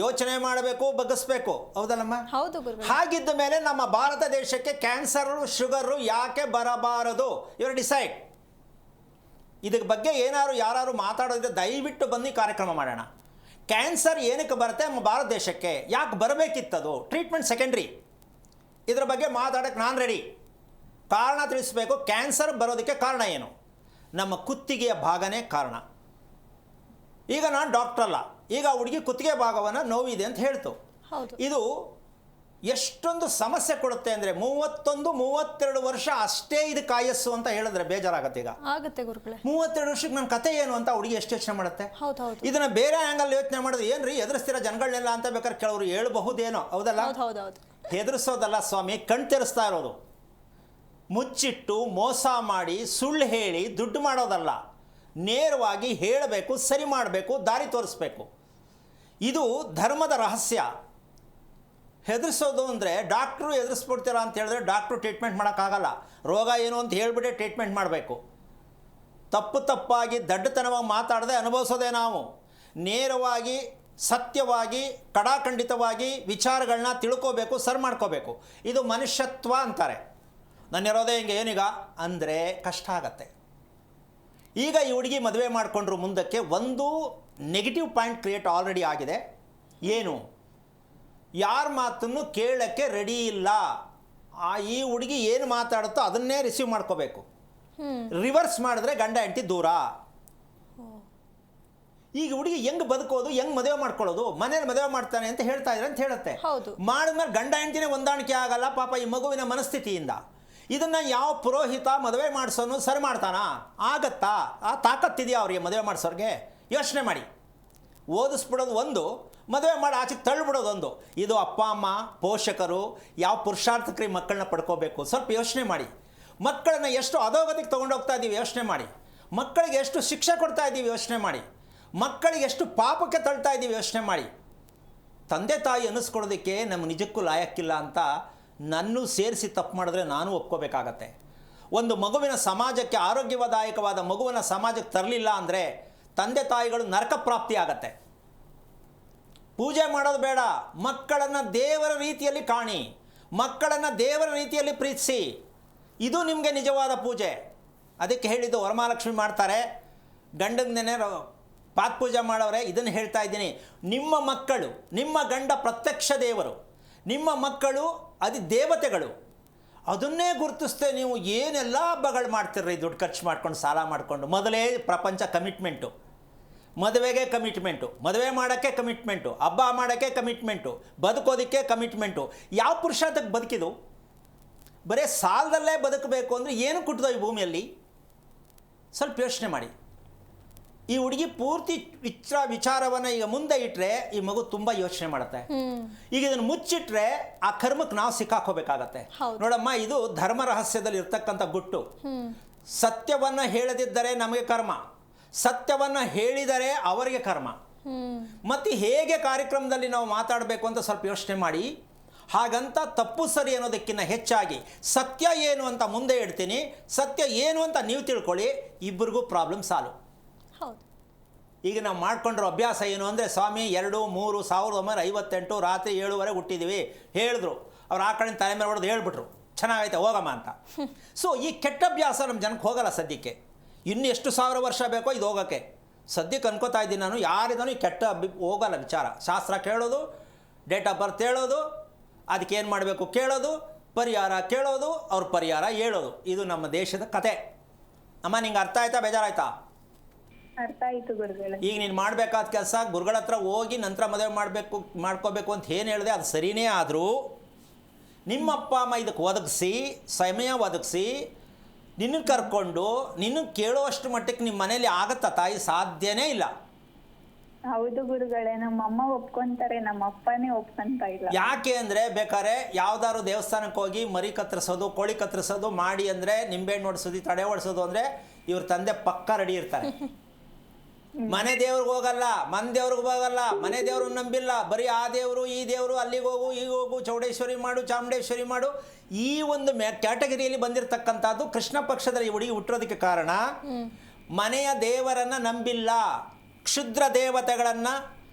ಯೋಚನೆ ಮಾಡಬೇಕು ಬಗ್ಗಿಸ್ಬೇಕು. ಹೌದಲ್ಲಮ್ಮ? ಹೌದು ಗುರುಗಳೇ. ಹಾಗಿದ್ದ ಮೇಲೆ ನಮ್ಮ ಭಾರತ ದೇಶಕ್ಕೆ ಕ್ಯಾನ್ಸರು, ಶುಗರು ಯಾಕೆ ಬರಬಾರದು? ಇವರು ಡಿಸೈಡ್. ಇದಕ್ಕೆ ಬಗ್ಗೆ ಏನಾದ್ರು ಯಾರು ಮಾತಾಡೋದಿದ್ರೆ ದಯವಿಟ್ಟು ಬನ್ನಿ ಕಾರ್ಯಕ್ರಮ ಮಾಡೋಣ. ಕ್ಯಾನ್ಸರ್ ಏನಕ್ಕೆ ಬರುತ್ತೆ ನಮ್ಮ ಭಾರತ ದೇಶಕ್ಕೆ, ಯಾಕೆ ಬರಬೇಕಿತ್ತದು? Treatment secondary. ಇದರ ಬಗ್ಗೆ ಮಾತಾಡೋಕ್ಕೆ ನಾನು ರೆಡಿ. ಕಾರಣ ತಿಳಿಸ್ಬೇಕು. ಕ್ಯಾನ್ಸರ್ ಬರೋದಕ್ಕೆ ಕಾರಣ ಏನು? ನಮ್ಮ ಕುತ್ತಿಗೆಯ ಭಾಗನೇ ಕಾರಣ. ಈಗ ನಾನು ಡಾಕ್ಟರ್ ಅಲ್ಲ. ಈಗ ಹುಡುಗಿ ಕುತ್ತಿಗೆ ಭಾಗವನ್ನು ನೋವಿದೆ ಅಂತ ಹೇಳ್ತು. ಇದು ಎಷ್ಟೊಂದು ಸಮಸ್ಯೆ ಕೊಡುತ್ತೆ ಅಂದರೆ 31-32 ವರ್ಷ ಅಷ್ಟೇ ಇದಕ್ಕೆ ಆಯಸ್ಸು ಅಂತ ಹೇಳಿದ್ರೆ ಬೇಜಾರಾಗತ್ತೆ. ಈಗ ಆಗುತ್ತೆ ಗುರುಗಳೇ. 32 ವರ್ಷಕ್ಕೆ ನನ್ನ ಕತೆ ಏನು ಅಂತ ಹುಡುಗಿ ಎಷ್ಟು ಯೋಚನೆ ಮಾಡುತ್ತೆ. ಹೌದು. ಇದನ್ನ ಬೇರೆ ಆ್ಯಂಗಲ್ ಯೋಚನೆ ಮಾಡಿದ್ರೆ ಏನ್ರಿ ಎದುರಿಸ್ತೀರ ಜನಗಳನ್ನೆಲ್ಲ ಅಂತ ಬೇಕಾದ್ರೆ ಕೆಲವರು ಹೇಳ್ಬಹುದೇನೋ. ಹೌದಲ್ಲ? ಹೆದರ್ಸೋದಲ್ಲ ಸ್ವಾಮಿ, ಕಣ್ ತೆರೆಸ್ತಾ ಇರೋದು. ಮುಚ್ಚಿಟ್ಟು ಮೋಸ ಮಾಡಿ ಸುಳ್ಳು ಹೇಳಿ ದುಡ್ಡು ಮಾಡೋದಲ್ಲ. ನೇರವಾಗಿ ಹೇಳಬೇಕು, ಸರಿ ಮಾಡಬೇಕು, ದಾರಿ ತೋರಿಸ್ಬೇಕು. ಇದು ಧರ್ಮದ ರಹಸ್ಯ. ಹೆದರ್ಸೋದು ಅಂದರೆ ಡಾಕ್ಟ್ರು ಎದುರಿಸ್ಬಿಡ್ತೀರಾ ಅಂತ ಹೇಳಿದ್ರೆ ಡಾಕ್ಟ್ರು ಟ್ರೀಟ್ಮೆಂಟ್ ಮಾಡೋಕ್ಕಾಗಲ್ಲ. ರೋಗ ಏನು ಅಂತ ಹೇಳಿಬಿಟ್ಟೆ ಟ್ರೀಟ್ಮೆಂಟ್ ಮಾಡಬೇಕು. ತಪ್ಪಾಗಿ ದಡ್ಡತನವಾಗಿ ಮಾತಾಡದೆ ಅನುಭವಿಸೋದೇ ನಾವು. ನೇರವಾಗಿ ಸತ್ಯವಾಗಿ ಕಡಾಖಂಡಿತವಾಗಿ ವಿಚಾರಗಳನ್ನ ತಿಳ್ಕೋಬೇಕು, ಸರ್ ಮಾಡ್ಕೋಬೇಕು. ಇದು ಮನುಷ್ಯತ್ವ ಅಂತಾರೆ. ನನ್ನಿರೋದೇ ಹಿಂಗೆ ಏನೀಗ ಅಂದರೆ ಕಷ್ಟ ಆಗತ್ತೆ. ಈಗ ಈ ಹುಡುಗಿ ಮದುವೆ ಮಾಡಿಕೊಂಡ್ರು ಮುಂದಕ್ಕೆ ಒಂದು ನೆಗೆಟಿವ್ ಪಾಯಿಂಟ್ ಕ್ರಿಯೇಟ್ ಆಲ್ರೆಡಿ ಆಗಿದೆ. ಏನು? ಯಾರ ಮಾತನ್ನು ಕೇಳೋಕ್ಕೆ ರೆಡಿ ಇಲ್ಲ. ಈ ಹುಡುಗಿ ಏನು ಮಾತಾಡುತ್ತೋ ಅದನ್ನೇ ರಿಸೀವ್ ಮಾಡ್ಕೋಬೇಕು. ರಿವರ್ಸ್ ಮಾಡಿದ್ರೆ ಗಂಡ ಹೆಂಡತಿ ದೂರ. ಈಗ ಹುಡುಗಿ ಹೆಂಗೆ ಬದುಕೋದು, ಹೆಂಗೆ ಮದುವೆ ಮಾಡ್ಕೊಳ್ಳೋದು, ಮನೇಲಿ ಮದುವೆ ಮಾಡ್ತಾನೆ ಅಂತ ಹೇಳ್ತಾ ಇದ್ರೆ ಅಂತ ಹೇಳುತ್ತೆ. ಮಾಡಿದ್ಮೇಲೆ ಗಂಡ ಹೆಂಡತಿನೇ ಹೊಂದಾಣಿಕೆ ಆಗಲ್ಲ ಪಾಪ ಈ ಮಗುವಿನ ಮನಸ್ಥಿತಿಯಿಂದ. ಇದನ್ನು ಯಾವ ಪುರೋಹಿತ ಮದುವೆ ಮಾಡಿಸೋನು ಸರಿ ಮಾಡ್ತಾನಾ? ಆಗತ್ತಾ? ಆ ತಾಕತ್ತಿದೆಯಾ ಅವ್ರಿಗೆ ಮದುವೆ ಮಾಡಿಸೋರಿಗೆ? ಯೋಚನೆ ಮಾಡಿ. ಓದಿಸ್ಬಿಡೋದು ಒಂದು, ಮದುವೆ ಮಾಡಿ ಆಚೆಗೆ ತಳ್ಳಿಬಿಡೋದು ಒಂದು. ಇದು ಅಪ್ಪ ಅಮ್ಮ ಪೋಷಕರು ಯಾವ ಪುರುಷಾರ್ಥಕ್ರಿ ಮಕ್ಕಳನ್ನ ಪಡ್ಕೋಬೇಕು ಸ್ವಲ್ಪ ಯೋಚನೆ ಮಾಡಿ. ಮಕ್ಕಳನ್ನ ಎಷ್ಟು ಅಧೋಗತಿಗೆ ತೊಗೊಂಡೋಗ್ತಾ ಇದ್ದೀವಿ ಯೋಚನೆ ಮಾಡಿ. ಮಕ್ಕಳಿಗೆ ಎಷ್ಟು ಶಿಕ್ಷೆ ಕೊಡ್ತಾ ಇದ್ದೀವಿ ಯೋಚನೆ ಮಾಡಿ. ಮಕ್ಕಳಿಗೆ ಎಷ್ಟು ಪಾಪಕ್ಕೆ ತಳ್ತಾ ಇದ್ದೀವಿ ಯೋಚನೆ ಮಾಡಿ. ತಂದೆ ತಾಯಿ ಅನ್ನಿಸ್ಕೊಳ್ಳೋದಕ್ಕೆ ನಮ್ಗೆ ನಿಜಕ್ಕೂ ಲಾಯಕ್ಕಿಲ್ಲ ಅಂತ ನನ್ನೂ ಸೇರಿಸಿ ತಪ್ಪು ಮಾಡಿದ್ರೆ ನಾನು ಒಪ್ಕೋಬೇಕಾಗತ್ತೆ. ಒಂದು ಮಗುವಿನ ಸಮಾಜಕ್ಕೆ ಆರೋಗ್ಯದಾಯಕವಾದ ಮಗುವಿನ ಸಮಾಜಕ್ಕೆ ತರಲಿಲ್ಲ ಅಂದರೆ ತಂದೆ ತಾಯಿಗಳು ನರಕ ಪ್ರಾಪ್ತಿ ಆಗತ್ತೆ. ಪೂಜೆ ಮಾಡೋದು ಬೇಡ, ಮಕ್ಕಳನ್ನು ದೇವರ ರೀತಿಯಲ್ಲಿ ಕಾಣಿ, ಮಕ್ಕಳನ್ನು ದೇವರ ರೀತಿಯಲ್ಲಿ ಪ್ರೀತಿಸಿ. ಇದು ನಿಮಗೆ ನಿಜವಾದ ಪೂಜೆ. ಅದಕ್ಕೆ ಹೇಳಿದ್ದು ವರಮಹಾಲಕ್ಷ್ಮಿ ಮಾಡ್ತಾರೆ, ಗಂಡನ್ನೇ ಪಾತ್ಪೂಜೆ ಮಾಡೋರೆ. ಇದನ್ನು ಹೇಳ್ತಾ ಇದ್ದೀನಿ, ನಿಮ್ಮ ಮಕ್ಕಳು ನಿಮ್ಮ ಗಂಡ ಪ್ರತ್ಯಕ್ಷ ದೇವರು, ನಿಮ್ಮ ಮಕ್ಕಳು ಅದು ದೇವತೆಗಳು. ಅದನ್ನೇ ಗುರುತಿಸ್ತೆ ನೀವು ಏನೆಲ್ಲ ಹಬ್ಬಗಳು ಮಾಡ್ತಿರ್ರಿ, ದುಡ್ಡು ಖರ್ಚು ಮಾಡ್ಕೊಂಡು ಸಾಲ ಮಾಡಿಕೊಂಡು. ಮೊದಲೇ ಪ್ರಪಂಚ ಕಮಿಟ್ಮೆಂಟು, ಮದುವೆಗೆ ಕಮಿಟ್ಮೆಂಟು, ಮದುವೆ ಮಾಡೋಕ್ಕೆ ಕಮಿಟ್ಮೆಂಟು, ಹಬ್ಬ ಮಾಡೋಕ್ಕೆ ಕಮಿಟ್ಮೆಂಟು, ಬದುಕೋದಕ್ಕೆ ಕಮಿಟ್ಮೆಂಟು. ಯಾವ ಪುರುಷಾರ್ಥಕ್ಕೆ ಬದುಕಿದು? ಬರೀ ಸಾಲದಲ್ಲೇ ಬದುಕಬೇಕು ಅಂದರೆ ಏನು ಕುಟ್ಟಿದೋ ಈ ಭೂಮಿಯಲ್ಲಿ? ಸ್ವಲ್ಪ ಯೋಚನೆ ಮಾಡಿ. ಈ ಹುಡುಗಿ ಪೂರ್ತಿ ವಿಚಾರವನ್ನು ಈಗ ಮುಂದೆ ಇಟ್ಟರೆ ಈ ಮಗು ತುಂಬ ಯೋಚನೆ ಮಾಡುತ್ತೆ. ಈಗ ಇದನ್ನು ಮುಚ್ಚಿಟ್ರೆ ಆ ಕರ್ಮಕ್ಕೆ ನಾವು ಸಿಕ್ಕಾಕೋಬೇಕಾಗತ್ತೆ. ನೋಡಮ್ಮ, ಇದು ಧರ್ಮ ರಹಸ್ಯದಲ್ಲಿ ಇರ್ತಕ್ಕಂಥ ಗುಟ್ಟು. ಸತ್ಯವನ್ನು ಹೇಳದಿದ್ದರೆ ನಮಗೆ ಕರ್ಮ, ಸತ್ಯವನ್ನು ಹೇಳಿದರೆ ಅವರಿಗೆ ಕರ್ಮ. ಮತ್ತು ಹೇಗೆ ಕಾರ್ಯಕ್ರಮದಲ್ಲಿ ನಾವು ಮಾತಾಡಬೇಕು ಅಂತ ಸ್ವಲ್ಪ ಯೋಚನೆ ಮಾಡಿ. ಹಾಗಂತ ತಪ್ಪು ಸರಿ ಅನ್ನೋದಕ್ಕಿಂತ ಹೆಚ್ಚಾಗಿ ಸತ್ಯ ಏನು ಅಂತ ಮುಂದೆ ಇಡ್ತೀನಿ, ಸತ್ಯ ಏನು ಅಂತ ನೀವು ತಿಳ್ಕೊಳ್ಳಿ, ಇಬ್ಬರಿಗೂ ಪ್ರಾಬ್ಲಮ್ ಸಾಲ್ವ್. ಈಗ ನಾವು ಮಾಡ್ಕೊಂಡಿರೋ ಅಭ್ಯಾಸ ಏನು ಅಂದರೆ, ಸ್ವಾಮಿ 2-3-1958 ರಾತ್ರಿ 7:30 ಹುಟ್ಟಿದ್ದೀವಿ ಹೇಳಿದ್ರು, ಅವ್ರು ಆ ಕಡೆ ತಲೆ ಮೇಲೆ ಹೊಡೆದು ಹೇಳ್ಬಿಟ್ರು ಚೆನ್ನಾಗೈತೆ ಹೋಗಮ್ಮ ಅಂತ. ಸೊ ಈ ಕೆಟ್ಟ ಅಭ್ಯಾಸ ನಮ್ಮ ಜನಕ್ಕೆ ಹೋಗಲ್ಲ ಸದ್ಯಕ್ಕೆ. ಇನ್ನು ಎಷ್ಟು 1000 ವರ್ಷ ಬೇಕೋ ಇದು ಹೋಗೋಕ್ಕೆ. ಸದ್ಯಕ್ಕೆ ಅನ್ಕೋತಾ ಇದ್ದೀನಿ ನಾನು, ಯಾರಿಗೂ ಈ ಕೆಟ್ಟ ಹೋಗಲ್ಲ ವಿಚಾರ. ಶಾಸ್ತ್ರ ಕೇಳೋದು, ಡೇಟ್ ಆಫ್ ಬರ್ತ್ ಹೇಳೋದು, ಅದಕ್ಕೆ ಏನು ಮಾಡಬೇಕು ಕೇಳೋದು, ಪರಿಹಾರ ಕೇಳೋದು, ಅವ್ರ ಪರಿಹಾರ ಹೇಳೋದು. ಇದು ನಮ್ಮ ದೇಶದ ಕತೆ. ಅಮ್ಮ, ನಿಂಗೆ ಅರ್ಥ ಆಯ್ತಾ, ಬೇಜಾರಾಯ್ತಾ? ಅರ್ಥ ಆಯ್ತು ಗುರುಗಳೇ. ಈಗ ನೀನು ಮಾಡಬೇಕಾದ ಕೆಲಸ ಗುರುಗಳ ಹತ್ರ ಹೋಗಿ ನಂತರ ಮದುವೆ ಮಾಡ್ಕೋಬೇಕು ಅಂತ ಏನು ಹೇಳಿದೆ ಅದು ಸರಿಯೇ. ಆದರೂ ನಿಮ್ಮ ಅಪ್ಪ ಅಮ್ಮ ಇದಕ್ಕೆ ಒದಗಿಸಿ, ಸಮಯ ಒದಗಿಸಿ, ನಿನ್ನ ಕರ್ಕೊಂಡು ನಿನ್ನ ಕೇಳುವಷ್ಟು ಮಟ್ಟಕ್ಕೆ ನಿಮ್ಮ ಮನೇಲಿ ಆಗತ್ತಾ ತಾಯಿ? ಸಾಧ್ಯನೇ ಇಲ್ಲ. ಹೌದು ಗುರುಗಳೇ, ನಮ್ಮಮ್ಮ ಒಪ್ಕೊಂತಾರೆ, ನಮ್ಮ ಅಪ್ಪನೇ ಒಪ್ಕೊಂತ ಇಲ್ಲ. ಯಾಕೆ ಅಂದರೆ, ಬೇಕಾದ್ರೆ ಯಾವ್ದಾದ್ರು ದೇವಸ್ಥಾನಕ್ಕೆ ಹೋಗಿ ಮರಿ ಕತ್ತರಿಸೋದು, ಕೋಳಿ ಕತ್ತರಿಸೋದು ಮಾಡಿ ಅಂದರೆ, ನಿಂಬೆಹಣ್ಣು ಹೊಡ್ಸೋದು, ತಡೆ ಹೊಡ್ಸೋದು ಅಂದರೆ ಇವ್ರ ತಂದೆ ಪಕ್ಕ ರೆಡಿ ಇರ್ತಾರೆ. ಮನೆ ದೇವ್ರಿಗೆ ಹೋಗಲ್ಲ, ಮನೆ ದೇವ್ರಿಗೆ ಹೋಗಲ್ಲ, ಮನೆ ದೇವ್ರು ನಂಬಿಲ್ಲ, ಬರೀ ಆ ದೇವರು ಈ ದೇವರು, ಅಲ್ಲಿಗೆ ಹೋಗು ಈಗ ಹೋಗು, ಚೌಡೇಶ್ವರಿ ಮಾಡು, ಚಾಮುಂಡೇಶ್ವರಿ ಮಾಡು. ಈ ಒಂದು ಕ್ಯಾಟಗರಿಯಲ್ಲಿ ಬಂದಿರತಕ್ಕಂಥದ್ದು ಕೃಷ್ಣ ಪಕ್ಷದಲ್ಲಿ ಈ ಹುಡುಗಿ ಹುಟ್ಟಿರೋದಕ್ಕೆ ಕಾರಣ. ಮನೆಯ ದೇವರನ್ನು ನಂಬಿಲ್ಲ, ಕ್ಷುದ್ರ ದೇವತೆಗಳನ್ನು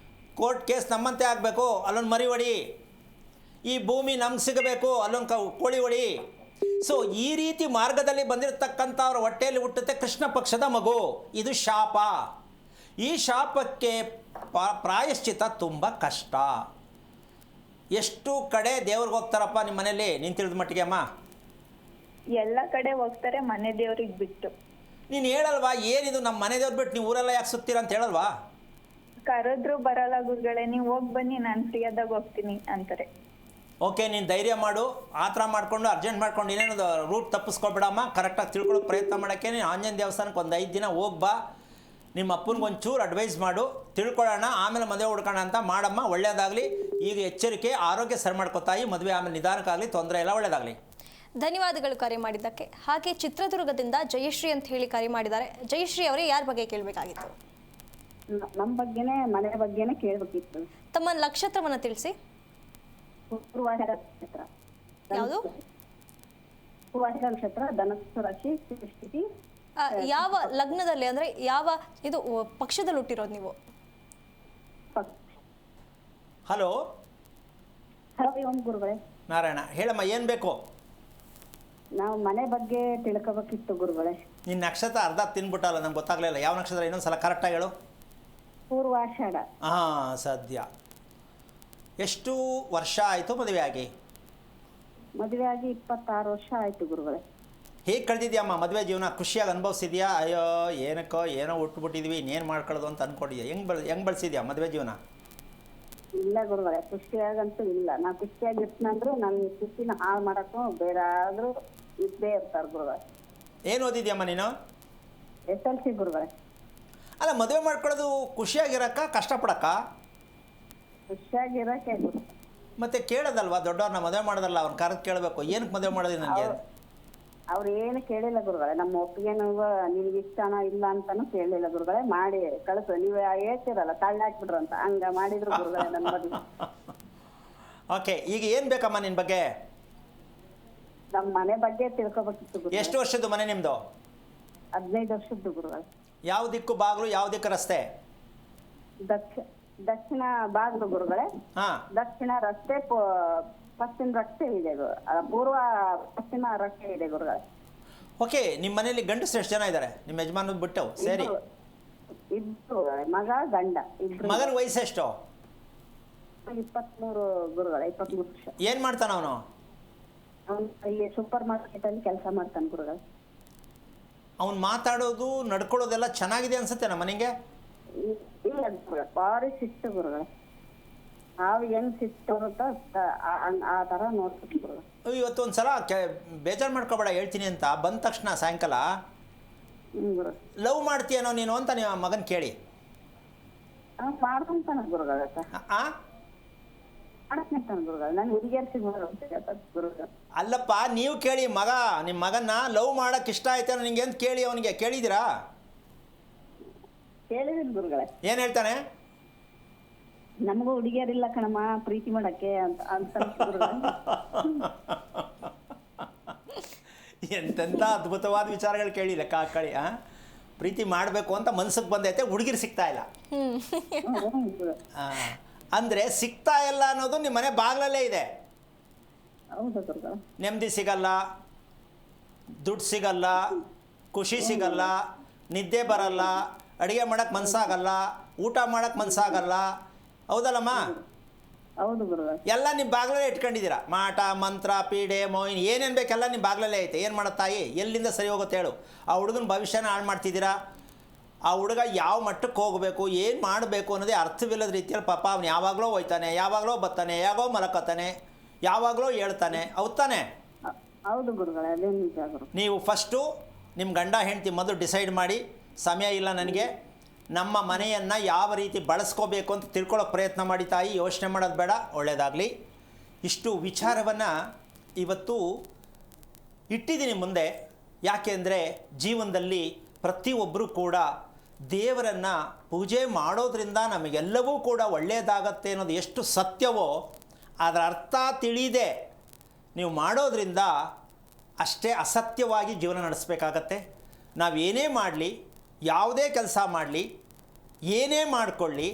ಕೋರ್ಟ್ ಕೇಸ್ ನಮ್ಮಂತೆ ಆಗಬೇಕು, ಅಲ್ಲೊಂದು ಮರಿ ಹೊಡಿ, ಈ ಭೂಮಿ ನಮ್ಗೆ ಸಿಗಬೇಕು, ಅಲ್ಲೊಂದು ಕೋಳಿ ಹೊಡಿ. ಸೊ ಈ ರೀತಿ ಮಾರ್ಗದಲ್ಲಿ ಬಂದಿರತಕ್ಕಂಥವ್ರ ಹೊಟ್ಟೆಯಲ್ಲಿ ಹುಟ್ಟುತ್ತೆ ಕೃಷ್ಣ ಪಕ್ಷದ ಮಗು. ಇದು ಶಾಪ. ಈ ಶಾಪಕ್ಕೆ ಪ್ರಾಯಶ್ಚಿತ ತುಂಬ ಕಷ್ಟ. ಎಷ್ಟು ಕಡೆ ದೇವ್ರಿಗೆ ಹೋಗ್ತಾರಪ್ಪ ನಿಮ್ಮ ಮನೇಲಿ, ನೀನು ತಿಳಿದ ಮಟ್ಟಿಗೆ ಅಮ್ಮ? ಎಲ್ಲ ಕಡೆ ಹೋಗ್ತಾರೆ, ಮನೆ ದೇವ್ರಿಗೆ ಬಿಟ್ಟು. ನೀನು ಹೇಳಲ್ವಾ ಏನಿದು ನಮ್ಮ ಮನೆ ದೇವ್ರು ಬಿಟ್ಟು ನೀವು ಊರೆಲ್ಲ ಯಾಕೆ ಸುತ್ತೀರಾ ಅಂತ ಹೇಳಲ್ವಾ? ಕರೆದ್ರು ಬರಲ್ಲ ಗುರುಗಳೇ, ನೀವು ಹೋಗಿ ಬನ್ನಿ, ನಾನು ಫ್ರೀ ಆದಾಗ ಹೋಗ್ತೀನಿ ಅಂತಾರೆ. ಓಕೆ, ನೀನು ಧೈರ್ಯ ಮಾಡು. ಆ ಥರ ಮಾಡಿಕೊಂಡು ಅರ್ಜೆಂಟ್ ಮಾಡ್ಕೊಂಡು ಏನೇನು ರೂಟ್ ತಪ್ಪಿಸ್ಕೊಬೇಡಮ್ಮ. ಕರೆಕ್ಟಾಗಿ ತಿಳ್ಕೊಳ್ಳೋಕೆ ಪ್ರಯತ್ನ ಮಾಡೋಕ್ಕೆ ನೀನು ಆಂಜನೇಯ ದೇವಸ್ಥಾನಕ್ಕೆ ಒಂದು 5 ದಿನ ಹೋಗ್ಬಾ. ನಿಮ್ಮ ಅಪ್ಪನಿಗೆ ಒಂಚೂರು ಅಡ್ವೈಸ್ ಮಾಡು, ತಿಳ್ಕೊಳ್ಳೋಣ, ಆಮೇಲೆ ಮದುವೆ ಹುಡ್ಕೋಣ ಅಂತ ಮಾಡಮ್ಮ. ಒಳ್ಳೆಯದಾಗಲಿ. ಈಗ ಎಚ್ಚರಿಕೆ, ಆರೋಗ್ಯ ಸರಿ ಮಾಡ್ಕೊತಾಯಿ, ಮದುವೆ ಆಮೇಲೆ ನಿಧಾನಕ್ಕಾಗಲಿ, ತೊಂದರೆ ಎಲ್ಲ ಒಳ್ಳೆಯದಾಗಲಿ. ಧನ್ಯವಾದಗಳು ಕರೆ ಮಾಡಿದ್ದಕ್ಕೆ. ಹಾಗೆ ಚಿತ್ರದುರ್ಗದಿಂದ ಜಯಶ್ರೀ ಅಂತ ಹೇಳಿ ಕರೆ ಮಾಡಿದ್ದಾರೆ. ಜಯಶ್ರೀ ಅವರೇ, ಯಾರ ಬಗ್ಗೆ ಕೇಳಬೇಕಾಗಿತ್ತು? ನಮ್ಮ ಬಗ್ಗೆನೇ, ಮನೆ ಬಗ್ಗೆನೇ ಕೇಳಬೇಕಿತ್ತು. ತಮ್ಮ ನಕ್ಷತ್ರವನ್ನು ತಿಳಿಸಿ. ಪೂರ್ವಾಷಾಢ ನಕ್ಷತ್ರ. ಯಾವುದು? ಪೂರ್ವಾಷಾಢ ನಕ್ಷತ್ರ, ಧನಸ್ಸು ರಾಶಿ, ಸ್ಥಿತಿ. ಯಾವ ಲಗ್ನದಲ್ಲಿ, ಅಂದ್ರೆ ಯಾವ ಇದು ಪಕ್ಷದಲ್ಲಿ ಹುಟ್ಟಿರೋದು ನೀವು? ಹಲೋ ಹರಿ ಓಂ ಗುರುಗಳೇ. ನಾರಾಯಣ, ಹೇಳಮ್ಮ, ಏನು ಬೇಕು? ನಾವು ಮನೆ ಬಗ್ಗೆ ತಿಳ್ಕೊಬೇಕಿತ್ತು ಗುರುಗಳೇ. ನಿನ್ನ ನಕ್ಷತ್ರ ಅರ್ಧ ತಿನ್ಬಿಟ್ಟಲ್ಲ, ನಮ್ಗೆ ಗೊತ್ತಾಗಲಿಲ್ಲ. ಯಾವ ನಕ್ಷತ್ರ? ಇನ್ನೊಂದು ಸಲ ಕರೆಕ್ಟಾಗಿ ಹೇಳು. ಪೂರ್ವಾಷಾಢ. ಹಾಂ, ಸದ್ಯ. ಎಷ್ಟು ವರ್ಷ ಆಯಿತು ಮದುವೆ ಆಗಿ? ಮದುವೆ ಆಗಿ 26 ವರ್ಷ ಆಯ್ತು ಗುರುಗಳೇ. ಹೇಗೆ ಕಳೆದಿದ್ಯಮ್ಮ ಮದುವೆ ಜೀವನ? ಖುಷಿಯಾಗಿ ಅನುಭವಿಸಿದ್ಯಾ? ಅಯ್ಯೋ ಏನಕ್ಕೋ ಏನೋ ಹುಟ್ಟುಬಿಟ್ಟಿದ್ವಿ, ಇನ್ನೇನು ಮಾಡ್ಕೊಳ್ಳೋದು ಅಂತ ಅಂದ್ಕೊಂಡಿದ್ಯಾ? ಹೆಂಗೆ ಬಳಸಿದ್ಯಾ ಮದುವೆ ಜೀವನ? ಇಲ್ಲ ಗುರುಗಳೇ, ಖುಷಿಯಾಗಂತೂ ಇಲ್ಲ. ನಾ ಖುಷಿಯಾಗಿ ಇರ್ತೀನಂದ್ರು ನನ್ನ ಖುಷಿನ ಹಾಳು ಮಾಡಕ್ಕೂ ಬೇರೆ ಆದ್ರೂ ಇದ್ದೇ ಇರ್ತಾರೆ ಗುರುಗಳೇ. ಏನು ಓದಿದ್ಯಮ್ಮ ನೀನು? SLC ಗುರುಗಳೇ. ಅಲ್ಲ, ಮದುವೆ ಮಾಡ್ಕೊಳ್ಳೋದು ಖುಷಿಯಾಗಿರಕ್ಕ ಕಷ್ಟಪಡಕ್ಕ? ಖುಷಿಯಾಗಿರಕ್ಕೆ ಗುರು. ಮತ್ತೆ ಕೇಳೋದಲ್ವಾ ದೊಡ್ಡವ್ರನ್ನ? ಮದುವೆ ಮಾಡೋದಲ್ಲ, ಅವ್ನ ಕರೆದು ಕೇಳಬೇಕು. ಏನಕ್ಕೆ ಮದುವೆ ಮಾಡೋದು ನನಗೆ? ಅವ್ರು ಏನು ಕೇಳಿಲ್ಲ ಗುರುಗಳೇ. ನಮ್ಮ ಒಪ್ಪಿಗೆನೂ ನಿನ್ಗೆ ಇಷ್ಟನ ಇಲ್ಲ ಅಂತಾನು ಕೇಳಿಲ್ಲ ಗುರುಗಳೇ. ಮಾಡಿ ಕಳಿಸು, ನೀವೇ ಹೇಳ್ತಿರಲ್ಲ ತಳ್ಳ ಹಾಕ್ಬಿಡ್ರು ಅಂತ, ಹಂಗ ಮಾಡಿದ್ರು ಗುರುಗಳೇ ನನ್ನ ಮದುವೆ. ಓಕೆ, ಈಗ ಏನು ಬೇಕಮ್ಮ ನಿನ್ನ ಬಗ್ಗೆ? ನಮ್ಮ ಮನೆ ಬಗ್ಗೆ ತಿಳ್ಕೊಬೇಕಿತ್ತು ಗುರುಗಳೇ. ಎಷ್ಟು ವರ್ಷದ್ದು ಮನೆ ನಿಮ್ಮದು? 15 ವರ್ಷದ್ದು ಗುರುಗಳೇ. ಯಾವ ದಿಕ್ಕು ಬಾಗಿಲು, ಯಾವ ದಿಕ್ಕು ರಸ್ತೆ? ದಕ್ಷಿಣ ಬಾಗಿಲು ಗುರುಗಳೇ. ಹಾಂ, ದಕ್ಷಿಣ ರಸ್ತೆ, ಪಶ್ಚಿಮ ರಸ್ತೆ ಇದೆ ಪೂರ್ವ ಪಶ್ಚಿಮ ರಸ್ತೆ ಇದೆ ಗುರುಗಳೇ. ಓಕೆ. ನಿಮ್ಮ ಮನೇಲಿ ಗಂಡಸರು ಎಷ್ಟು ಜನ ಇದ್ದಾರೆ ನಿಮ್ಮ ಯಜಮಾನ ಬಿಟ್ಟು ಸೇರಿ? ಇಬ್ರು, ಮಗ ಗಂಡ ಇಬ್ರು. ಮಗನ ವಯಸ್ಸೆಷ್ಟು? 23 ಗುರುಗಳೇ, 23 ವರ್ಷ. ಏನು ಮಾಡ್ತಾನ ಅವನು? ಅವನು ಇಲ್ಲಿ ಸೂಪರ್ ಮಾರ್ಕೆಟ್ ಅಲ್ಲಿ ಕೆಲಸ ಮಾಡ್ತಾನೆ ಗುರುಗಳೇ. ಅವ್ನು ಮಾತಾಡೋದು ನಡ್ಕೊಳ್ಳೋದೆಲ್ಲ ಚೆನ್ನಾಗಿದೆ ಅನ್ಸುತ್ತೆ ನಮ್ಮ ಮನೆಗೆ? ಇಲ್ಲ ಗುರುಗಳೇ, ಭಾರಿ ಶಿಸ್ತು ಗುರುಗಳೇ. ನಾವು ಹೆಂಗ್ ಶಿಸ್ತು ಬರುತ್ತೋ ಆ ತರ ನೋಡ್ತೀವಿ ಗುರುಗಳೇ. ಇವತ್ತು ಒಂದು ಸಲ ಬೇಜಾರು ಮಾಡ್ಕೊಬೇಡ, ಹೇಳ್ತೀನಿ ಅಂತ ಬಂದ ತಕ್ಷಣ ಸಾಯಂಕಾಲ ಗುರು ಲವ್ ಮಾಡ್ತೀಯನೋ ನೀನು ಅಂತ ನೀವು ಮಗನ ಕೇಳಿ. ಮಾಡ್ಕೊಂತಾನ ಗುರುಗಳೇ. ಆ ಮಾಡ್ಕೊಂತಾನ ಗುರುಗಳೇ. ನಾನು ಹುಡುಗಿಯರ್ ಸಿಗೋದು ಗುರುಗಳೇ. ಅಲ್ಲಪ್ಪ, ನೀವು ಕೇಳಿ ಮಗ, ನಿಮ್ಮ ಮಗನ್ನ ಲವ್ ಮಾಡಕ್ಕೆ ಇಷ್ಟ ಆಯ್ತಾನೋ ನಿಂಗೆ ಅಂತ ಕೇಳಿ. ಅವನಿಗೆ ಕೇಳಿದ್ದೀರಾ? ಕೇಳಿದಿಲ್ಲ ಗುರುಗಳೇ. ಏನು ಹೇಳ್ತಾನೆ? ನಮಗೂ ಹುಡುಗಿಯರಿಲ್ಲ ಕಣಮ್ಮ ಪ್ರೀತಿ ಮಾಡಕ್ಕೆ ಅಂತ ಗುರುಗಳೇ. ಎಂತೆಂಥ ಅದ್ಭುತವಾದ ವಿಚಾರಗಳು ಕೇಳಿ ಲೆಕ್ಕ ಹಾಕೊಳ್ಳಿ. ಪ್ರೀತಿ ಮಾಡಬೇಕು ಅಂತ ಮನ್ಸಿಗೆ ಬಂದೈತೆ, ಹುಡುಗಿರು ಸಿಗ್ತಾ ಇಲ್ಲ. ಅಂದರೆ ಸಿಗ್ತಾ ಇಲ್ಲ ಅನ್ನೋದು ನಿಮ್ಮ ಮನೆ ಬಾಗಿಲಲ್ಲೇ ಇದೆ. ಹೌದಾ ಗುರುಗಳೇ? ನೆಮ್ಮದಿ ಸಿಗಲ್ಲ, ದುಡ್ಡು ಸಿಗಲ್ಲ, ಖುಷಿ ಸಿಗಲ್ಲ, ನಿದ್ದೆ ಬರಲ್ಲ, ಅಡುಗೆ ಮಾಡೋಕ್ಕೆ ಮನಸ್ಸಾಗಲ್ಲ, ಊಟ ಮಾಡೋಕ್ಕೆ ಮನಸ್ಸಾಗಲ್ಲ. ಹೌದಲ್ಲಮ್ಮ? ಹೌದು ಗುರುಗಳೇ. ಎಲ್ಲ ನಿಮ್ಮ ಬಾಗಿಲಲ್ಲೇ ಇಟ್ಕೊಂಡಿದ್ದೀರಾ. ಮಾಟ ಮಂತ್ರ ಪೀಡೆ ಮೋಯಿನ್ ಏನೇನು ಬೇಕೆಲ್ಲ ನಿಮ್ಮ ಬಾಗಿಲಲ್ಲೇ ಐತೆ. ಏನು ಮಾಡೋ ತಾಯಿ? ಎಲ್ಲಿಂದ ಸರಿ ಹೋಗುತ್ತೆ ಹೇಳು? ಆ ಹುಡುಗನ ಭವಿಷ್ಯನ ಹಾಳು ಮಾಡ್ತಿದ್ದೀರಾ. ಆ ಹುಡುಗ ಯಾವ ಮಟ್ಟಕ್ಕೆ ಹೋಗಬೇಕು, ಏನು ಮಾಡಬೇಕು ಅನ್ನೋದೇ ಅರ್ಥವಿಲ್ಲದ ರೀತಿಯಲ್ಲಿ ಪಾಪ ಅವನು ಯಾವಾಗಲೂ ಹೋಯ್ತಾನೆ, ಯಾವಾಗಲೂ ಬರ್ತಾನೆ, ಯಾವಾಗೋ ಮಲಕತ್ತಾನೆ, ಯಾವಾಗಲೂ ಹೇಳ್ತಾನೆ. ಹೌದಾನೆ? ಹೌದು ಗುರುಗಳೇ, ಅದೇ ನಿಜ ಗುರು. ನೀವು ಫಸ್ಟು ನಿಮ್ಮ ಗಂಡ ಹೆಂಡತಿ ಮೊದಲು ಡಿಸೈಡ್ ಮಾಡಿ, ಸಮಯ ಇಲ್ಲ ನನಗೆ, ನಮ್ಮ ಮನೆಯನ್ನು ಯಾವ ರೀತಿ ಬಳಸ್ಕೋಬೇಕು ಅಂತ ತಿಳ್ಕೊಳ್ಳೋಕೆ ಪ್ರಯತ್ನ ಮಾಡಿ ತಾಯಿ. ಯೋಚನೆ ಮಾಡೋದು ಬೇಡ. ಒಳ್ಳೆಯದಾಗಲಿ. ಇಷ್ಟು ವಿಚಾರವನ್ನು ಇವತ್ತು ಇಟ್ಟಿದ್ದೀನಿ ಮುಂದೆ. ಯಾಕೆಂದರೆ ಜೀವನದಲ್ಲಿ ಪ್ರತಿಯೊಬ್ಬರೂ ಕೂಡ ದೇವರನ್ನು ಪೂಜೆ ಮಾಡೋದ್ರಿಂದ ನಮಗೆಲ್ಲವೂ ಕೂಡ ಒಳ್ಳೆಯದಾಗತ್ತೆ ಅನ್ನೋದು ಎಷ್ಟು ಸತ್ಯವೋ, ಅದರ ಅರ್ಥ ತಿಳಿದೇ ನೀವು ಮಾಡೋದ್ರಿಂದ ಅಷ್ಟೇ ಅಸತ್ಯವಾಗಿ ಜೀವನ ನಡೆಸಬೇಕಾಗತ್ತೆ. ನಾವೇನೇ ಮಾಡಲಿ, ಯಾವುದೇ ಕೆಲಸ ಮಾಡಲಿ, ಏನೇ ಮಾಡಿಕೊಳ್ಳಿ,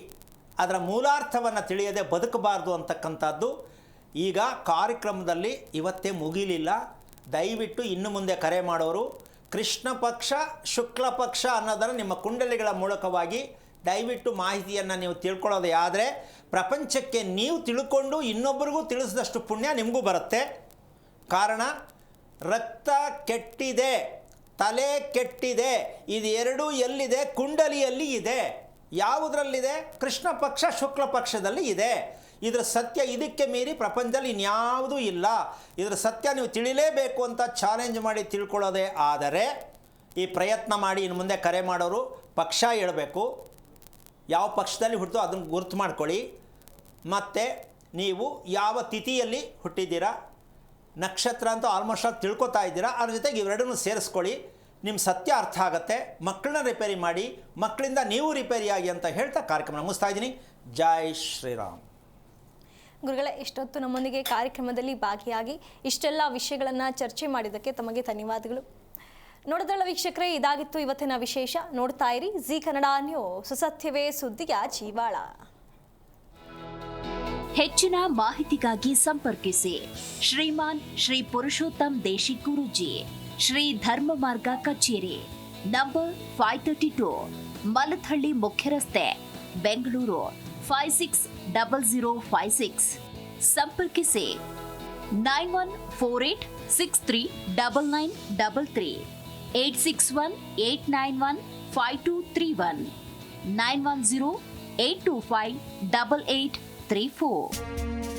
ಅದರ ಮೂಲಾರ್ಥವನ್ನು ತಿಳಿಯದೆ ಬದುಕಬಾರ್ದು ಅಂತಕ್ಕಂಥದ್ದು ಈಗ ಕಾರ್ಯಕ್ರಮದಲ್ಲಿ ಇವತ್ತೇ ಮುಗಿಲಿಲ್ಲ. ದಯವಿಟ್ಟು ಇನ್ನು ಮುಂದೆ ಕರೆ ಮಾಡೋರು ಕೃಷ್ಣ ಪಕ್ಷ ಶುಕ್ಲ ಪಕ್ಷ ಅನ್ನೋದನ್ನು ನಿಮ್ಮ ಕುಂಡಲಿಗಳ ಮೂಲಕವಾಗಿ ದಯವಿಟ್ಟು ಮಾಹಿತಿಯನ್ನು ನೀವು ತಿಳ್ಕೊಳ್ಳೋದೇ ಆದರೆ ಪ್ರಪಂಚಕ್ಕೆ ನೀವು ತಿಳ್ಕೊಂಡು ಇನ್ನೊಬ್ಬರಿಗೂ ತಿಳಿಸಿದಷ್ಟು ಪುಣ್ಯ ನಿಮಗೂ ಬರುತ್ತೆ. ಕಾರಣ, ರಕ್ತ ಕೆಟ್ಟಿದೆ, ತಲೆ ಕೆಟ್ಟಿದೆ, ಇದು ಎರಡೂ ಎಲ್ಲಿದೆ? ಕುಂಡಲಿಯಲ್ಲಿ ಇದೆ. ಯಾವುದರಲ್ಲಿದೆ? ಕೃಷ್ಣ ಪಕ್ಷ ಶುಕ್ಲ ಪಕ್ಷದಲ್ಲಿ ಇದೆ. ಇದರ ಸತ್ಯ ಇದಕ್ಕೆ ಮೀರಿ ಪ್ರಪಂಚದಲ್ಲಿ ಇನ್ಯಾವುದೂ ಇಲ್ಲ. ಇದರ ಸತ್ಯ ನೀವು ತಿಳಿಲೇಬೇಕು ಅಂತ ಚಾಲೆಂಜ್ ಮಾಡಿ ತಿಳ್ಕೊಳ್ಳೋದೇ ಆದರೆ ಈ ಪ್ರಯತ್ನ ಮಾಡಿ. ಇನ್ನು ಮುಂದೆ ಕರೆ ಮಾಡೋರು ಪಕ್ಷ ಹೇಳಬೇಕು, ಯಾವ ಪಕ್ಷದಲ್ಲಿ ಹುಟ್ಟಿದೋ ಅದನ್ನು ಗುರ್ತು ಮಾಡ್ಕೊಳ್ಳಿ. ಮತ್ತು ನೀವು ಯಾವ ತಿಥಿಯಲ್ಲಿ ಹುಟ್ಟಿದ್ದೀರಾ, ನಕ್ಷತ್ರ ಅಂತೂ ಆಲ್ಮೋಸ್ಟ್ ಆಲ್ ತಿಳ್ಕೊತಾ ಇದ್ದೀರಾ. ಅದ್ರ ಜೊತೆಗೆ ಇವೆರಡನ್ನೂ ಸೇರಿಸ್ಕೊಳ್ಳಿ. ನಿಮ್ಮ ಸತ್ಯ ಅರ್ಥ ಆಗುತ್ತೆ. ಮಕ್ಕಳನ್ನ ರಿಪೇರಿ ಮಾಡಿ, ಮಕ್ಕಳಿಂದ ನೀವು ರಿಪೇರಿಯಾಗಿ ಅಂತ ಹೇಳ್ತಾ ಕಾರ್ಯಕ್ರಮ ಮುಗಿಸ್ತಾ ಇದ್ದೀನಿ. ಜೈ ಶ್ರೀರಾಮ್. ಗುರುಗಳೇ, ಇಷ್ಟೊತ್ತು ನಮ್ಮೊಂದಿಗೆ ಕಾರ್ಯಕ್ರಮದಲ್ಲಿ ಭಾಗಿಯಾಗಿ ಇಷ್ಟೆಲ್ಲ ವಿಷಯಗಳನ್ನು ಚರ್ಚೆ ಮಾಡಿದ್ದಕ್ಕೆ ತಮಗೆ ಧನ್ಯವಾದಗಳು. ನೋಡಿದ್ರಲ್ಲ ವೀಕ್ಷಕರೇ, ಇದಾಗಿತ್ತು ಇವತ್ತಿನ ವಿಶೇಷ. ನೋಡ್ತಾ ಇರಿ ಜಿ ಕನ್ನಡ ನ್ಯೂಸ್. ಸುಸತ್ಯವೇ ಸುದ್ದಿಯ ಜೀವಾಳ. ಹೆಚ್ಚಿನ ಮಾಹಿತಿಗಾಗಿ ಸಂಪರ್ಕಿಸಿ ಶ್ರೀಮಾನ್ ಶ್ರೀ ಪುರುಷೋತ್ತಮ್ ದೇಶಿ ಗುರೂಜಿ, ಶ್ರೀ ಧರ್ಮ ಮಾರ್ಗ ಕಚೇರಿ, ನಂಬರ್ 532, ಮಲಥಳ್ಳಿ ಮುಖ್ಯ ರಸ್ತೆ, ಬೆಂಗಳೂರು 560056. ಸಂಪರ್ಕಿಸಿ 9148639933, 8618915231, 91082588834.